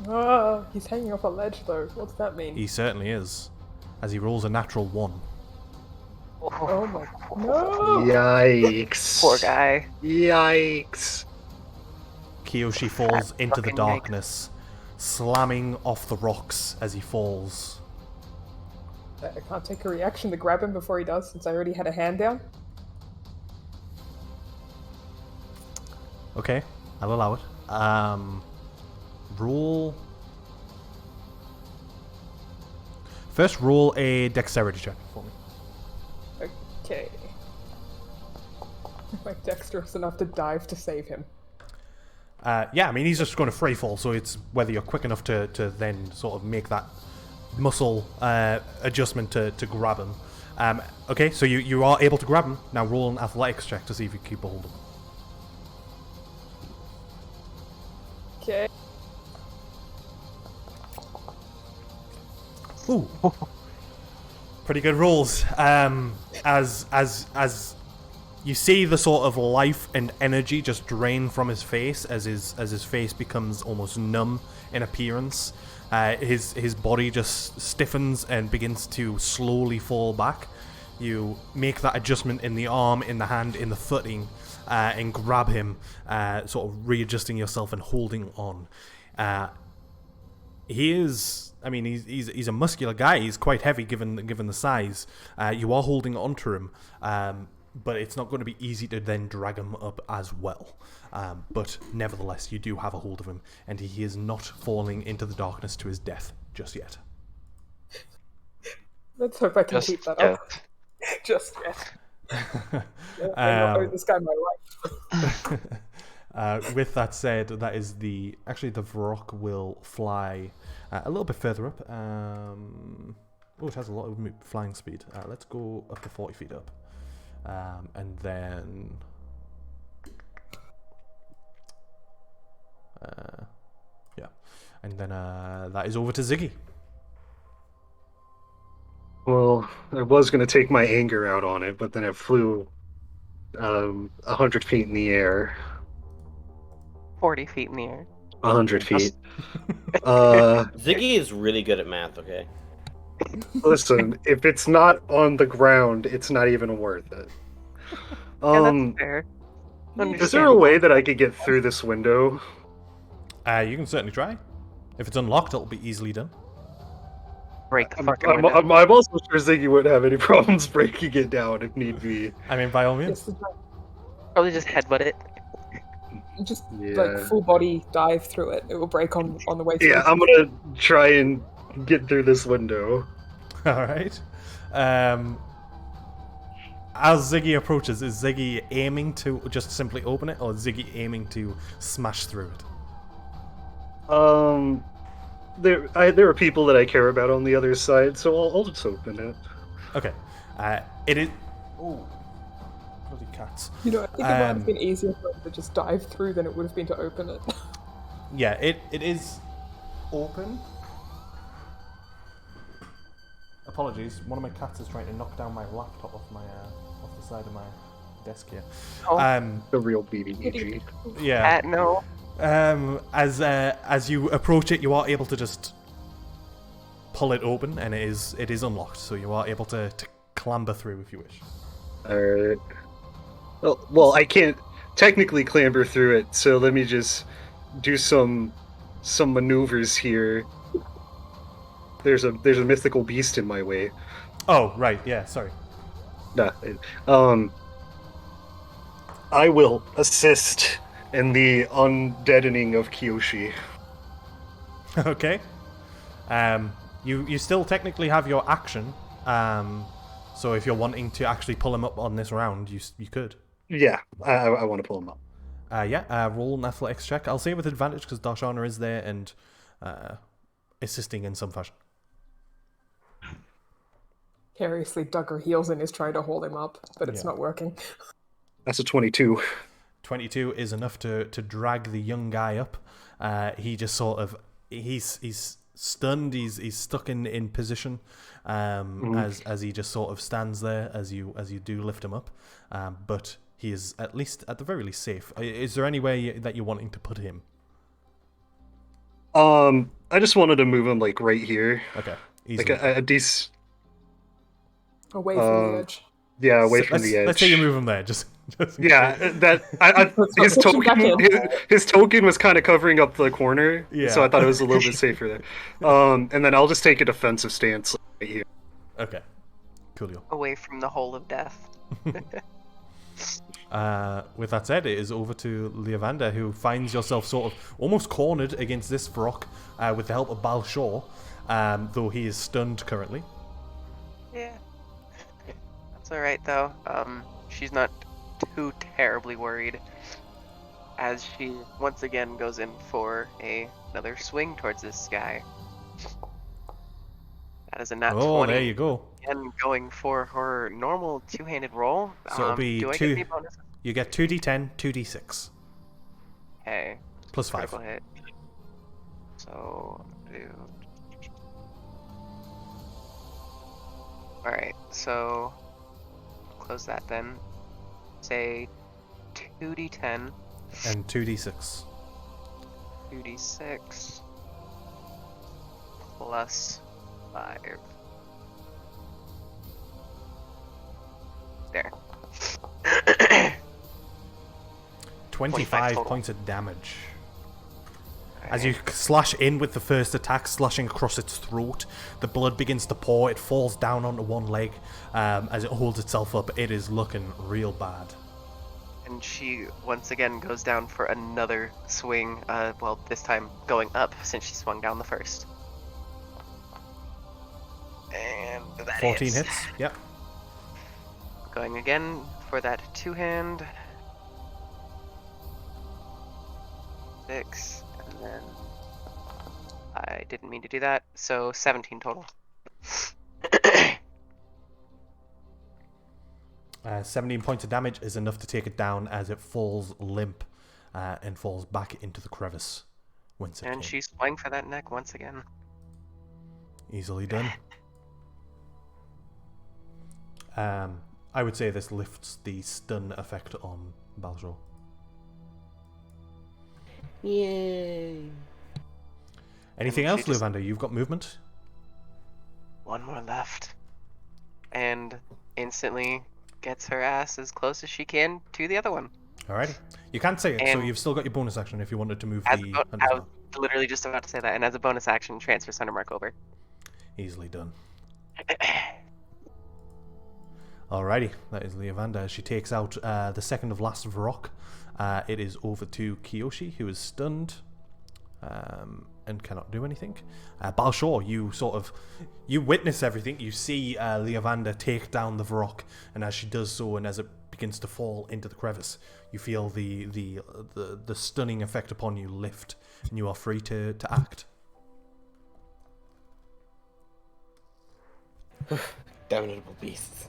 Ah, he's hanging off a ledge though. What's that mean? He certainly is, as he rolls a natural 1. Oh my... No! Yikes. Poor guy. Yikes. Kiyoshi falls into the fucking yikes. darkness, slamming off the rocks as he falls. I can't take a reaction to grab him before he does, since I already had a hand down. Okay, I'll allow it. Roll. First, roll a dexterity check for me. Okay. Am I dexterous enough to dive to save him? Yeah, I mean, he's just going to free fall, so it's whether you're quick enough to then sort of make that muscle adjustment to grab him. Okay, so you are able to grab him. Now roll an athletics check to see if you keep a hold of him. Okay. Ooh. Pretty good rolls. As you see the sort of life and energy just drain from his face as his face becomes almost numb in appearance. His body just stiffens and begins to slowly fall back. You make that adjustment in the arm, in the hand, in the footing, and grab him, sort of readjusting yourself and holding on. He is. I mean, he's a muscular guy. He's quite heavy given the size. You are holding onto him, but it's not going to be easy to then drag him up as well. But nevertheless, you do have a hold of him, and he is not falling into the darkness to his death just yet. Let's hope I can Just keep that yet. up. Just yet. I not owe this guy my life. With that said, that is the Vrock will fly a little bit further up. It has a lot of flying speed. Let's go up to 40 feet up, and then that is over to Ziggy. Well, I was going to take my anger out on it, but then it flew 100 feet in the air. 40 feet in the air. 100 feet. Ziggy is really good at math, okay? Listen, if it's not on the ground, it's not even worth it. Yeah, that's fair. Is there a way that I could get through this window? You can certainly try. If it's unlocked, it'll be easily done. Break the I'm, fucking I'm, window. I'm also sure Ziggy wouldn't have any problems breaking it down if need be. I mean, by all means. Probably just headbutt it. Just Yeah. like full body dive through it. It will break on the way through. Yeah, I'm gonna try and get through this window. All right. As Ziggy approaches, is Ziggy aiming to just simply open it, or is Ziggy aiming to smash through it? There are people that I care about on the other side, so I'll just open it. Okay. It is. Oh, bloody cats. You know, I think it might have been easier for him to just dive through than it would have been to open it. Yeah, it is open. Apologies, one of my cats is trying to knock down my laptop off the side of my desk here. Oh. The real BBEG. Yeah. No. As you approach it, you are able to just pull it open, and it is unlocked, so you are able to clamber through if you wish. Alright. Well, I can't technically clamber through it, so let me just do some maneuvers here. There's a mythical beast in my way. Oh, right, yeah, sorry. Nah. I will assist in the undeadening of Kiyoshi. Okay. You still technically have your action. So if you're wanting to actually pull him up on this round, you could. Yeah, I want to pull him up. Roll an athletics check. I'll say with advantage because Darshana is there and assisting in some fashion. Carelessly dug her heels in is trying to hold him up, but it's not working. That's a 22. 22 is enough to drag the young guy up. He just sort of he's stunned. He's stuck in position as he just sort of stands there as you do lift him up. But he is at the very least safe. Is there any way that you're wanting to put him? I just wanted to move him like right here. Okay, like a decent. Away from the edge. Yeah, away from the edge. Let's say you move him there. Just yeah, that his token was kind of covering up the corner, so I thought it was a little bit safer there. And then I'll just take a defensive stance right here. Okay, coolio. Away from the hole of death. With that said, it is over to Leovander, who finds yourself sort of almost cornered against this Vrock with the help of Balshaw, though he is stunned currently. Yeah. That's alright though. She's not too terribly worried as she once again goes in for another swing towards this guy. That is a nat 20. Oh, there you go. And going for her normal two-handed roll. So it'll be do I two. get any bonus? You get 2d10, 2d6, Okay. plus 5. Critical hit. So do. Alright, so close that then. Say 2d10, And 2d6. 2d6 plus 5. There. 25 total. points of damage. As you slash in with the first attack, slashing across its throat, the blood begins to pour. It falls down onto one leg as it holds itself up. It is looking real bad. And she once again goes down for another swing. Well, this time going up since she swung down the first. And that 14 hits. Yep. Going again for that two-hand. 6, and then I didn't mean to do that, so 17 total. 17 points of damage is enough to take it down as it falls limp and falls back into the crevice. Whence it And came. she's swung for that neck once again. Easily done. I would say this lifts the stun effect on Balshaw. Yay. Anything And else, she just- Levander? You've got movement? One more left. And instantly gets her ass as close as she can to the other one. Alrighty. You can't say it, so And- you've still got your bonus action if you wanted to move As the a bo- Hunter's I was Mark. literally just about to say that, and as a bonus action, transfer Thunder Mark over. Easily done. Alrighty, that is Leovander. She takes out the second of last Vrock. It is over to Kiyoshi, who is stunned and cannot do anything. Balshaw, you witness everything. You see Leovander take down the Vrock, and as she does so, and as it begins to fall into the crevice, you feel the stunning effect upon you lift, and you are free to act. Damnable beasts.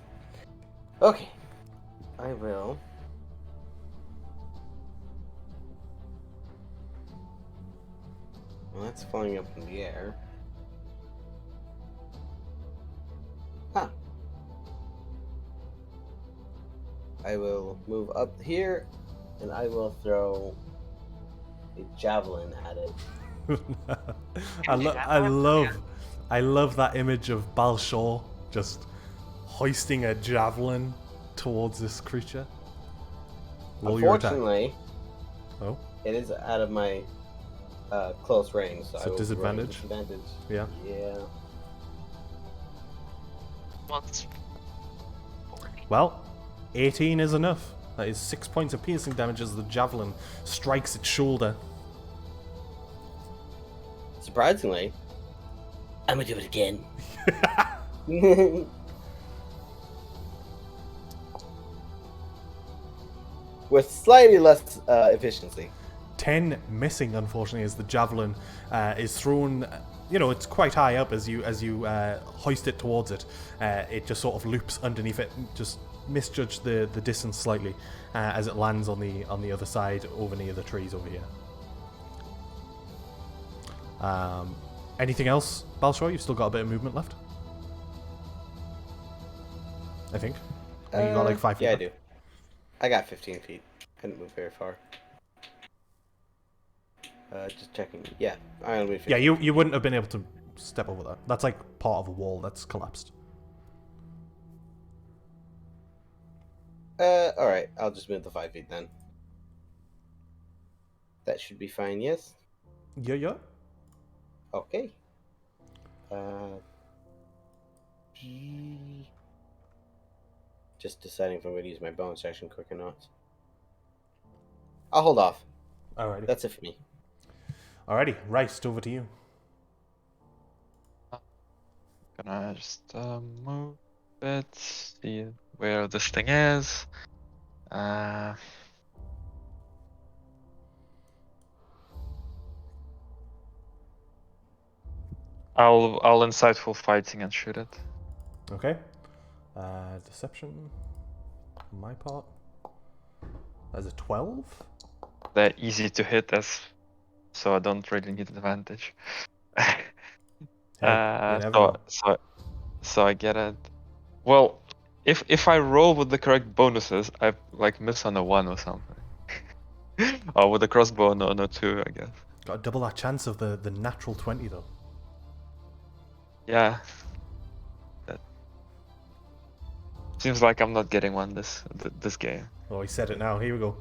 Okay. I will. Well, that's flying up in the air. Huh. I will move up here, and I will throw a javelin at it. I love that image of Balshaw just hoisting a javelin towards this creature. Roll your attack. Unfortunately, Oh, it is out of my close range, so So I will roll disadvantage? disadvantage. yeah. Yeah. Well, it's Well, 18 is enough. That is 6 points of piercing damage as the javelin strikes its shoulder. Surprisingly, I'm gonna do it again. With slightly less efficiency. 10 missing, unfortunately, as the javelin is thrown. You know, it's quite high up as you hoist it towards it. It just sort of loops underneath it. Just misjudged the distance slightly as it lands on the other side over near the trees over here. Anything else, Balshaw? You've still got a bit of movement left, I think. I think you got like 5 feet. Yeah, I left. do. I got 15 feet. I didn't move very far. Just checking. Yeah, I only moved 15. Yeah, you wouldn't have been able to step over that. That's like part of a wall that's collapsed. Alright, I'll just move the 5 feet then. That should be fine, yes? Yeah. Okay. just deciding if I'm going to use my bonus action quick or not. I'll hold off. Alrighty. That's it for me. Alrighty, Rice, over to you. Gonna just move it, see where this thing is. I'll insightful fighting and shoot it. Okay. Deception. On my part. That's a 12. They're easy to hit so I don't really need advantage. Hey, you never know. So I get it. Well, if I roll with the correct bonuses, I like miss on a 1 or something. Or with the crossbow on a 2, I guess. Got double that chance of the natural 20 though. Yeah. That seems like I'm not getting one this game. Oh, he said it now. Here we go.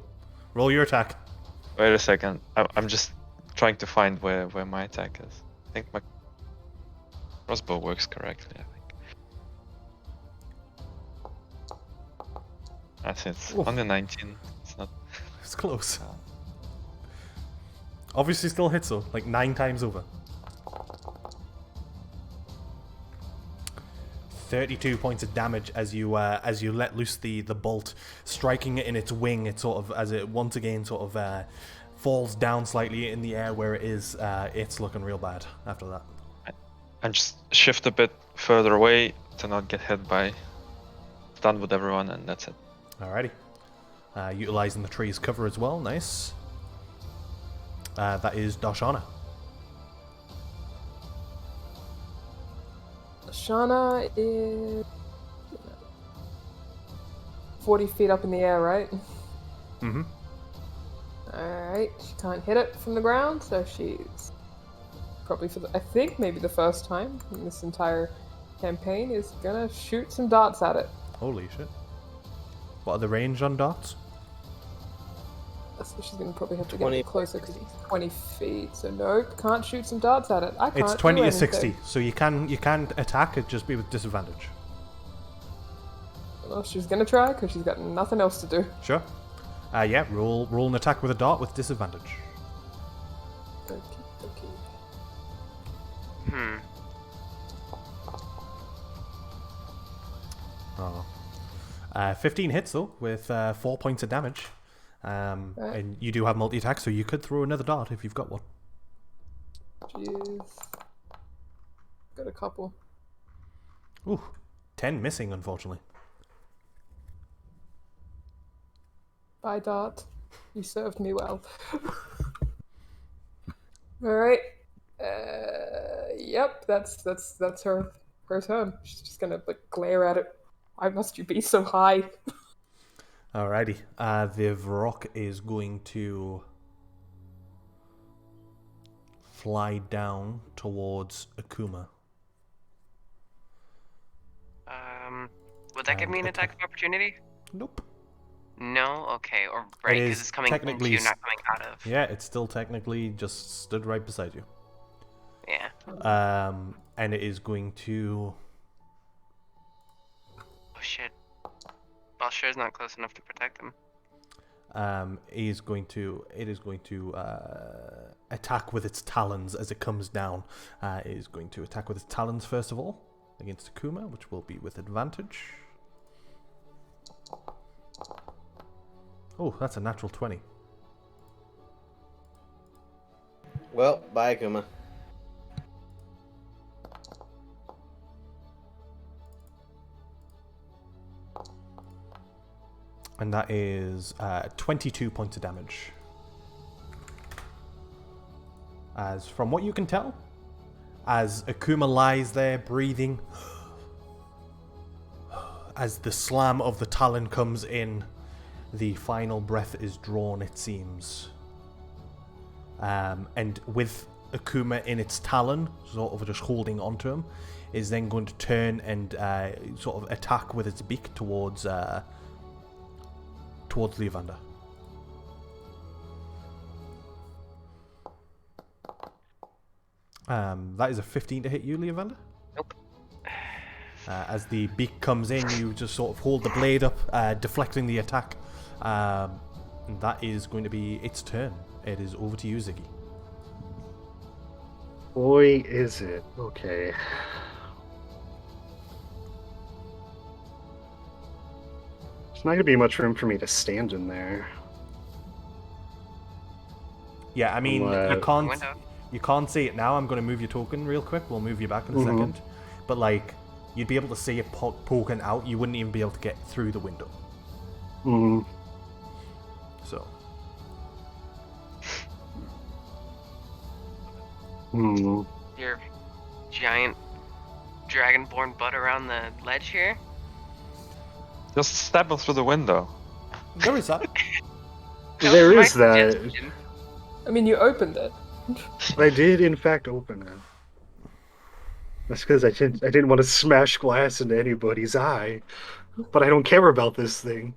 Roll your attack. Wait a second. I'm just trying to find where my attack is. I think my crossbow works correctly, I think. That's it. Oof. On the 19. It's not. It's close. Obviously still hits though, like 9 times over. 32 points of damage as you let loose the bolt, striking it in its wing. It sort of, as it once again sort of falls down slightly in the air where it is. It's looking real bad after that. And just shift a bit further away to not get hit by stun with everyone, and that's it. Alrighty. Utilizing the tree's cover as well. Nice. That is Darshana. Shana is 40 feet up in the air, right? Mm-hmm. Alright, she can't hit it from the ground, so she's probably I think maybe the first time in this entire campaign is gonna shoot some darts at it. Holy shit. What are the range on darts? So she's gonna probably have to 20. get closer because it's 20 feet. So nope, can't shoot some darts at it. I can't. It's 20 do to 60, anything. so you can attack it, just be with disadvantage. Well, she's gonna try because she's got nothing else to do. Sure. Yeah, roll an attack with a dart with disadvantage. Okay. Oh. 15 hits though, with 4 points of damage. And you do have multi-attack, so you could throw another dart if you've got one. Jeez. Got a couple. Ooh, 10 missing, unfortunately. Bye, dart. You served me well. All right. Yep. That's her turn. She's just gonna like glare at it. Why must you be so high? Alrighty. The Vrock is going to fly down towards Akuma. Would that give me an attack of opportunity? Nope. No? Okay, or right, because it's coming into you, not coming out of. Yeah, it's still technically just stood right beside you. Yeah. And it is going to... Oh shit. Balshair's not close enough to protect him. It is going to attack with its talons as it comes down. It is going to attack with its talons first of all against Akuma, which will be with advantage. Oh, that's a natural 20. Well, bye, Akuma. And that is 22 points of damage. As from what you can tell, as Akuma lies there breathing, as the slam of the talon comes in, the final breath is drawn, it seems. And with Akuma in its talon, sort of just holding onto him, is then going to turn and sort of attack with its beak towards Leavander. That is a 15 to hit you, Leavander? Nope. As the beak comes in, you just sort of hold the blade up, deflecting the attack. And that is going to be its turn. It is over to you, Ziggy. Boy, is it. Okay. There's not gonna be much room for me to stand in there. Yeah, I mean, Unless- you can't see it now. I'm going to move your token real quick. We'll move you back in a second. But, like, you'd be able to see it poking out. You wouldn't even be able to get through the window. So. Your giant dragonborn butt around the ledge here. Just stab him through the window. There is that. There My is that. suggestion. I mean, you opened it. I did, in fact, open it. That's because I didn't want to smash glass into anybody's eye. But I don't care about this thing.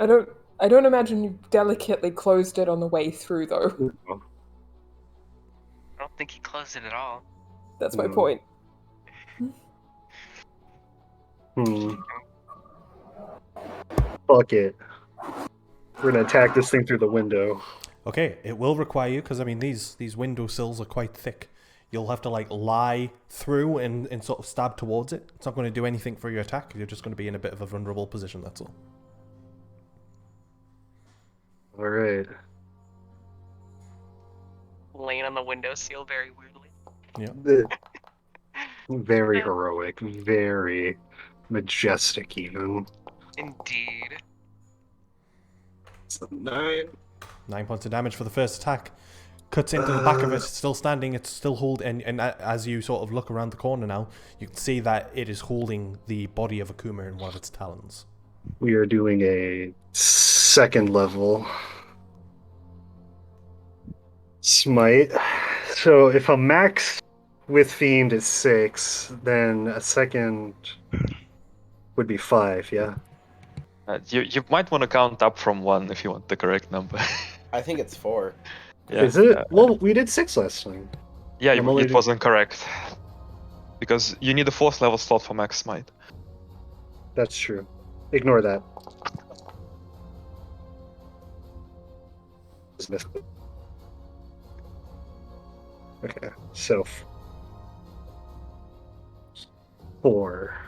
I don't imagine you delicately closed it on the way through, though. I don't think he closed it at all. That's my point. Fuck it. We're gonna attack this thing through the window. Okay, it will require you, because, I mean, these window sills are quite thick. You'll have to, like, lie through and sort of stab towards it. It's not going to do anything for your attack. You're just going to be in a bit of a vulnerable position, that's all. Alright. Laying on the windowsill very weirdly. Yeah. Very heroic. Very majestic, even. Indeed. It's a 9. 9 points of damage for the first attack. Cuts into the back of it, still standing, it's still holding, and as you sort of look around the corner now, you can see that it is holding the body of Akuma in one of its talons. We are doing a second level smite. So if a max with Fiend is 6, then a second would be 5, yeah? You might want to count up from 1 if you want the correct number. I think it's 4. Yeah, Is it? Well, we did 6 last time. Yeah, I'm only it wasn't correct. Because you need a 4th level slot for max smite. That's true. Ignore that. Just missed it. Okay, so 4.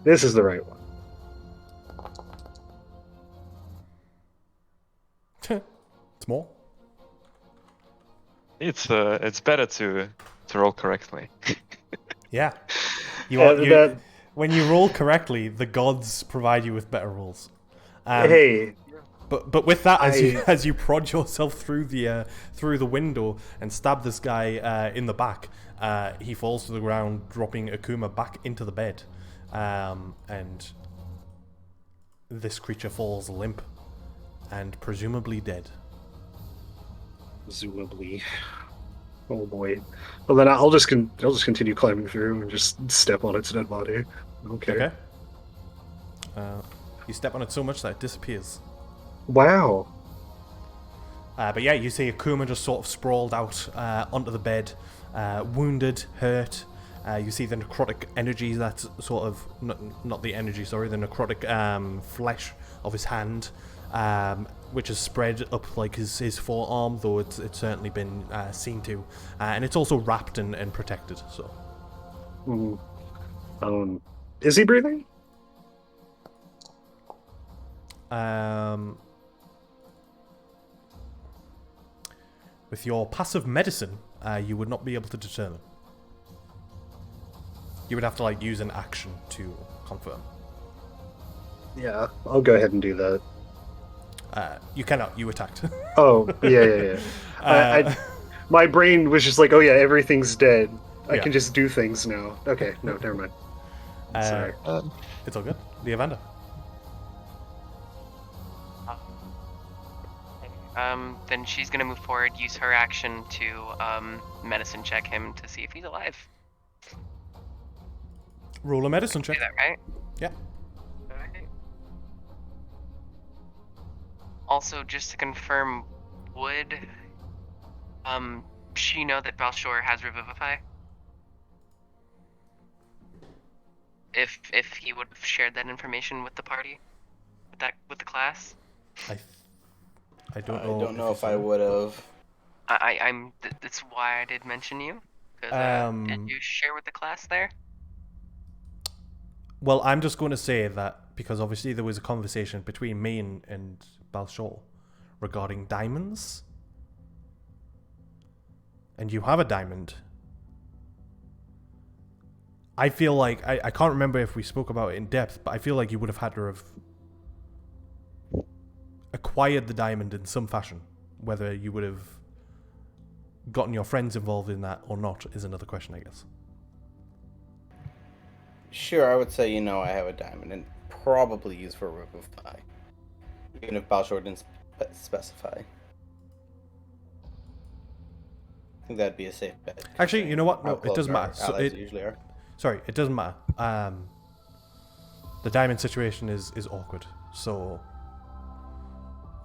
This is the right one. Small. It's better to roll correctly. Yeah. That- When you roll correctly, the gods provide you with better rolls. hey, But with that, as you prod yourself through the window and stab this guy in the back, he falls to the ground, dropping Akuma back into the bed, and this creature falls limp and presumably dead. presumably. Oh boy. Well then I'll just continue climbing through and just step on its dead body. Okay. You step on it so much that it disappears. Wow. But yeah, you see Akuma just sort of sprawled out onto the bed, wounded, hurt. You see the necrotic energy that's sort of, not the energy, sorry, the necrotic flesh of his hand, which has spread up like his forearm, though it's certainly been seen to. And it's also wrapped and protected, so. Is he breathing? With your passive medicine, you would not be able to determine. You would have to use an action to confirm. Yeah, I'll go ahead and do that. You cannot. You attacked. Oh, yeah. My brain was just like, oh yeah, everything's dead. I Yeah. can just do things now. Okay, no, never mind. Sorry. It's all good. The Evander. Then she's gonna move forward, use her action to medicine check him to see if he's alive. Roll a medicine check. Is that right? Yeah. Okay. Also, just to confirm, would she know that Balshor has Revivify? If he would have shared that information with the party, with the class? I don't I know. don't know if I so. would have. That's why I did mention you. Cause, did you share with the class there? Well, I'm just going to say that because obviously there was a conversation between me and Balshor regarding diamonds. And you have a diamond. I feel like, I can't remember if we spoke about it in depth, but I feel like you would have had to have acquired the diamond in some fashion. Whether you would have gotten your friends involved in that or not is another question, I guess. Sure, I would say, I have a diamond and probably use for Revivify. Even if Balshor didn't specify. I think that'd be a safe bet. Actually, you know what? How No, it close doesn't our matter. So allies usually are. Sorry, it doesn't matter. The diamond situation is awkward, so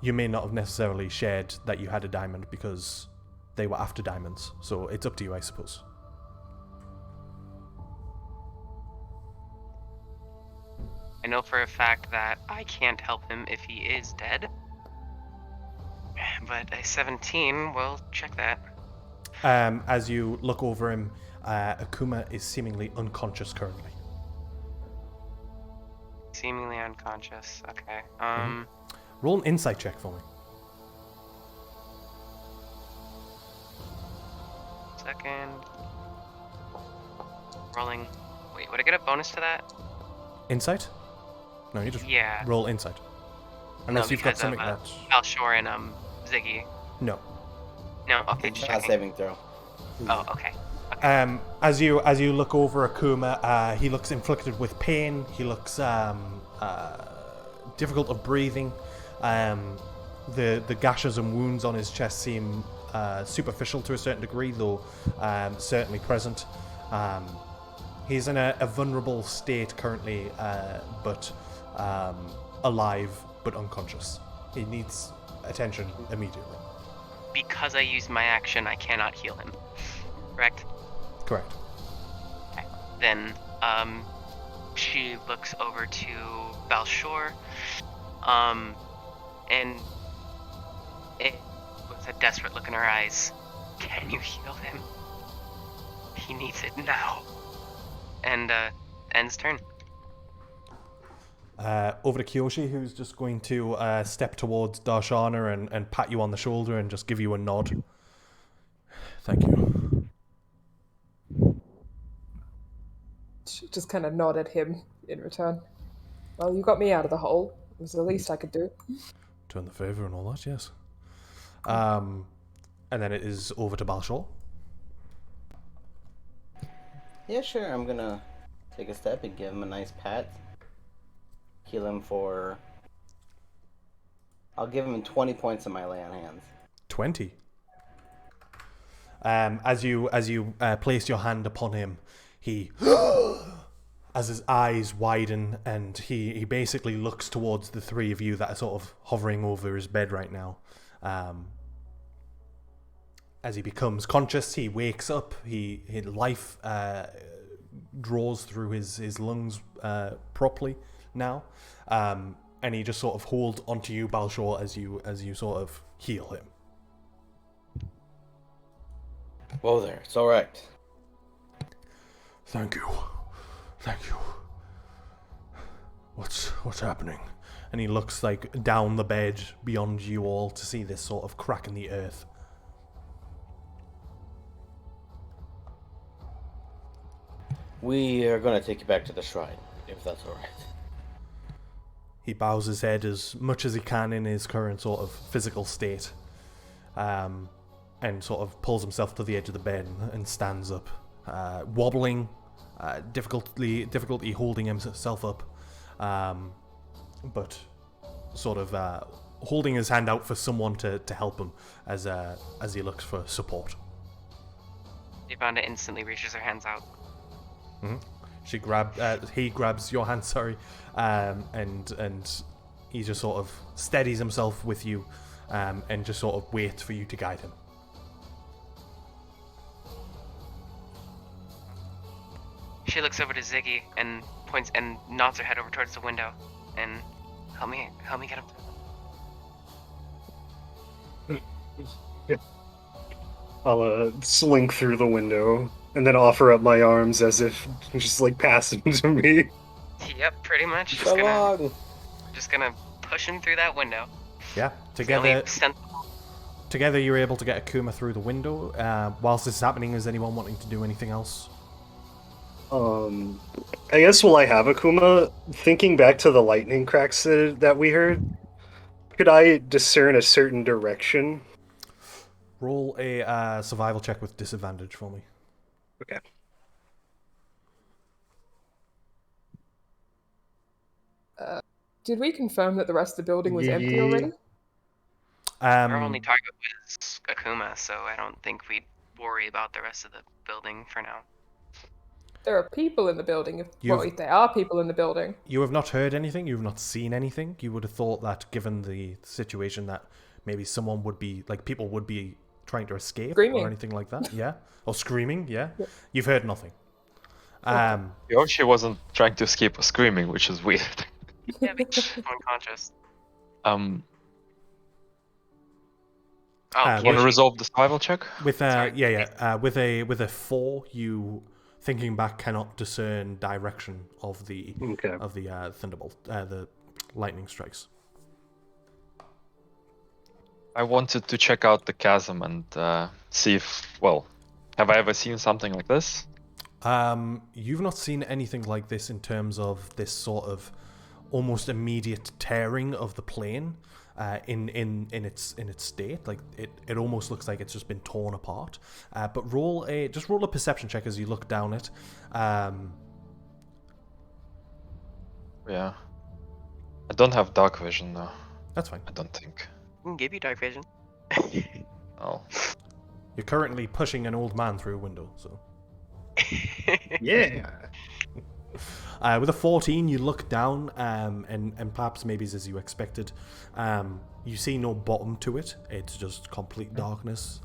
you may not have necessarily shared that you had a diamond because they were after diamonds. So it's up to you, I suppose. I know for a fact that I can't help him if he is dead. But a 17, well, check that. As you look over him, Akuma is seemingly unconscious currently. Seemingly unconscious. Okay. Roll an insight check for me. Second. Rolling. Wait, would I get a bonus to that? Insight? No, you just Yeah. roll insight. Unless you've got something that... Balshor and Ziggy. No. No. Okay, just Not checking. saving throw. Oh, okay. As you look over Akuma, he looks inflicted with pain. He looks difficult of breathing. The gashes and wounds on his chest seem superficial to a certain degree, though certainly present. He's in a vulnerable state currently, but alive but unconscious. He needs attention immediately. Because I used my action, I cannot heal him. Correct? Correct. Okay. Then, she looks over to Balshor, and with a desperate look in her eyes, can you heal him? He needs it now. And, ends turn. Over to Kiyoshi, who's just going to step towards Darshana and pat you on the shoulder and just give you a nod. Thank you. She just kind of nod at him in return. Well, you got me out of the hole. It was the least I could do. Turn the favour and all that, yes. And then it is over to Balshor. Yeah, sure. I'm gonna take a step and give him a nice pat. Heal him for... I'll give him 20 points in my lay on hands. 20. As you place your hand upon him, he... as his eyes widen and he basically looks towards the three of you that are sort of hovering over his bed right now. As he becomes conscious, he wakes up. His life draws through his lungs properly now, and he just sort of holds onto you, Balshor, as you sort of heal him. Whoa there, it's all right. Thank you. What's happening? And he looks like down the bed beyond you all to see this sort of crack in the earth. We are going to take you back to the shrine, if that's all right. He bows his head as much as he can in his current sort of physical state, and sort of pulls himself to the edge of the bed and stands up, wobbling, difficulty holding himself up, but sort of holding his hand out for someone to help him as he looks for support. Yvonne instantly reaches her hands out. Mm-hmm. He grabs your hand, sorry, and he just sort of steadies himself with you, and just sort of waits for you to guide him. She looks over to Ziggy and points and nods her head over towards the window, and help me get him. I'll slink through the window and then offer up my arms as if just like pass them to me. Yep, pretty much. So long. Just gonna push him through that window. Yeah, It's the only together, sensible- together you're able to get Akuma through the window. Whilst this is happening, is anyone wanting to do anything else? I guess while I have Akuma, thinking back to the lightning cracks that we heard, could I discern a certain direction? Roll a survival check with disadvantage for me. Okay. Did we confirm that the rest of the building was empty Ye- already? Our only target was Akuma, so I don't think we'd worry about the rest of the building for now. There are people in the building. Well, You've- if there are people in the building. You have not heard anything. You have not seen anything. You would have thought that, given the situation, that maybe someone would be like people would be trying to escape Screaming. or anything like that. Yeah, or screaming. Yeah, you've heard nothing. Yoshi wasn't trying to escape or screaming, which is weird. Yeah, because unconscious. Want Want to Kyoshi. resolve the survival check? With Sorry. with a 4, you thinking back cannot discern direction of the Okay. thunderbolt, the lightning strikes. I wanted to check out the chasm and see if, well, have I ever seen something like this? You've not seen anything like this in terms of this sort of almost immediate tearing of the plane in its state. Like it almost looks like it's just been torn apart. But roll a perception check as you look down it. Yeah. I don't have dark vision though. That's fine. I don't think. We can give you dark vision. Oh. You're currently pushing an old man through a window, so. Yeah. With a 14, you look down, and perhaps maybe as you expected, you see no bottom to it. It's just complete darkness.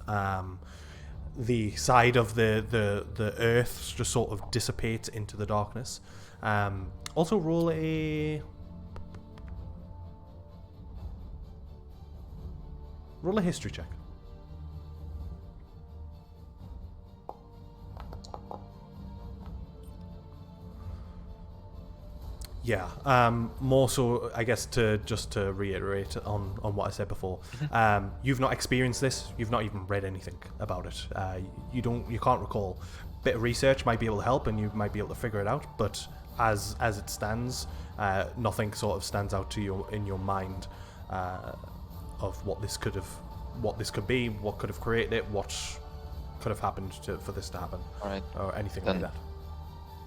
The side of the earth just sort of dissipates into the darkness. Also, roll a history check. Yeah, more so, I guess, to reiterate on what I said before. You've not experienced this. You've not even read anything about it. You can't recall. Bit of research might be able to help, and you might be able to figure it out. But as it stands, nothing sort of stands out to you in your mind of what this could be, what could have created it, what could have happened for this to happen, Alright. or anything Then- like that.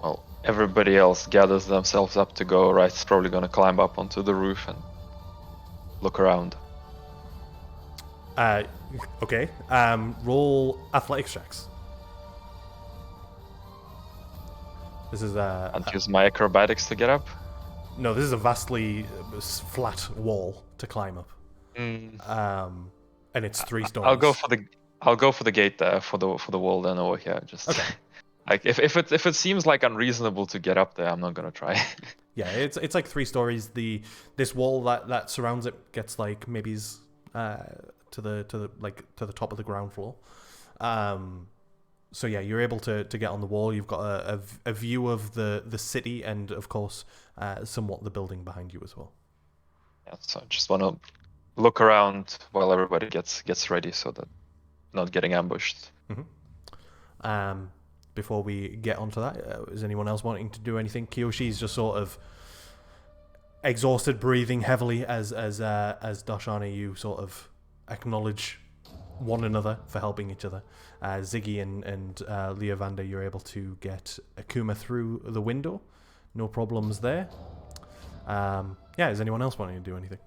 Well, everybody else gathers themselves up to go. Wright's probably gonna climb up onto the roof and look around. Okay. Roll athletics checks. This is And use my acrobatics to get up. no. This is a vastly flat wall to climb up. And it's 3 stories. I'll go for the gate there for the wall then over here. Just Okay. like if it seems like unreasonable to get up there, I'm not gonna try. Yeah, it's like 3 stories. This wall that surrounds it gets like maybe to the top of the ground floor. So yeah, you're able to get on the wall. You've got a view of the city and of course somewhat the building behind you as well. Yeah, so I just want to look around while everybody gets ready so that not getting ambushed. Before we get onto that, is anyone else wanting to do anything? Kiyoshi's just sort of exhausted, breathing heavily as Darshana, you sort of acknowledge one another for helping each other. Ziggy and Leovander, you're able to get Akuma through the window. No problems there. Yeah, is anyone else wanting to do anything?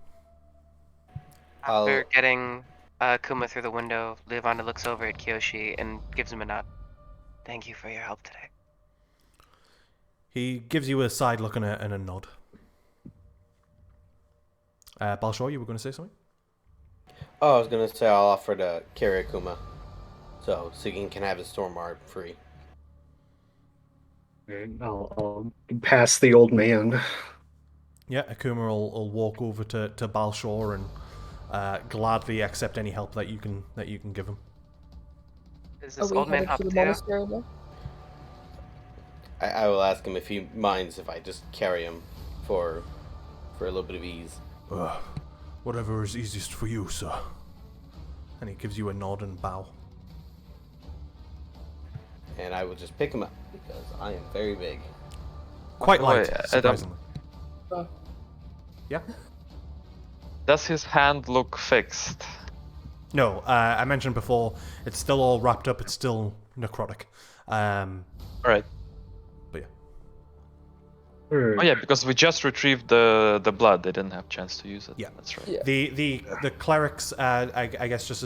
After getting Kuma through the window, Leovander looks over at Kyoshi and gives him a nod. Thank you for your help today. He gives you a side look and a nod. Balshor, you were going to say something? Oh, I was gonna say I'll offer to carry Akuma, so Sigin can have his Storm Arm free. And I'll pass the old man. Yeah, Akuma will walk over to Balshor and gladly accept any help that you can give him. Is Are this we old man headed up to the too? monastery now? I will ask him if he minds if I just carry him for a little bit of ease. Whatever is easiest for you, sir. And he gives you a nod and bow. And I will just pick him up because I am very big. Quite Oh, light, yeah, Adam. surprisingly. Oh. Yeah? Does his hand look fixed? No, I mentioned before, it's still all wrapped up, it's still necrotic. Alright. But yeah. Oh yeah, because we just retrieved the blood. They didn't have a chance to use it. Yeah. That's right. Yeah. The clerics, I guess just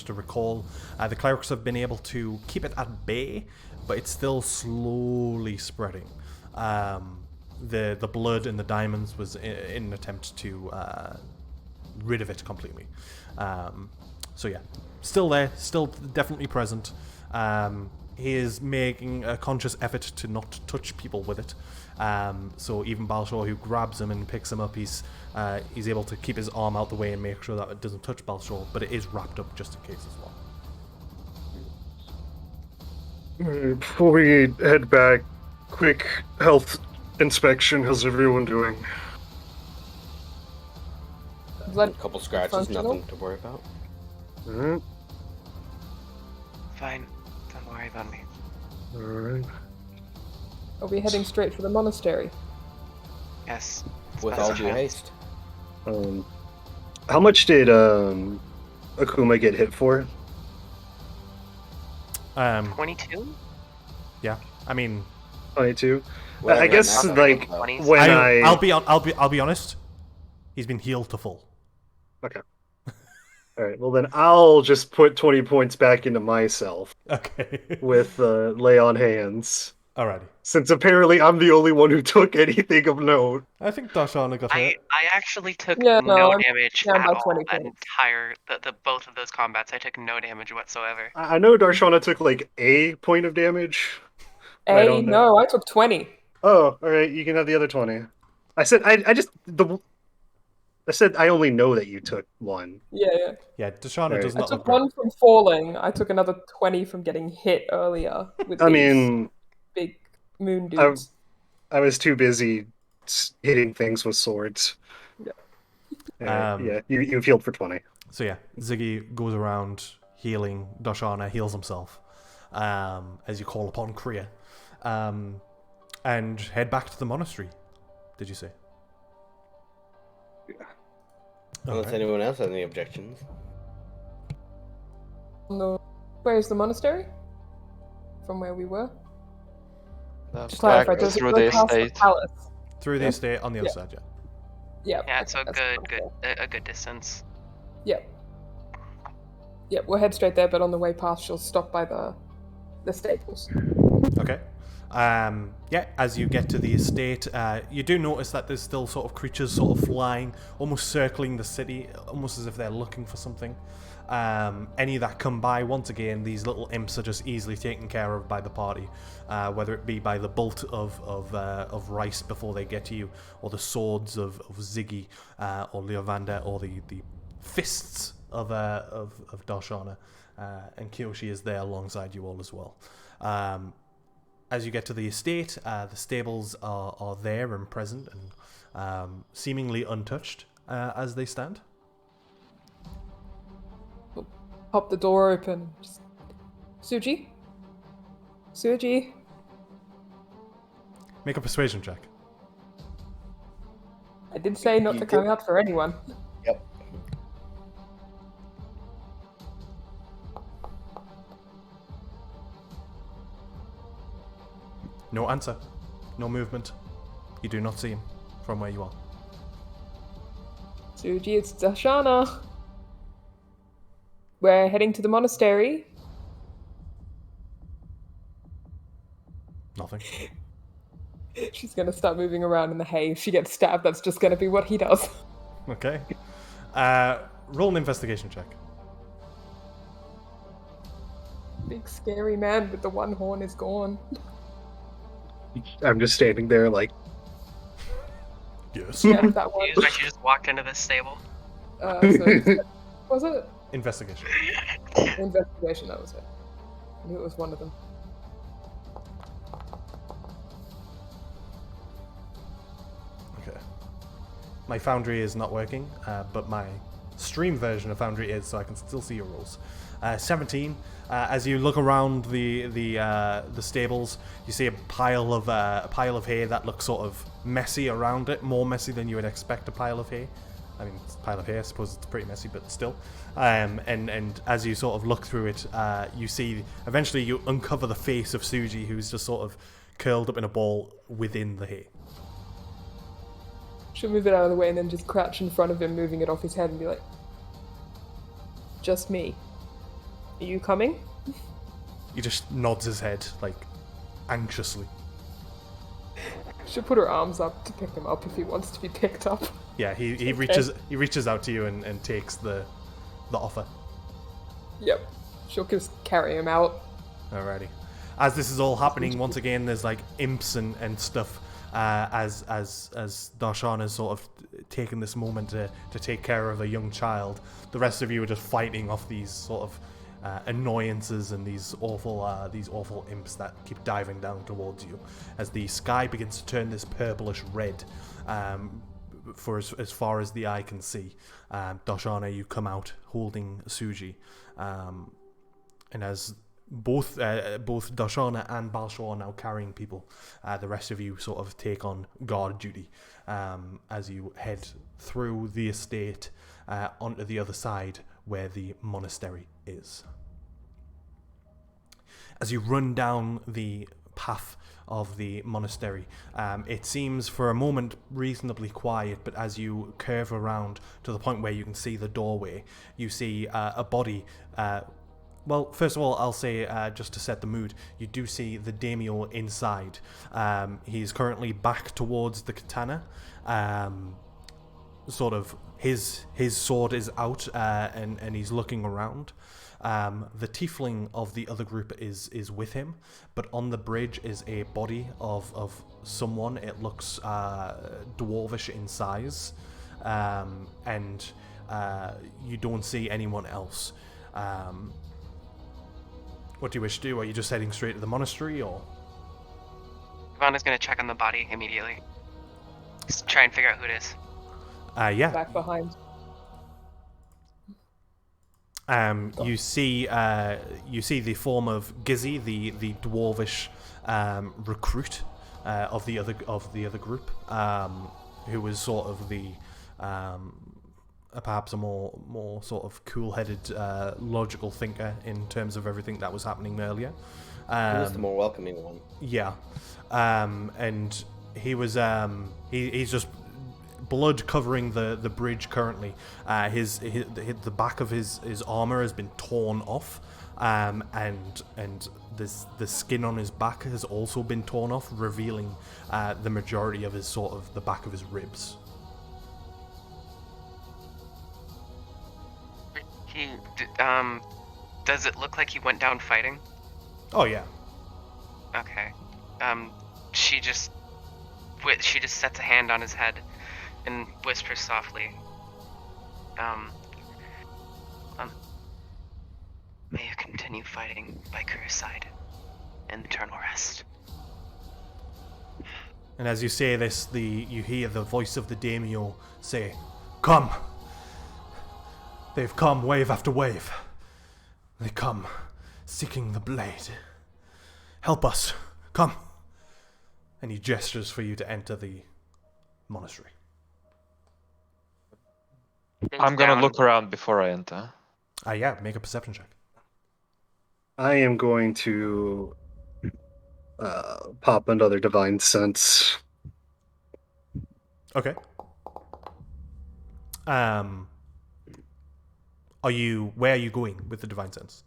to recall, the clerics have been able to keep it at bay, but it's still slowly spreading. The blood and the diamonds was in an attempt to rid of it completely. So yeah, still there, still definitely present. He is making a conscious effort to not touch people with it. So even Balshor, who grabs him and picks him up, he's able to keep his arm out the way and make sure that it doesn't touch Balshor, but it is wrapped up just in case as well. Before we head back, quick health inspection. How's everyone doing? A couple scratches, functional? nothing to worry about. Alright. Fine. Don't worry about me. Alright. Are we heading straight for the monastery? Yes. With That's all due fine. haste. How much did Akuma get hit for? 22? Yeah, I mean, 22. Whatever I guess that like matters. 20s? when I'll be honest. He's been healed to full. Okay. All right. Well, then I'll just put 20 points back into myself Okay. with lay on hands, Alrighty. since apparently I'm the only one who took anything of note. I think Darshana got hurt. I actually took Yeah, no, no I'm damage down at by all. 20 That points. entire the both of those combats, I took no damage whatsoever. I know Darshana took like a point of damage. I A, don't know. no, I took 20. Oh, all right. You can have the other 20. I said I said I only know that you took one. Yeah, yeah. Yeah, Darshana Right. does I not took look great. 1 from falling. I took another 20 from getting hit earlier with I these mean, big moon dudes. I was too busy hitting things with swords. Yeah. Yeah, you've healed for 20. So yeah, Ziggy goes around healing. Darshana heals himself as you call upon Kriya, and head back to the monastery. Did you say? Yeah. Unless Okay. anyone else has any objections. No. Where's the monastery? From where we were? That's Just clarify, back does it through go the past the estate. palace? Through the Yep. estate on the other Yeah. side, yeah. Yeah. Yeah, it's okay, a that's good fine. a good distance. Yep. Yep, we'll head straight there, but on the way past, she'll stop by the stables. Okay. Yeah, as you get to the estate, you do notice that there's still sort of creatures sort of flying, almost circling the city, almost as if they're looking for something. Any that come by, once again, these little imps are just easily taken care of by the party, whether it be by the bolt of rice before they get to you, or the swords of Ziggy, or Leovander, or the fists of Darshana, and Kyoshi is there alongside you all as well. As you get to the estate, the stables are there and present and seemingly untouched as they stand. Pop the door open. Just... Suji? Suji? Make a persuasion check. I did say not You to did. come out for anyone. Yep. No answer. No movement. You do not see him from where you are. Suji, it's Darshana. We're heading to the monastery. Nothing. She's gonna start moving around in the hay. If she gets stabbed, that's just gonna be what he does. Okay. Roll an investigation check. Big scary man with the one horn is gone. I'm just standing there like, Yes. Yeah, that one. Is why she just walked into this stable. So was it Investigation. investigation? That was it. I knew it was one of them. Okay. My Foundry is not working, but my stream version of Foundry is, so I can still see your rolls. 17. As you look around the stables, you see a pile of hay that looks sort of messy around it, more messy than you would expect a pile of hay. I mean, it's a pile of hay. I suppose it's pretty messy, but still. And as you sort of look through it, you see eventually you uncover the face of Suji, who's just sort of curled up in a ball within the hay. She'll move it out of the way and then just crouch in front of him, moving it off his head, and be like, "Just me. Are you coming?" He just nods his head, like, anxiously. She'll put her arms up to pick him up if he wants to be picked up. Yeah, he Okay. reaches out to you and takes the offer. Yep. She'll just carry him out. Alrighty. As this is all happening, once again, there's like imps and stuff. As Darshan is sort of taking this moment to take care of a young child, the rest of you are just fighting off these sort of annoyances and these awful imps that keep diving down towards you. As the sky begins to turn this purplish red, for as far as the eye can see, Darshana, you come out holding Suji, and as both Darshana and Balshor are now carrying people, the rest of you sort of take on guard duty as you head through the estate onto the other side where the monastery is. As you run down the path of the monastery, it seems for a moment reasonably quiet, but as you curve around to the point where you can see the doorway, you see a body. Well, first of all, I'll say, just to set the mood, you do see the daimyo inside. He's currently back towards the katana. Sort of, his sword is out, and he's looking around. The tiefling of the other group is with him, but on the bridge is a body of someone. It looks dwarvish in size, and you don't see anyone else. What do you wish to do? Are you just heading straight to the monastery, or? Ivana's gonna check on the body immediately. Just try and figure out who it is. Yeah. Back behind. You see the form of Gizzy, the dwarvish recruit of the other group, who was sort of the perhaps a more sort of cool-headed, logical thinker in terms of everything that was happening earlier. He was the more welcoming one. Yeah, and he was he's just blood covering the bridge currently. The back of his armor has been torn off, and the skin on his back has also been torn off, revealing the majority of his sort of the back of his ribs. Does it look like he went down fighting? Oh yeah. Okay. She just sets a hand on his head and whispers softly. May you continue fighting by Kuru's side in eternal rest. And as you say this, you hear the voice of the daimyo say, "Come." They've come wave after wave. They come, seeking the blade. Help us, come. And he gestures for you to enter the monastery. I'm gonna look around before I enter. Yeah, make a perception check. I am going to pop another divine sense. Okay. Where are you going with the divine sense?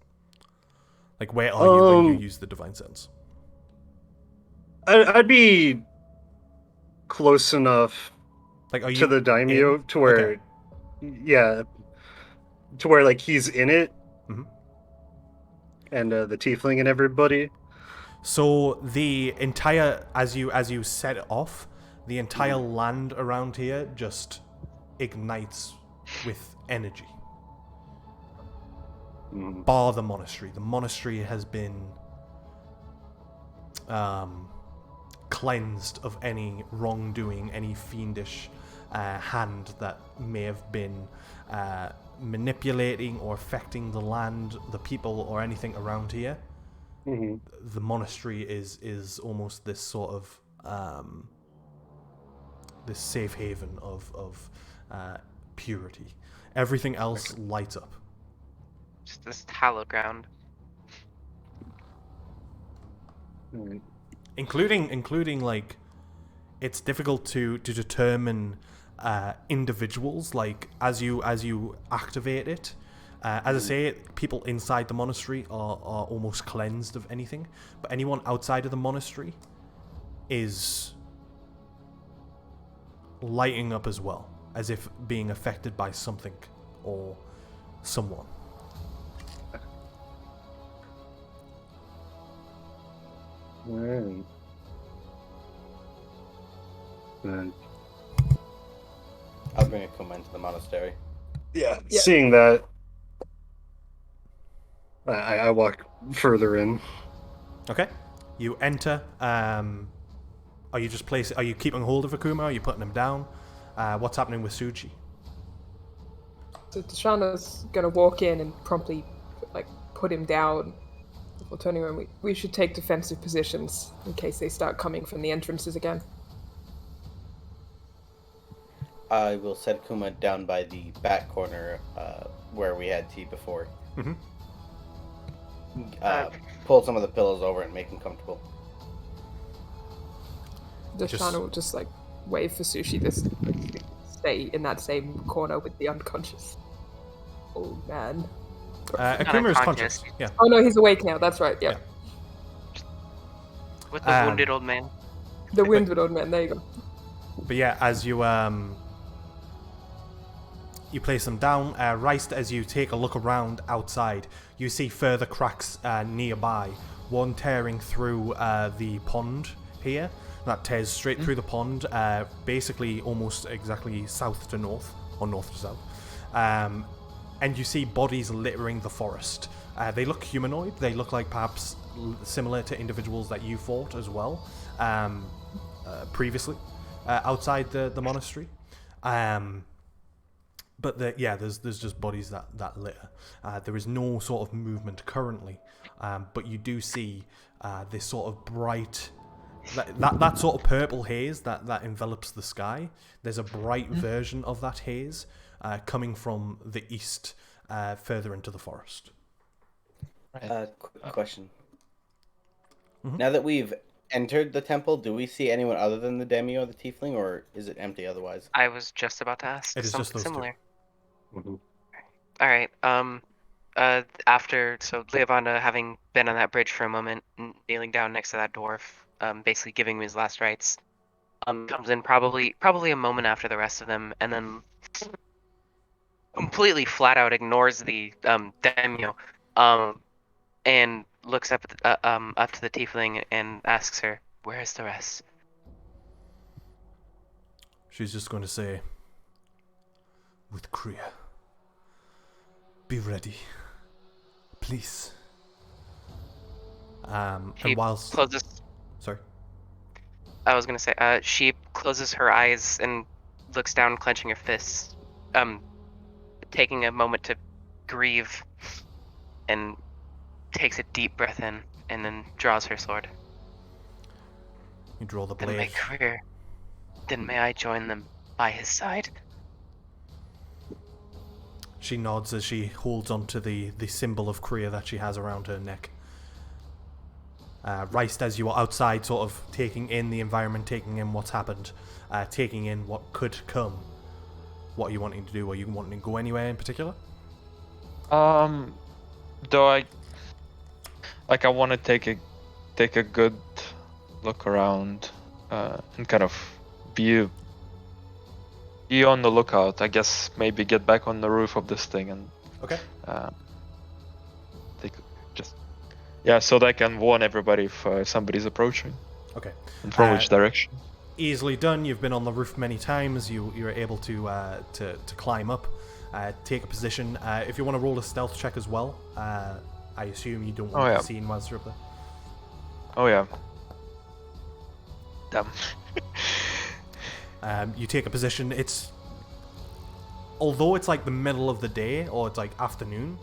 Like, where are you when you use the divine sense? I'd be close enough Like, are you to the daimyo to where, Okay. yeah, to where like he's in it, Mhm. and the tiefling and everybody. So the entire, as you set it off, the entire land around here just ignites with energy. Bar the monastery. The monastery has been cleansed of any wrongdoing, any fiendish hand that may have been manipulating or affecting the land, the people, or anything around here. The monastery is almost this sort of this safe haven of purity. Everything else lights up. Just this hallowed ground. Including like, it's difficult to determine individuals, like as you activate it. As I say, people inside the monastery are almost cleansed of anything, but anyone outside of the monastery is lighting up as well, as if being affected by something or someone. Right. I'll bring Akuma into the monastery. Yeah. Seeing that, I walk further in. Okay, you enter. Are you keeping hold of Akuma? Are you putting him down? What's happening with Suji? So Tashana's gonna walk in and promptly put him down before turning around. We should take defensive positions in case they start coming from the entrances again. I will set Kuma down by the back corner where we had tea before. Pull some of the pillows over and make him comfortable. Tashana will just wave for Sushi to stay in that same corner with the unconscious old man. Akuma is conscious. Yeah. Oh no, he's awake now. That's right. Yeah. With the wounded old man. The wounded old man. There you go. But yeah, as you place them down, right as you take a look around outside, you see further cracks nearby. One tearing through the pond here. That tears straight through the pond, basically almost exactly south to north, or north to south. And you see bodies littering the forest. They look humanoid. They look like perhaps similar to individuals that you fought as well previously outside the monastery. But there's just bodies that litter. There is no sort of movement currently, but you do see this sort of bright, that sort of purple haze that envelops the sky. There's a bright version of that haze coming from the east, further into the forest. Quick question. Now that we've entered the temple, do we see anyone other than the Demi or the Tiefling, or is it empty otherwise? I was just about to ask It is something just those similar. two. All right. After Leovanda having been on that bridge for a moment, kneeling down next to that dwarf, basically giving him his last rites, comes in probably a moment after the rest of them, and then completely flat out ignores the daimyo, and looks up at up to the tiefling and asks her, "Where is the rest?" She's just going to say, "With Kriya. Be ready, please." She and whilst closes. sorry, I was gonna say, she closes her eyes and looks down, clenching her fists, taking a moment to grieve, and takes a deep breath in, and then draws her sword. you draw the Then my blade. career. Then may I join them by his side? She nods as she holds onto the symbol of Kriya that she has around her neck. Right as you are outside, sort of taking in the environment, taking in what's happened, taking in what could come. What are you wanting to do? Are you wanting to go anywhere in particular? Though I want to take a good look around and kind of be on the lookout. I guess maybe get back on the roof of this thing and Okay. Yeah, so they can warn everybody if somebody's approaching Okay. and from which direction. Easily done. You've been on the roof many times. You're able to climb up, take a position. If you want to roll a stealth check as well, I assume you don't want to be seen whilst you're up there. Oh yeah. Damn. You take a position. Although it's like the middle of the day or it's like afternoon,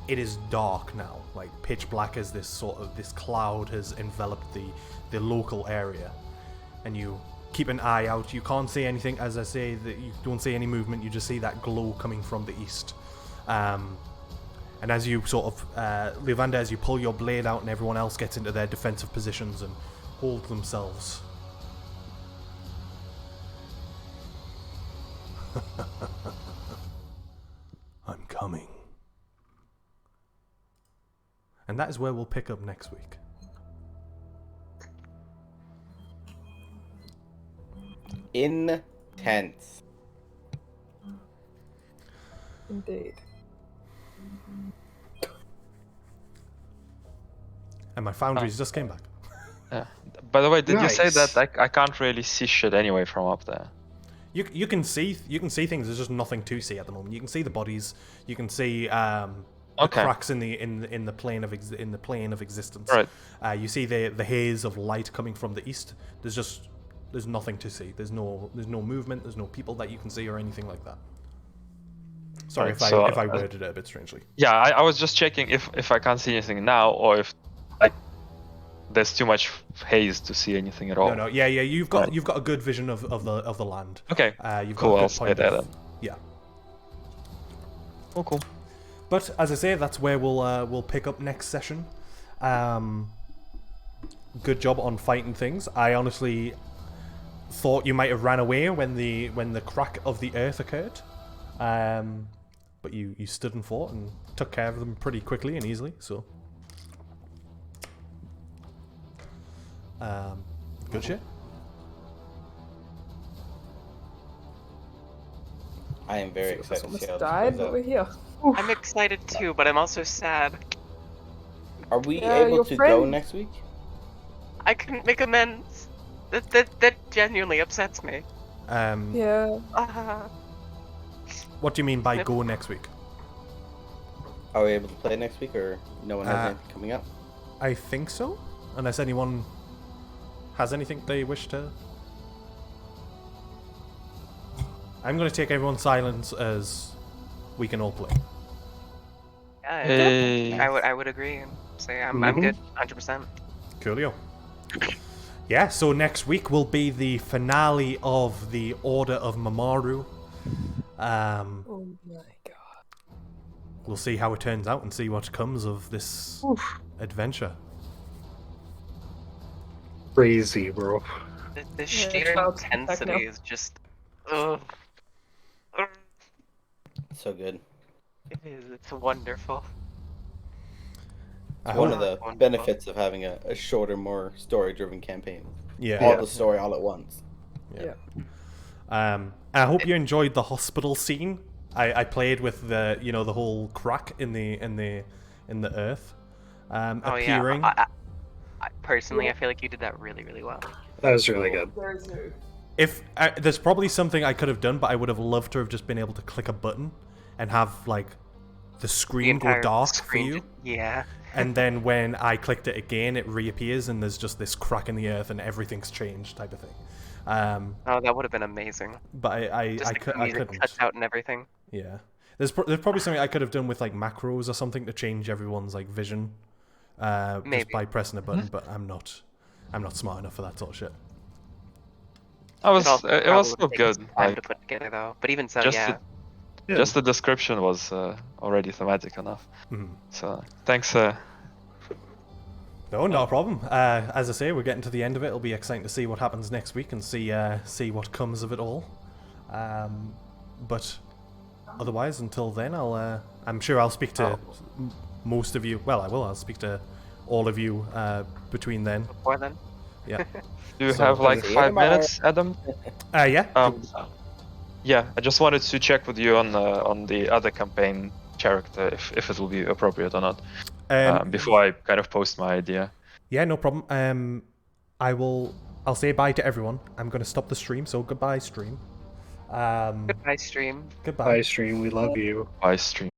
it is dark now. Like pitch black as this cloud has enveloped the local area, and you keep an eye out. You can't see anything, as I say. That you don't see any movement. You just see that glow coming from the east. And as you sort of, Levander, as you pull your blade out and everyone else gets into their defensive positions and hold themselves. I'm coming. And that is where we'll pick up next week. Intense. Indeed. And my foundries just came back. Yeah. By the way, did you say Nice. that I can't really see shit anyway from up there? You can see things. There's just nothing to see at the moment. You can see the bodies. You can see the Okay. cracks in the plane of existence. Right. You see the haze of light coming from the east. There's nothing to see. There's no movement. There's no people that you can see or anything like that. Sorry Right, so, if I worded it a bit strangely. Yeah, I was just checking if I can't see anything now or if like there's too much haze to see anything at all. No, yeah. You've got a good vision of the land. Okay. You've Cool, got a I'll good stay point there of- then. Yeah. Oh, cool. But as I say, that's where we'll pick up next session. Good job on fighting things. I honestly thought you might have ran away when the crack of the earth occurred, but you stood and fought and took care of them pretty quickly and easily. So, good shit. I am very excited to see Almost how died, this but plays we're out. here. I'm excited too, but I'm also sad. Are we Yeah, able your to friend- go next week? I couldn't make amends. That genuinely upsets me. Yeah. What do you mean by Yep. go next week? Are we able to play next week, or no one has anything coming up? I think so, unless anyone has anything they wish to. I'm going to take everyone's silence as we can all play. Yeah, Hey. I would agree and say I'm good, 100%. Coolio. Yeah, so next week will be the finale of the Order of Mamoru. Oh my god. We'll see how it turns out and see what comes of this adventure. Crazy, bro. The Yeah, sheer child's back intensity now. is just, ugh. So good. It is. It's wonderful. I One hope- of the Wonderful. benefits of having a shorter, more story-driven campaign. Yeah. All the story all at once. Yeah. I hope you enjoyed the hospital scene. I played with the the whole crack in the earth Oh appearing. yeah. I personally, I feel like you did that really, really well. That was really good. Very smooth. If there's probably something I could have done, but I would have loved to have just been able to click a button and have like the screen go entire dark screen for you. Yeah. And then when I clicked it again, it reappears and there's just this crack in the earth and everything's changed type of thing. Oh, that would have been amazing. But I Just like the music couldn't. cuts out and everything. Yeah, there's probably something I could have done with like macros or something to change everyone's like vision, just Maybe. by pressing a button. But I'm not smart enough for that sort of shit. It was also it was so probably takes good. time Like, to put together though. But even so, just yeah. Yeah. just the description was already thematic enough. Mhm. So thanks. No, not a problem. As I say, we're getting to the end of it. It'll be exciting to see what happens next week and see what comes of it all. But otherwise, until then, I'm sure I'll speak to most of you. Well, I will. I'll speak to all of you between then. Before then. Yeah. Do you So- have like See you 5 tomorrow. minutes, Adam? Yeah. Yeah, I just wanted to check with you on the other campaign character if it will be appropriate or not. before I kind of post my idea. Yeah, no problem. I'll say bye to everyone. I'm gonna stop the stream, so goodbye stream. Goodbye, stream. Goodbye. Bye, stream. We love you. By stream.